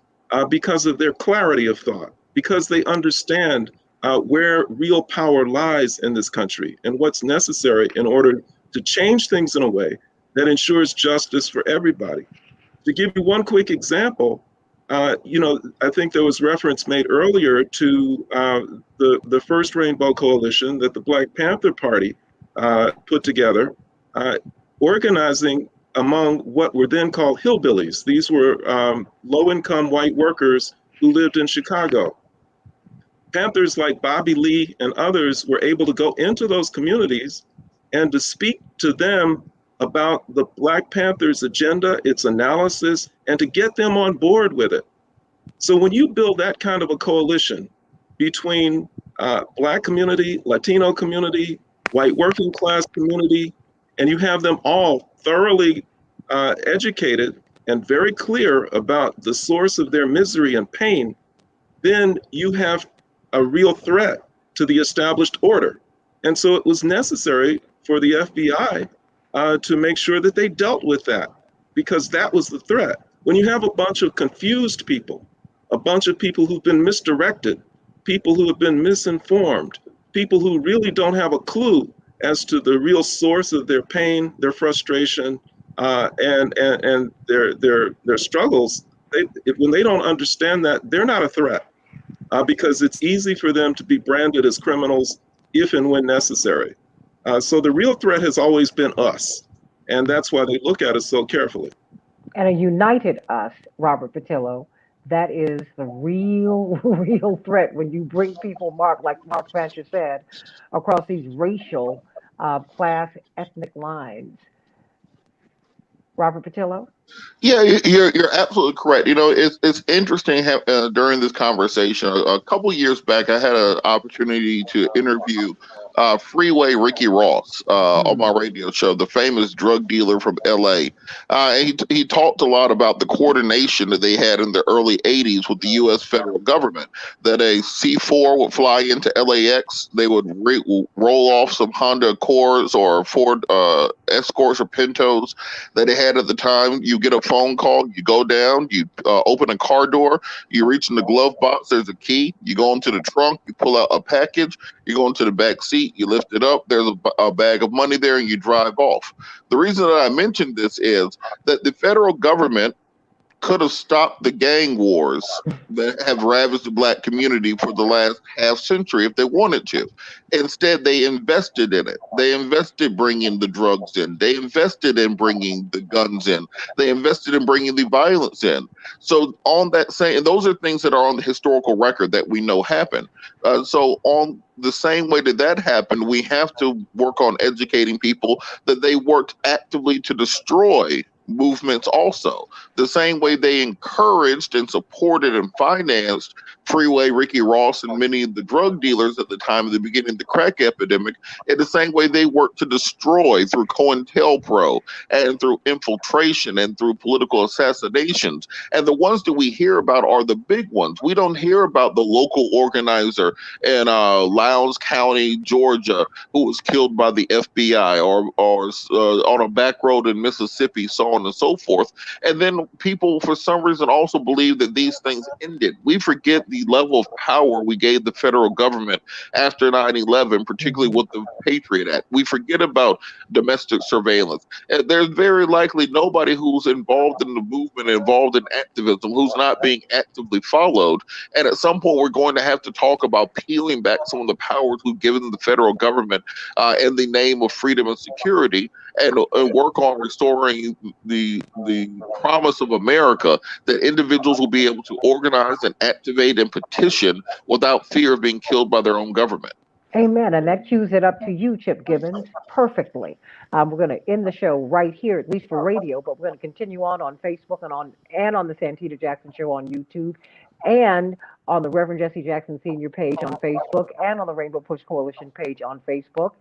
Speaker 9: because of their clarity of thought, because they understand where real power lies in this country and what's necessary in order to change things in a way that ensures justice for everybody. To give you one quick example, you know, I think there was reference made earlier to the first Rainbow Coalition that the Black Panther Party put together, organizing among what were then called hillbillies. These were low-income white workers who lived in Chicago. Panthers like Bobby Lee and others were able to go into those communities and to speak to them about the Black Panthers agenda, its analysis, and to get them on board with it. So when you build that kind of a coalition, between Black community, Latino community, white working class community, and you have them all thoroughly educated and very clear about the source of their misery and pain, then you have a real threat to the established order. And so it was necessary for the FBI to make sure that they dealt with that, because that was the threat. When you have a bunch of confused people, a bunch of people who've been misdirected, people who have been misinformed, people who really don't have a clue as to the real source of their pain, their frustration, and their struggles, when they don't understand that, they're not a threat, because it's easy for them to be branded as criminals if and when necessary. So the real threat has always been us, and that's why they look at us so carefully.
Speaker 5: And a united us, Robert Patillo, that is the real threat when you bring people, like Mark Fancher said, across these racial, class, ethnic lines. Robert Patillo?
Speaker 6: Yeah, you're absolutely correct. It's interesting during this conversation. A couple years back, I had an opportunity to interview Freeway Ricky Ross on my radio show, the famous drug dealer from L.A. And he talked a lot about the coordination that they had in the early '80s with the U.S. federal government. That a C4 would fly into LAX, they would roll off some Honda Accords or Ford Escorts or Pintos that they had at the time. You get a phone call, you go down, you open a car door, you reach in the glove box, there's a key, you go into the trunk, you pull out a package, you go into the back seat, you lift it up, there's a bag of money there, and you drive off. The reason that I mentioned this is that the federal government could have stopped the gang wars that have ravaged the Black community for the last half century if they wanted to. Instead, they invested in it. They invested bringing the drugs in. They invested in bringing the guns in. They invested in bringing the violence in. So on that same, and those are things that are on the historical record that we know happen. So on the same way that happened, we have to work on educating people that they worked actively to destroy movements also. The same way they encouraged and supported and financed Freeway Ricky Ross and many of the drug dealers at the time of the beginning of the crack epidemic, in the same way they worked to destroy through COINTELPRO and through infiltration and through political assassinations. And the ones that we hear about are the big ones. We don't hear about the local organizer in Lowndes County, Georgia, who was killed by the FBI, or on a back road in Mississippi, so on and so forth. And then people, for some reason, also believe that these things ended. We forget the level of power we gave the federal government after 9/11, particularly with the Patriot Act. We forget about domestic surveillance. And there's very likely nobody who's involved in the movement, involved in activism, who's not being actively followed. And at some point, we're going to have to talk about peeling back some of the powers we've given the federal government in the name of freedom and security, and work on restoring the promise of America that individuals will be able to organize and activate and petition without fear of being killed by their own government.
Speaker 5: Amen. And that cues it up to you, Chip Gibbons, perfectly. We're going to end the show right here, at least for radio, but we're going to continue on Facebook and on the Santita Jackson Show on YouTube, and on the Reverend Jesse Jackson Senior page on Facebook, and on the Rainbow Push Coalition page on Facebook.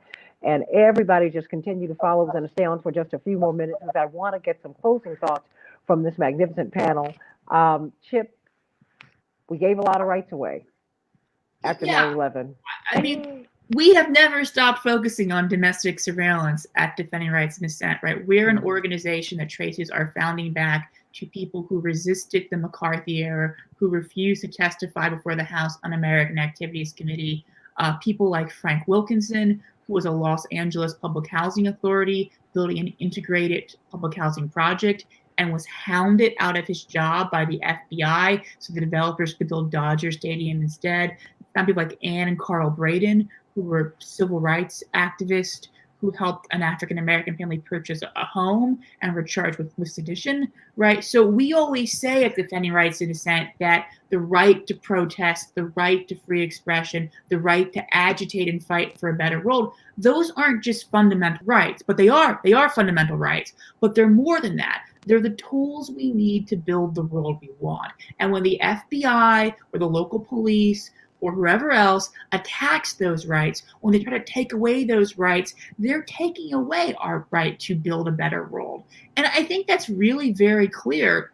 Speaker 5: And everybody just continue to follow. We're going to stay on for just a few more minutes because I want to get some closing thoughts from this magnificent panel. Chip, we gave a lot of rights away after 9/11.
Speaker 8: I mean, we have never stopped focusing on domestic surveillance at Defending Rights and Dissent, right? We're an organization that traces our founding back to people who resisted the McCarthy era, who refused to testify before the House Un-American Activities Committee. People like Frank Wilkinson, who was a Los Angeles public housing authority building an integrated public housing project and was hounded out of his job by the FBI so the developers could build Dodger Stadium instead. Found people like Ann and Carl Braden, who were civil rights activists who helped an African-American family purchase a home and were charged with sedition, right? So we always say at Defending Rights and Dissent that the right to protest, the right to free expression, the right to agitate and fight for a better world, those aren't just fundamental rights, but they are fundamental rights, but they're more than that. They're the tools we need to build the world we want. And when the FBI or the local police or whoever else attacks those rights, when they try to take away those rights, they're taking away our right to build a better world. And I think that's really very clear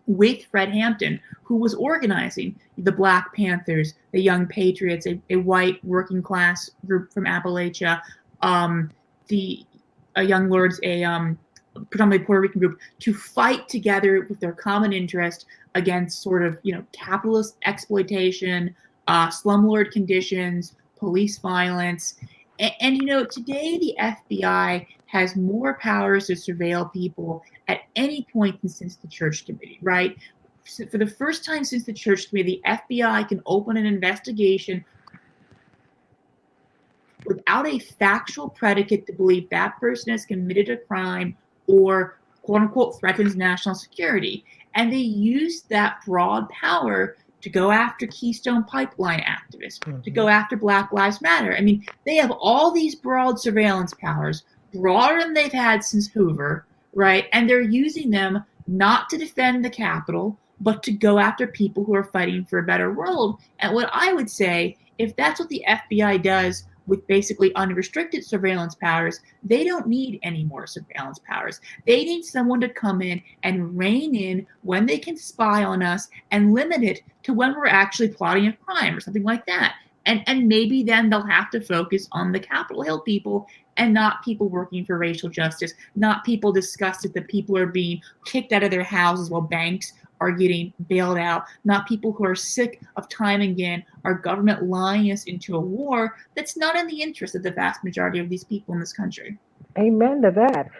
Speaker 8: with Fred Hampton, who was organizing the Black Panthers, the Young Patriots, a white working class group from Appalachia, the Young Lords, a predominantly Puerto Rican group, to fight together with their common interest against sort of, capitalist exploitation, slumlord conditions, police violence. And today the FBI has more powers to surveil people at any point since the Church Committee, right? So for the first time since the Church Committee, the FBI can open an investigation without a factual predicate to believe that person has committed a crime or quote unquote threatens national security. And they use that broad power to go after Keystone Pipeline activists, to go after Black Lives Matter. I mean, they have all these broad surveillance powers, broader than they've had since Hoover, right? And they're using them not to defend the Capitol, but to go after people who are fighting for a better world. And what I would say, if that's what the FBI does with basically unrestricted surveillance powers, they don't need any more surveillance powers. They need someone to come in and rein in when they can spy on us and limit it to when we're actually plotting a crime or something like that. And maybe then they'll have to focus on the Capitol Hill people and not people working for racial justice, not people disgusted that people are being kicked out of their houses while banks are getting bailed out, not people who are sick of time and again our government lying us into a war that's not in the interest of the vast majority of these people in this country.
Speaker 5: Amen to that.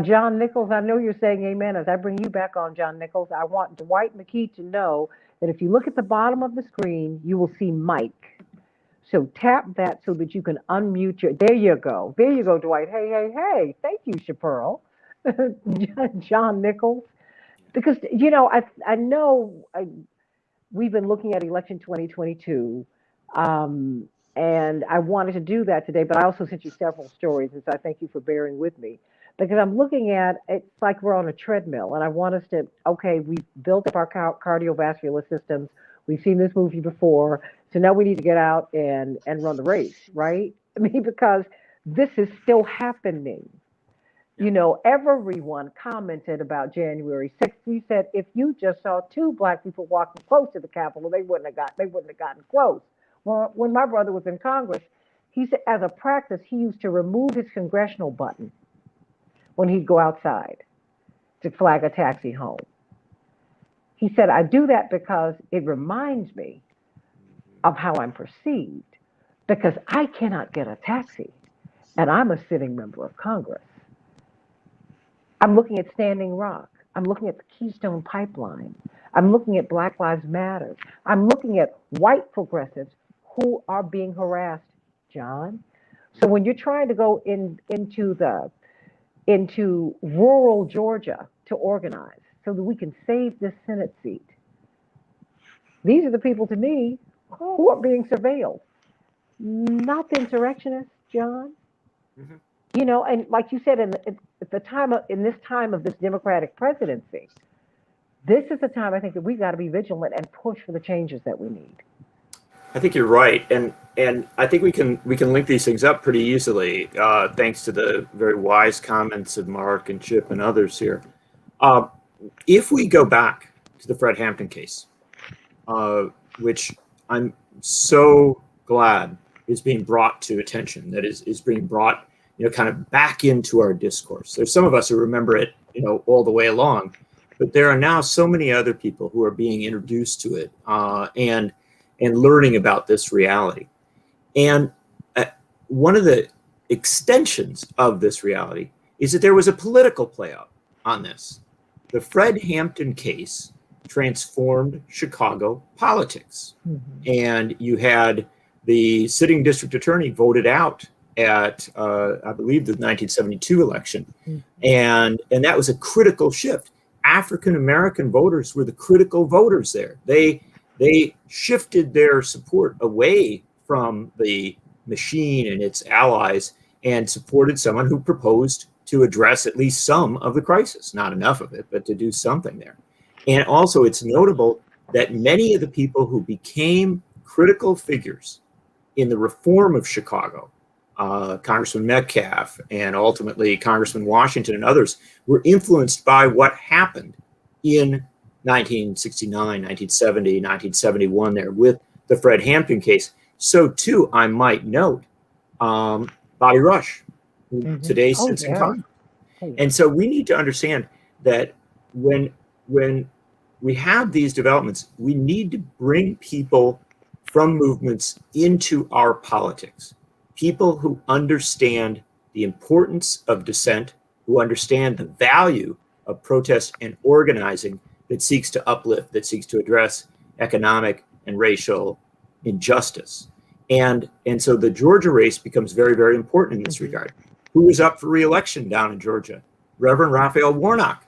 Speaker 5: John Nichols, I know you're saying amen. As I bring you back on, John Nichols, I want Dwight McKee to know that if you look at the bottom of the screen, you will see Mike. So tap that so that you can unmute your, there you go. There you go, Dwight. Hey, hey, hey. Thank you, Chaparral. John Nichols. Because, I know we've been looking at election 2022, and I wanted to do that today, but I also sent you several stories, and so I thank you for bearing with me. Because I'm looking at, it's like we're on a treadmill, and I want us to, okay, we've built up our cardiovascular systems. We've seen this movie before, so now we need to get out and run the race, right? I mean, because this is still happening. Everyone commented about January 6th. He said, if you just saw two Black people walking close to the Capitol, they wouldn't have gotten close. Well, when my brother was in Congress, he said, as a practice, he used to remove his congressional button when he'd go outside to flag a taxi home. He said, I do that because it reminds me of how I'm perceived, because I cannot get a taxi, and I'm a sitting member of Congress. I'm looking at Standing Rock. I'm looking at the Keystone Pipeline. I'm looking at Black Lives Matter. I'm looking at white progressives who are being harassed, John. So when you're trying to go into rural Georgia to organize so that we can save this Senate seat, these are the people, to me, who are being surveilled, not the insurrectionists, John. Mm-hmm. And like you said, at the time in this time of this Democratic presidency, this is the time I think that we've got to be vigilant and push for the changes that we need.
Speaker 10: I think you're right, and I think we can link these things up pretty easily, thanks to the very wise comments of Mark and Chip and others here. If we go back to the Fred Hampton case, which I'm so glad is being brought to attention, that is being brought, kind of back into our discourse. There's some of us who remember it, all the way along, but there are now so many other people who are being introduced to it, and learning about this reality. And one of the extensions of this reality is that there was a political playout on this. The Fred Hampton case transformed Chicago politics. Mm-hmm. And you had the sitting district attorney voted out at, I believe, the 1972 election. Mm-hmm. And that was a critical shift. African-American voters were the critical voters there. They shifted their support away from the machine and its allies and supported someone who proposed to address at least some of the crisis, not enough of it, but to do something there. And also it's notable that many of the people who became critical figures in the reform of Chicago, Congressman Metcalf and ultimately Congressman Washington and others, were influenced by what happened in 1969, 1970, 1971 there with the Fred Hampton case. So too, I might note, Bobby Rush, who today sits in Congress. And so we need to understand that when we have these developments, we need to bring people from movements into our politics. People who understand the importance of dissent, who understand the value of protest and organizing that seeks to uplift, that seeks to address economic and racial injustice. And so the Georgia race becomes very, very important in this regard. Who is up for re-election down in Georgia? Reverend Raphael Warnock.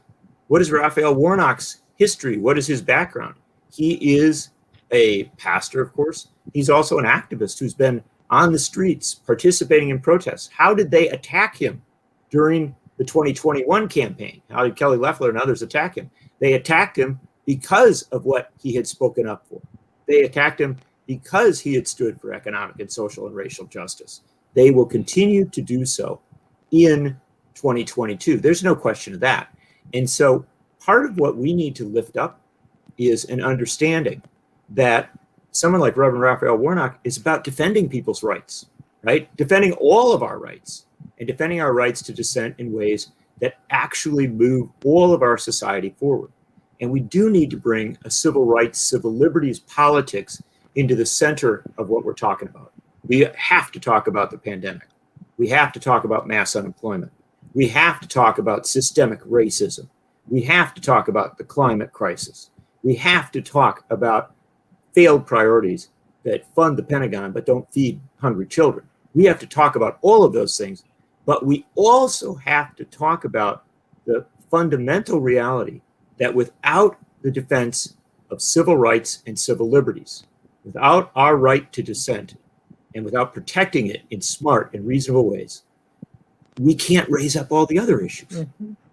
Speaker 10: What is Raphael Warnock's history? What is his background? He is a pastor, of course. He's also an activist who's been on the streets participating in protests. How did they attack him during the 2021 campaign? How did Kelly Loeffler and others attack him? They attacked him because of what he had spoken up for. They attacked him because he had stood for economic and social and racial justice. They will continue to do so in 2022. There's no question of that. And so part of what we need to lift up is an understanding that someone like Reverend Raphael Warnock is about defending people's rights, right? Defending all of our rights and defending our rights to dissent in ways that actually move all of our society forward. And we do need to bring a civil rights, civil liberties politics into the center of what we're talking about. We have to talk about the pandemic. We have to talk about mass unemployment. We have to talk about systemic racism. We have to talk about the climate crisis. We have to talk about failed priorities that fund the Pentagon but don't feed hungry children. We have to talk about all of those things, but we also have to talk about the fundamental reality that without the defense of civil rights and civil liberties, without our right to dissent, and without protecting it in smart and reasonable ways, we can't raise up all the other issues.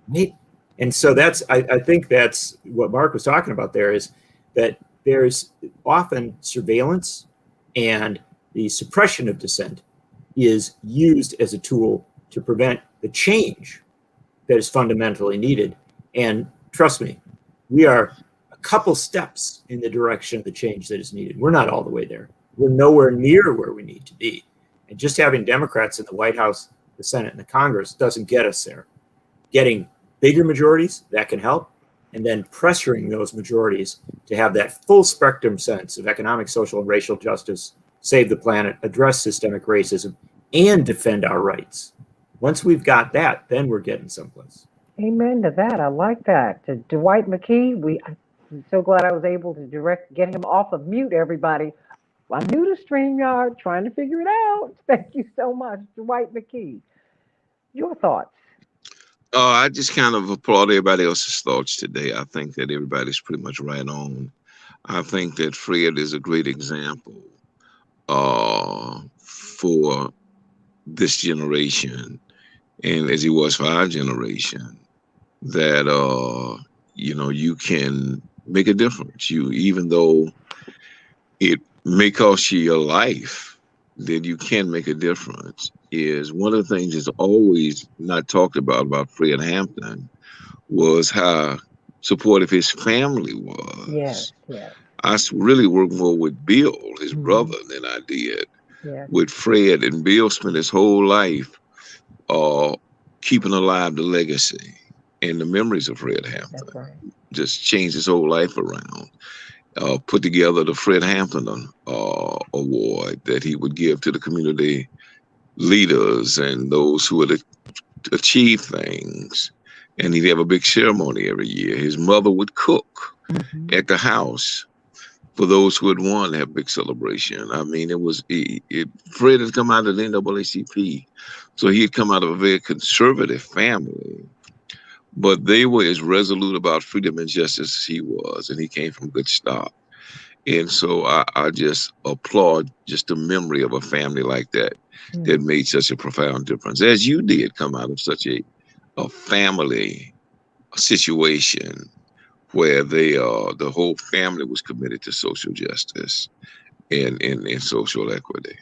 Speaker 10: Right? And so I think that's what Mark was talking about there, is that there's often surveillance and the suppression of dissent is used as a tool to prevent the change that is fundamentally needed. And trust me, we are a couple steps in the direction of the change that is needed. We're not all the way there. We're nowhere near where we need to be. And just having Democrats in the White House, the Senate, and the Congress doesn't get us there. Getting bigger majorities, that can help. And then pressuring those majorities to have that full spectrum sense of economic, social, and racial justice, save the planet, address systemic racism, and defend our rights. Once we've got that, then we're getting someplace.
Speaker 5: Amen to that. I like that. To Dwight McKee, I'm so glad I was able to get him off of mute, everybody. I'm new to StreamYard, trying to figure it out. Thank you so much, Dwight McKee. Your thoughts?
Speaker 7: I just kind of applaud everybody else's thoughts today. I think that everybody's pretty much right on. I think that Fred is a great example for this generation, and as he was for our generation, that you can make a difference. Even though it may cost you your life, that you can make a difference. Is one of the things that's always not talked about Fred Hampton was how supportive his family was.
Speaker 5: Yes.
Speaker 7: I really worked more with Bill, his brother, than I did with Fred. And Bill spent his whole life keeping alive the legacy and the memories of Fred Hampton.
Speaker 5: That's right.
Speaker 7: Just changed his whole life around. Put together the Fred Hampton Award that he would give to the community leaders and those who had achieved things. And he'd have a big ceremony every year. His mother would cook at the house for those who had won that big celebration. I mean, Fred had come out of the NAACP, so he had come out of a very conservative family, but they were as resolute about freedom and justice as he was, and he came from good stock. And so I just applaud just the memory of a family like that that made such a profound difference, as you did come out of such a family situation where the whole family was committed to social justice. in social equity.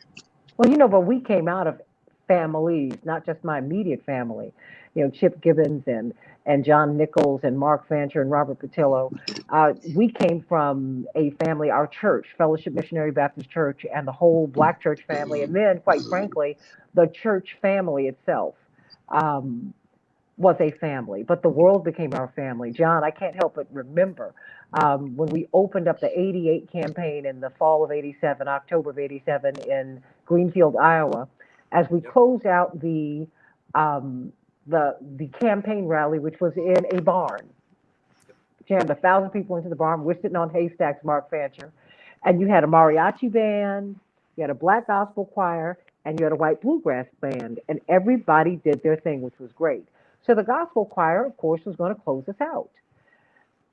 Speaker 5: Well, but we came out of families, not just my immediate family. Chip Gibbons and John Nichols and Mark Fancher and Robert Patillo. We came from a family, our church, Fellowship Missionary Baptist Church, and the whole Black church family, and then, quite frankly, the church family itself. Was a family, but the world became our family. John, I can't help but remember when we opened up the 88 campaign in the fall of 87, October of 87 in Greenfield, Iowa, as we closed out um, the campaign rally, which was in a barn. Jammed 1,000 people into the barn. We're sitting on haystacks, Mark Fancher, and you had a mariachi band, you had a black gospel choir, and you had a white bluegrass band, and everybody did their thing, which was great. So the gospel choir, of course, was going to close us out.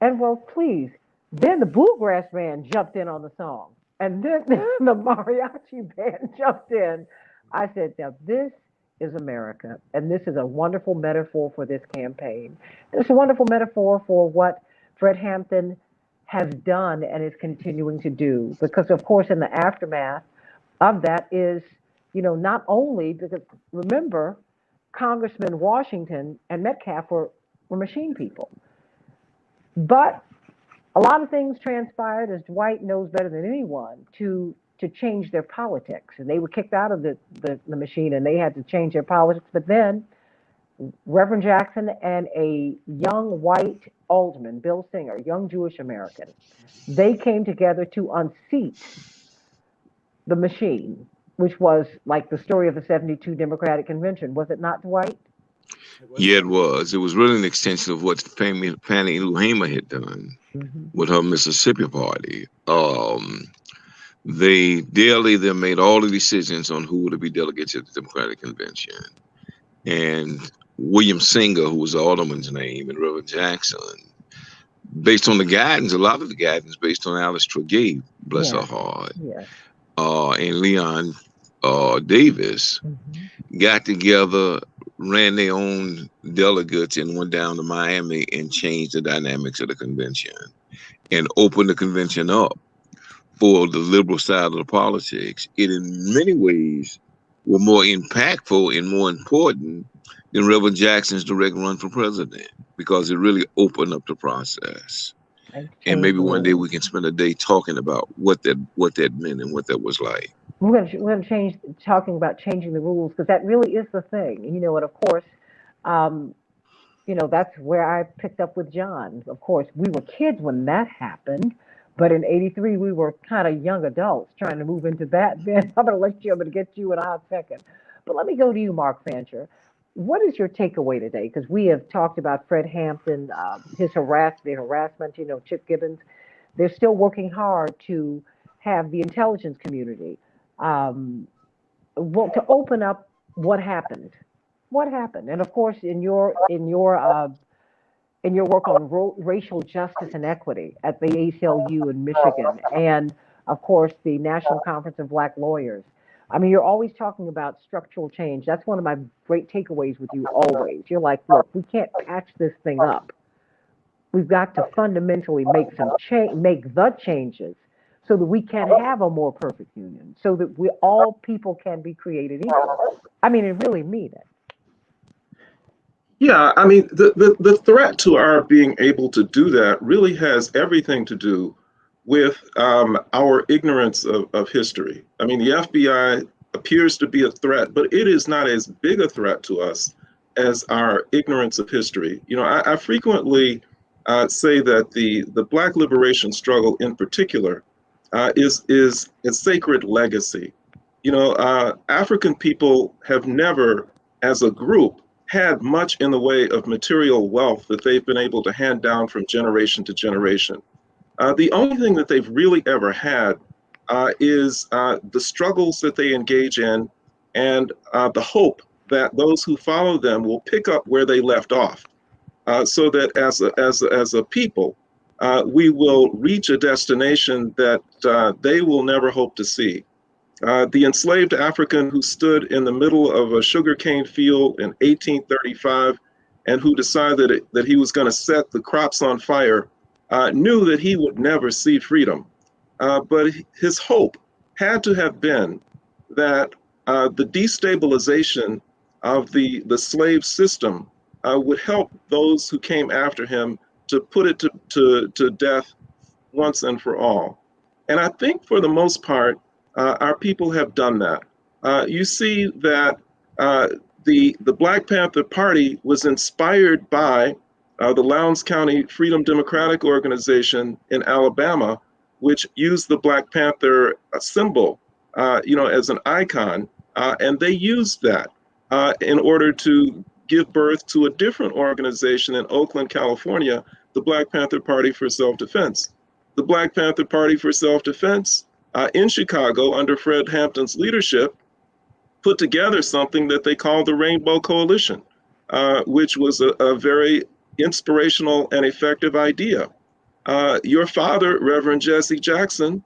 Speaker 5: And well, please, then the bluegrass band jumped in on the song. And then the mariachi band jumped in. I said, now this is America. And this is a wonderful metaphor for this campaign. And it's a wonderful metaphor for what Fred Hampton has done and is continuing to do. Because, of course, in the aftermath of that is, not only because, remember, Congressman Washington and Metcalf were machine people. But a lot of things transpired, as Dwight knows better than anyone, to change their politics. And they were kicked out of the machine, and they had to change their politics. But then Reverend Jackson and a young white alderman, Bill Singer, a young Jewish American, they came together to unseat the machine, which was like the story of the 72 Democratic Convention. Was it not, Dwight?
Speaker 7: Yeah, it was. It was really an extension of what Fannie Lou Hamer had done with her Mississippi party. They made all the decisions on who would be delegates at the Democratic Convention. And William Singer, who was the alderman's name, and Reverend Jackson, based on the guidance, a lot of the guidance based on Alice Tregay, bless her heart, and Leon Davis, got together, ran their own delegates, and went down to Miami and changed the dynamics of the convention and opened the convention up for the liberal side of the politics. It, in many ways, were more impactful and more important than Reverend Jackson's direct run for president, because it really opened up the process. And maybe one day we can spend a day talking about what that meant and what that was like.
Speaker 5: We're going to talking about changing the rules, because that really is the thing, and of course, that's where I picked up with John. Of course, we were kids when that happened, but in '83 we were kind of young adults trying to move into that. Then I'm going to get you in a hot second, but let me go to you, Mark Fancher. What is your takeaway today? Because we have talked about Fred Hampton, the harassment. Chip Gibbons. They're still working hard to have the intelligence community. To open up what happened, and of course, in your work on racial justice and equity at the ACLU in Michigan, and of course the National Conference of Black Lawyers. I mean, you're always talking about structural change. That's one of my great takeaways with you always. You're like, look, we can't patch this thing up. We've got to fundamentally make the changes so that we can have a more perfect union, so that all people can be created equal. I mean, and really mean it.
Speaker 9: Yeah, I mean, the threat to our being able to do that really has everything to do with our ignorance of history. I mean, the FBI appears to be a threat, but it is not as big a threat to us as our ignorance of history. I frequently say that the Black liberation struggle in particular is a sacred legacy. African people have never, as a group, had much in the way of material wealth that they've been able to hand down from generation to generation. The only thing that they've really ever had is the struggles that they engage in, and the hope that those who follow them will pick up where they left off, so that as a people, we will reach a destination that they will never hope to see. The enslaved African who stood in the middle of a sugarcane field in 1835 and who decided that he was going to set the crops on fire knew that he would never see freedom. But his hope had to have been that the destabilization of the slave system would help those who came after him to put it to death once and for all. And I think for the most part, our people have done that. You see that the Black Panther Party was inspired by the Lowndes County Freedom Democratic Organization in Alabama, which used the Black Panther symbol, as an icon, and they used that in order to give birth to a different organization in Oakland, California, the Black Panther Party for Self-Defense. The Black Panther Party for Self-Defense in Chicago, under Fred Hampton's leadership, put together something that they called the Rainbow Coalition, which was a very inspirational and effective idea. Your father, Reverend Jesse Jackson,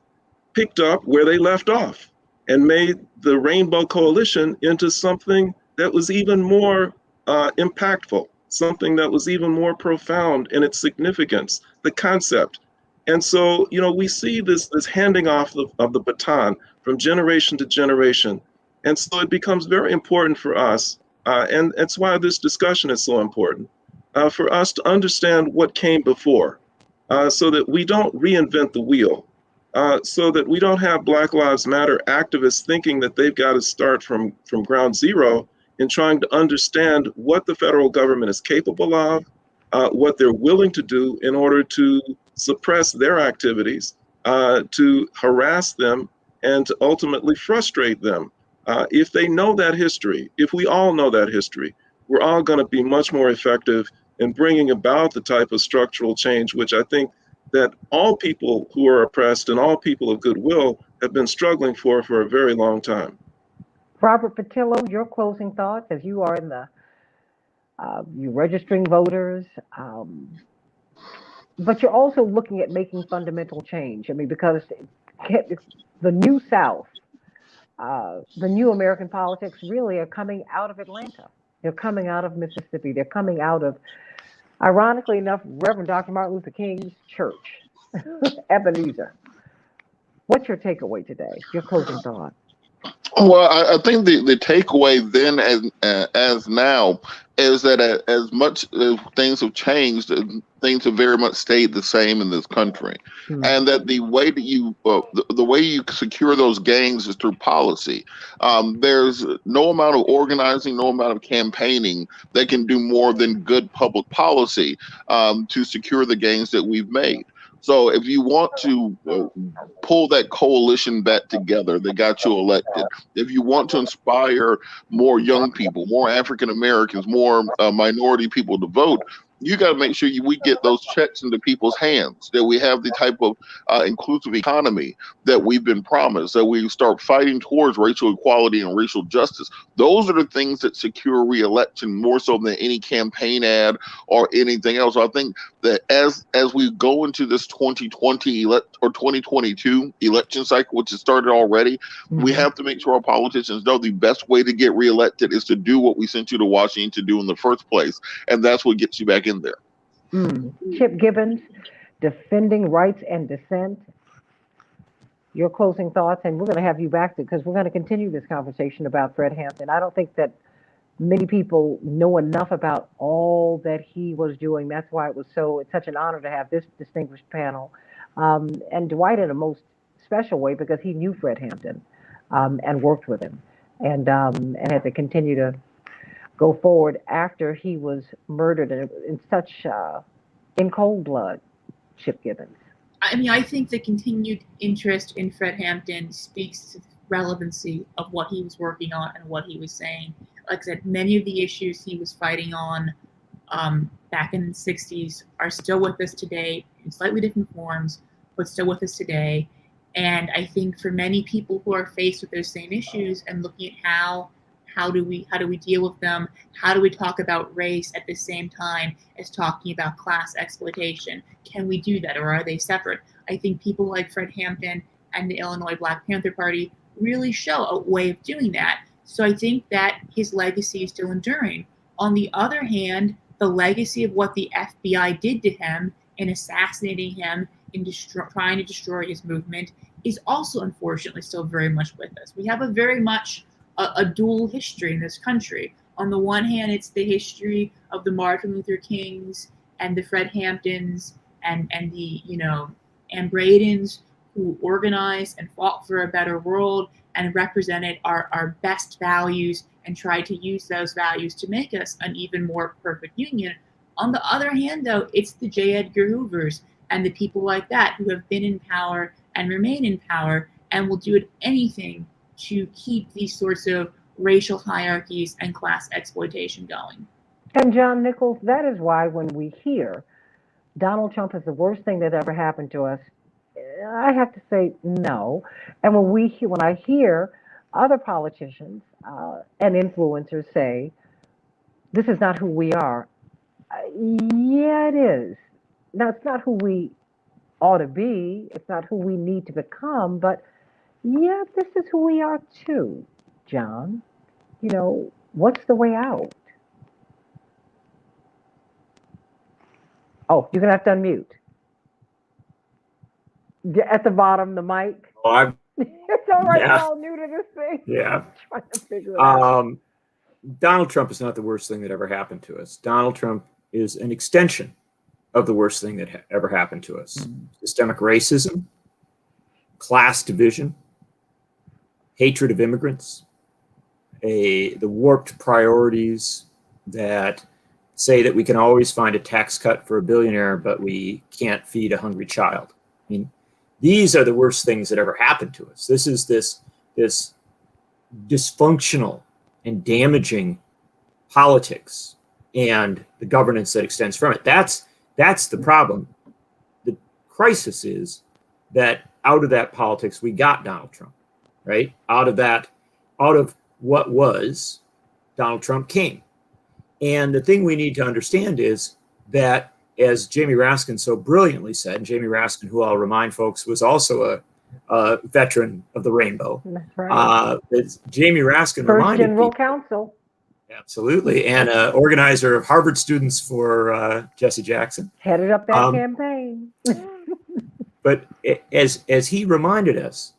Speaker 9: picked up where they left off and made the Rainbow Coalition into something that was even more impactful, something that was even more profound in its significance, the concept. And so, we see this handing off of the baton from generation to generation. And so it becomes very important for us, and that's why this discussion is so important, for us to understand what came before, so that we don't reinvent the wheel, so that we don't have Black Lives Matter activists thinking that they've got to start from ground zero in trying to understand what the federal government is capable of, what they're willing to do in order to suppress their activities, to harass them, and to ultimately frustrate them. If they know that history, if we all know that history, we're all going to be much more effective in bringing about the type of structural change, which I think that all people who are oppressed and all people of goodwill have been struggling for a very long time.
Speaker 5: Robert Patillo, your closing thoughts as you are in the, you're registering voters, but you're also looking at making fundamental change. I mean, because the New South, the new American politics really are coming out of Atlanta. They're coming out of Mississippi. They're coming out of, ironically enough, Reverend Dr. Martin Luther King's church, Ebenezer. What's your takeaway today? Your closing thought?
Speaker 6: Well, I think the takeaway then as now is that as much as things have changed, things have very much stayed the same in this country, and that the way that you the way you secure those gains is through policy. There's no amount of organizing, no amount of campaigning that can do more than good public policy to secure the gains that we've made. So if you want to pull that coalition back together that got you elected, if you want to inspire more young people, more African Americans, more minority people to vote, you got to make sure we get those checks into people's hands, that we have the type of inclusive economy that we've been promised, that we start fighting towards racial equality and racial justice. Those are the things that secure re-election more so than any campaign ad or anything else. I think that as we go into this 2020 or 2022 election cycle, which has started already, we have to make sure our politicians know the best way to get reelected is to do what we sent you to Washington to do in the first place, and that's what gets you back in there.
Speaker 5: Chip Gibbons, defending rights and dissent. Your closing thoughts, and we're going to have you back because we're going to continue this conversation about Fred Hampton. I don't think that many people know enough about all that he was doing. That's why it's such an honor to have this distinguished panel. And Dwight in a most special way because he knew Fred Hampton and worked with him and had to continue to go forward after he was murdered in cold blood. Chip Gibbons.
Speaker 8: I mean, I think the continued interest in Fred Hampton speaks to the relevancy of what he was working on and what he was saying. Like I said, many of the issues he was fighting on back in the 60s are still with us today in slightly different forms, but still with us today. And I think for many people who are faced with those same issues and looking at how do we deal with them? How do we talk about race at the same time as talking about class exploitation? Can we do that, or are they separate? I think people like Fred Hampton and the Illinois Black Panther Party really show a way of doing that. So I think that his legacy is still enduring. On the other hand, the legacy of what the FBI did to him in assassinating him, in trying to destroy his movement, is also unfortunately still very much with us. We have a very much a dual history in this country. On the one hand, it's the history of the Martin Luther Kings and the Fred Hamptons and the, you know, Anne Bradens, who organized and fought for a better world and represented our best values and tried to use those values to make us an even more perfect union. On the other hand, though, it's the J. Edgar Hoovers and the people like that who have been in power and remain in power and will do anything to keep these sorts of racial hierarchies and class exploitation going.
Speaker 5: And John Nichols, that is why when we hear Donald Trump is the worst thing that ever happened to us, I have to say no. And when I hear other politicians and influencers say this is not who we are, yeah, it is. Now it's not who we ought to be. It's not who we need to become. But yeah, this is who we are too, John. You know, what's the way out? Oh, you're gonna have to unmute. At the bottom, the mic.
Speaker 10: Oh,
Speaker 5: It's all right.
Speaker 10: Yeah.
Speaker 5: We're all new to this thing.
Speaker 10: Yeah.
Speaker 5: Trying to figure it out.
Speaker 10: Donald Trump is not the worst thing that ever happened to us. Donald Trump is an extension of the worst thing that ever happened to us. Systemic racism, class division, hatred of immigrants, the warped priorities that say that we can always find a tax cut for a billionaire, but we can't feed a hungry child. I mean, these are the worst things that ever happened to us. This is this dysfunctional and damaging politics and the governance that extends from it. That's the problem. The crisis is that out of that politics, we got Donald Trump, right? Out of what was, Donald Trump came. And the thing we need to understand is that, as Jamie Raskin so brilliantly said, and Jamie Raskin, who I'll remind folks was also a veteran of the rainbow.
Speaker 5: That's right.
Speaker 10: Jamie Raskin
Speaker 5: First
Speaker 10: reminded
Speaker 5: General
Speaker 10: people,
Speaker 5: Counsel.
Speaker 10: absolutely, and organizer of Harvard students for Jesse Jackson.
Speaker 5: Headed up that campaign.
Speaker 10: But as he reminded us,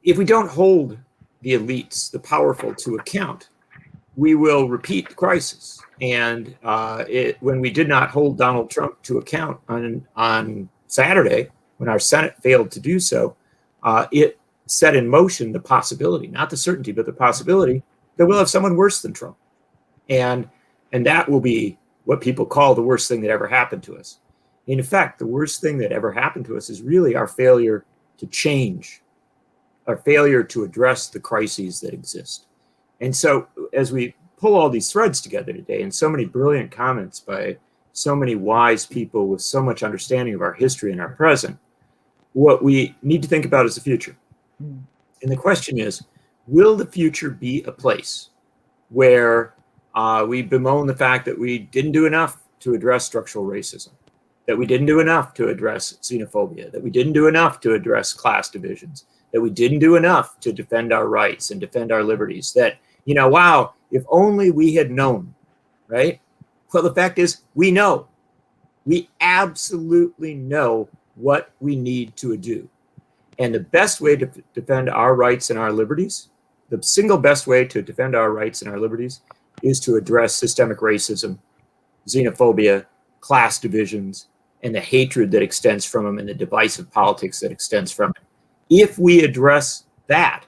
Speaker 10: if we don't hold the elites, the powerful, to account, we will repeat the crisis. And when we did not hold Donald Trump to account on Saturday, when our Senate failed to do so, it set in motion the possibility, not the certainty, but the possibility that we'll have someone worse than Trump. And that will be what people call the worst thing that ever happened to us. In effect, the worst thing that ever happened to us is really our failure to change, our failure to address the crises that exist. And so as we pull all these threads together today, and so many brilliant comments by so many wise people with so much understanding of our history and our present, what we need to think about is the future. And the question is, will the future be a place where we bemoan the fact that we didn't do enough to address structural racism, that we didn't do enough to address xenophobia, that we didn't do enough to address class divisions, that we didn't do enough to defend our rights and defend our liberties, that, you know, wow, if only we had known, right? Well, the fact is, we know. We absolutely know what we need to do. And the best way to defend our rights and our liberties, the single best way to defend our rights and our liberties, is to address systemic racism, xenophobia, class divisions, and the hatred that extends from them and the divisive politics that extends from it. If we address that,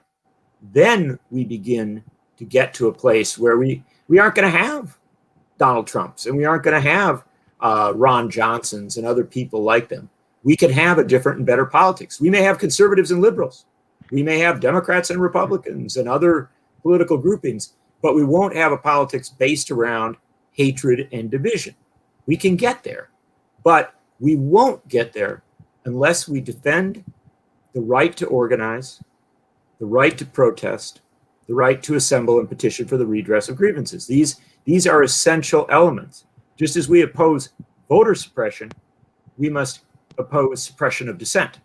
Speaker 10: then we begin to get to a place where we aren't going to have Donald Trumps and we aren't going to have Ron Johnsons and other people like them. We can have a different and better politics. We may have conservatives and liberals. We may have Democrats and Republicans and other political groupings, but we won't have a politics based around hatred and division. We can get there, but we won't get there unless we defend the right to organize, the right to protest, the right to assemble and petition for the redress of grievances. These are essential elements. Just as we oppose voter suppression, we must oppose suppression of dissent.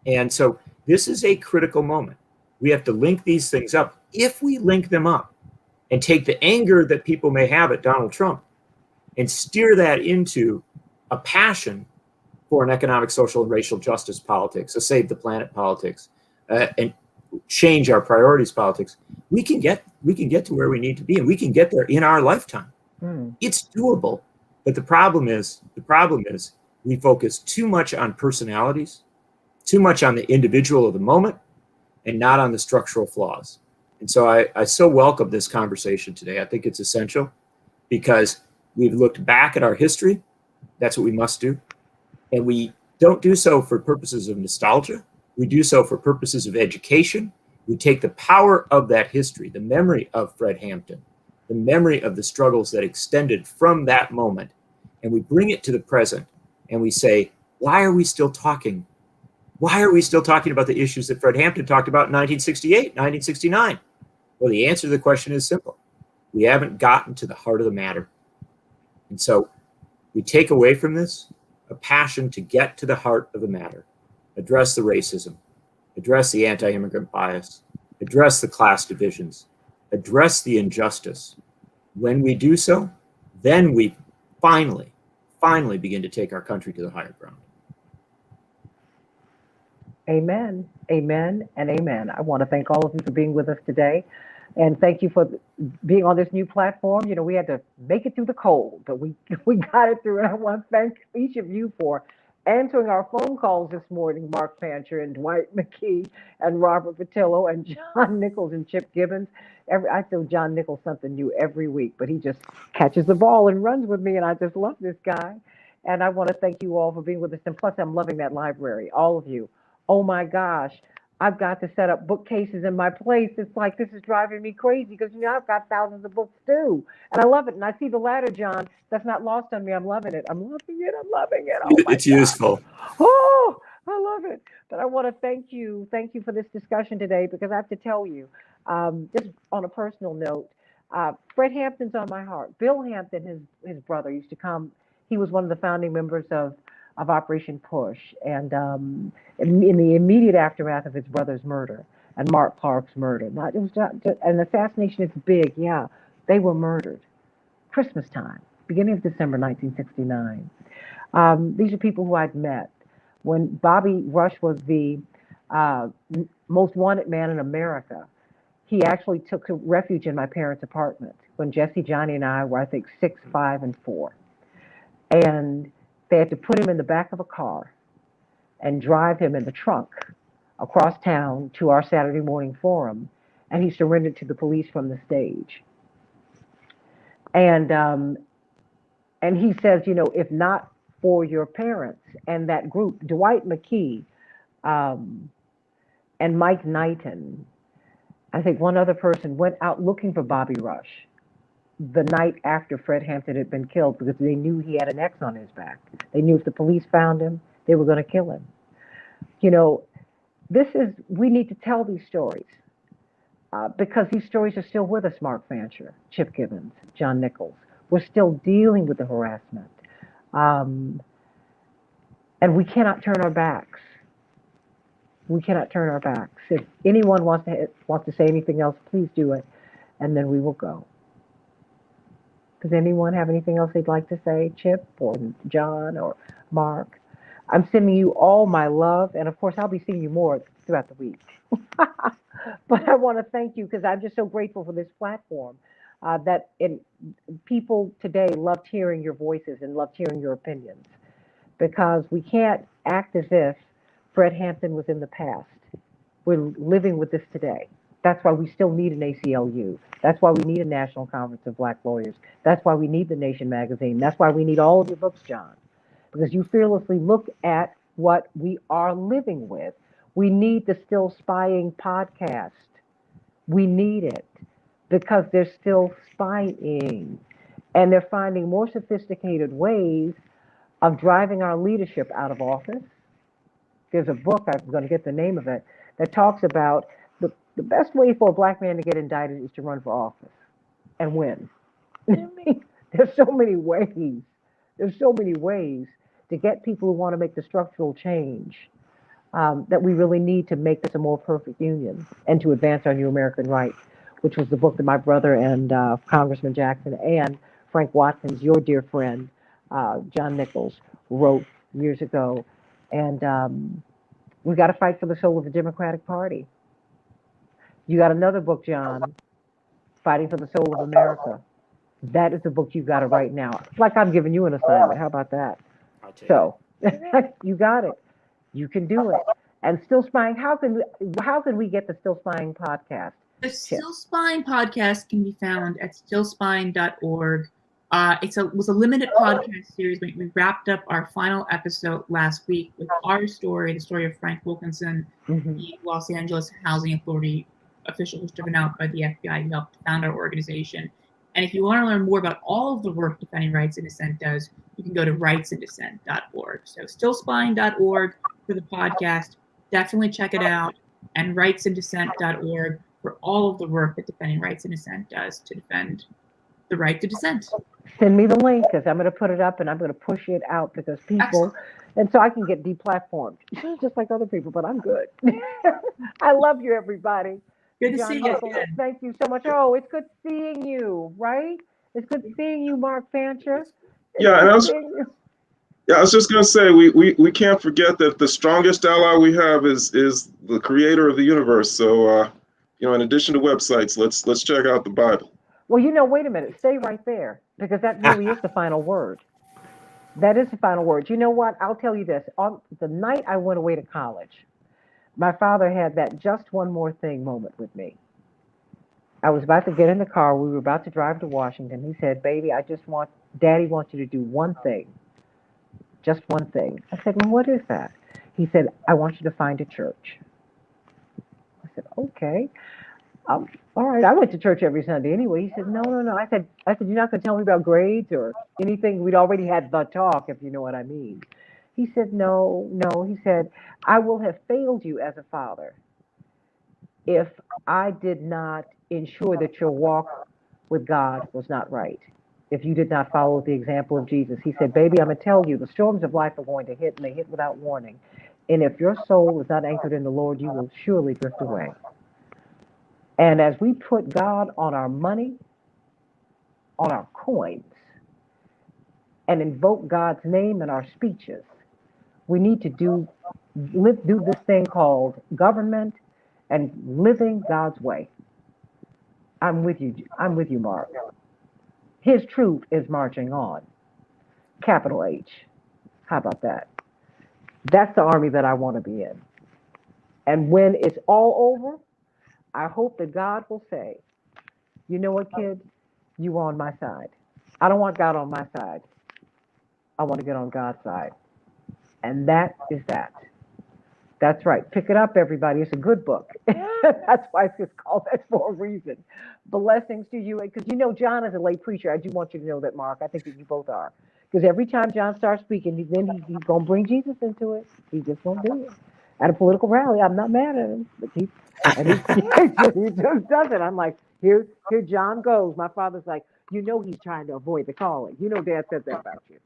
Speaker 10: And so this is a critical moment. We have to link these things up. If we link them up and take the anger that people may have at Donald Trump and steer that into a passion for an economic, social, and racial justice politics, a save the planet politics, and change our priorities politics, we can get to where we need to be, and we can get there in our lifetime. It's doable, but the problem is we focus too much on personalities, too much on the individual of the moment, and not on the structural flaws. And so I so welcome this conversation today. I think it's essential because we've looked back at our history. That's what we must do. And we don't do so for purposes of nostalgia. We do so for purposes of education. We take the power of that history, the memory of Fred Hampton, the memory of the struggles that extended from that moment, and we bring it to the present, and we say, why are we still talking? Why are we still talking about the issues that Fred Hampton talked about in 1968, 1969? Well, the answer to the question is simple. We haven't gotten to the heart of the matter. And so we take away from this a passion to get to the heart of the matter, address the racism, address the anti-immigrant bias, address the class divisions, address the injustice. When we do so, then we finally begin to take our country to the higher ground.
Speaker 5: Amen, amen, and amen. I want to thank all of you for being with us today. And thank you for being on this new platform. You know, we had to make it through the cold, but we got it through. And I want to thank each of you for answering our phone calls this morning, Mark Fancher and Dwight McKee and Robert Patillo and John Nichols and Chip Gibbons. I feel John Nichols something new every week, but he just catches the ball and runs with me, and I just love this guy. And I want to thank you all for being with us. And plus, I'm loving that library, all of you. Oh my gosh, I've got to set up bookcases in my place. It's like, this is driving me crazy because, you know, I've got thousands of books too. And I love it. And I see the ladder, John. That's not lost on me. I'm loving it. I'm loving it. I'm loving it. Oh my
Speaker 10: It's
Speaker 5: God.
Speaker 10: useful.
Speaker 5: Oh, I love it. But I want to thank you. Thank you for this discussion today, because I have to tell you, just on a personal note, Fred Hampton's on my heart. Bill Hampton, his brother, used to come. He was one of the founding members of Operation Push, and in the immediate aftermath of his brother's murder and Mark Clark's murder, and the assassination is big. Yeah, they were murdered. Christmas time, beginning of December 1969. These are people who I'd met when Bobby Rush was the most wanted man in America. He actually took refuge in my parents' apartment when Jesse, Johnny, and I were, I think, 6, 5, and 4. And they had to put him in the back of a car and drive him in the trunk across town to our Saturday morning forum, and he surrendered to the police from the stage. And he says, you know, if not for your parents and that group, Dwight McKee and Mike Knighton, I think one other person, went out looking for Bobby Rush the night after Fred Hampton had been killed, because they knew he had an X on his back. They knew if the police found him, they were going to kill him. You know, we need to tell these stories because these stories are still with us, Mark Fancher, Chip Gibbons, John Nichols. We're still dealing with the harassment. And we cannot turn our backs. We cannot turn our backs. If anyone wants to say anything else, please do it, and then we will go. Does anyone have anything else they'd like to say, Chip or John or Mark? I'm sending you all my love, and of course, I'll be seeing you more throughout the week. But I want to thank you because I'm just so grateful for this platform. People today loved hearing your voices and loved hearing your opinions, because we can't act as if Fred Hampton was in the past. We're living with this today. That's why we still need an ACLU. That's why we need a National Conference of Black Lawyers. That's why we need The Nation magazine. That's why we need all of your books, John, because you fearlessly look at what we are living with. We need the Still Spying podcast. We need it because they're still spying, and they're finding more sophisticated ways of driving our leadership out of office. There's a book, I'm going to get the name of it, that talks about the best way for a black man to get indicted is to run for office and win. I mean, there's so many ways. There's so many ways to get people who want to make the structural change that we really need to make this a more perfect union and to advance our new American rights, which was the book that my brother and Congressman Jackson and Frank Watkins, your dear friend, John Nichols, wrote years ago. And we got to fight for the soul of the Democratic Party. You got another book, John, Fighting for the Soul of America. That is the book you've got to write now. It's like I'm giving you an assignment. How about that?
Speaker 10: I'll take
Speaker 5: So you got it. You can do it. And Still Spying, how can we get the Still Spying podcast?
Speaker 8: The
Speaker 5: Chip.
Speaker 8: Still Spying podcast can be found at stillspying.org. It was a limited podcast series. We wrapped up our final episode last week with our story, the story of Frank Wilkinson, the Los Angeles Housing Authority official who's driven out by the FBI who helped found our organization. And if you want to learn more about all of the work Defending Rights in Dissent does, you can go to rightsindissent.org. So stillspying.org for the podcast. Definitely check it out. And rightsindissent.org for all of the work that Defending Rights in Dissent does to defend the right to dissent.
Speaker 5: Send me the link because I'm going to put it up and I'm going to push it out because people,
Speaker 8: Excellent.
Speaker 5: and so I can get deplatformed just like other people, but I'm good. I love you, everybody.
Speaker 8: Good to
Speaker 5: John
Speaker 8: see you
Speaker 5: Nichols,
Speaker 8: again.
Speaker 5: thank you so much. Oh, it's good seeing you, right? It's good seeing you, Mark Fancher.
Speaker 9: Yeah, and I was just going to say, we can't forget that the strongest ally we have is the creator of the universe. So, in addition to websites, let's check out the Bible.
Speaker 5: Well, wait a minute. Stay right there because that really is the final word. That is the final word. You know what? I'll tell you this. On the night I went away to college, my father had that just one more thing moment with me. I was about to get in the car. We were about to drive to Washington. He said, baby, Daddy wants you to do one thing. Just one thing. I said, well, what is that? He said, I want you to find a church. I said, okay. All right. I went to church every Sunday anyway. He said, no. I said, you're not going to tell me about grades or anything. We'd already had the talk, if you know what I mean. He said, no. He said, I will have failed you as a father if I did not ensure that your walk with God was not right. If you did not follow the example of Jesus. He said, baby, I'm going to tell you, the storms of life are going to hit, and they hit without warning. And if your soul is not anchored in the Lord, you will surely drift away. And as we put God on our money, on our coins, and invoke God's name in our speeches, we need to do this thing called government and living God's way. I'm with you, Mark. His truth is marching on. Capital H. How about that? That's the army that I want to be in. And when it's all over, I hope that God will say, you know what, kid? You are on my side. I don't want God on my side. I want to get on God's side. And that is that. That's right. Pick it up, everybody. It's a good book. That's why it's just called that for a reason. Blessings to you. Because John is a lay preacher. I do want you to know that, Mark. I think that you both are. Because every time John starts speaking, he's going to bring Jesus into it. He's just going to do it. At a political rally, I'm not mad at him. But he just does it. I'm like, here John goes. My father's like, he's trying to avoid the calling. Dad said that about you.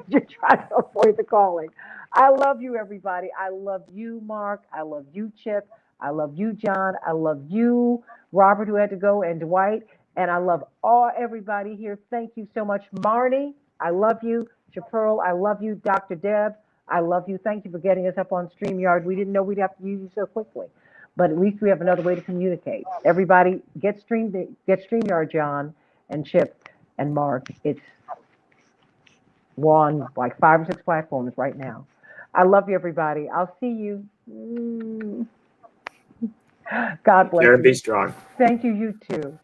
Speaker 5: You're trying to avoid the calling. I love you, everybody. I love you, Mark. I love you, Chip. I love you, John. I love you, Robert, who had to go, and Dwight. And I love everybody here. Thank you so much. Marnie, I love you. Chapearl, I love you. Dr. Deb, I love you. Thank you for getting us up on StreamYard. We didn't know we'd have to use you so quickly. But at least we have another way to communicate. Everybody, get StreamYard, John and Chip and Mark. We're on like 5 or 6 platforms right now. I love you, everybody. I'll see you. God bless you.
Speaker 10: Be strong.
Speaker 5: Thank you, you too.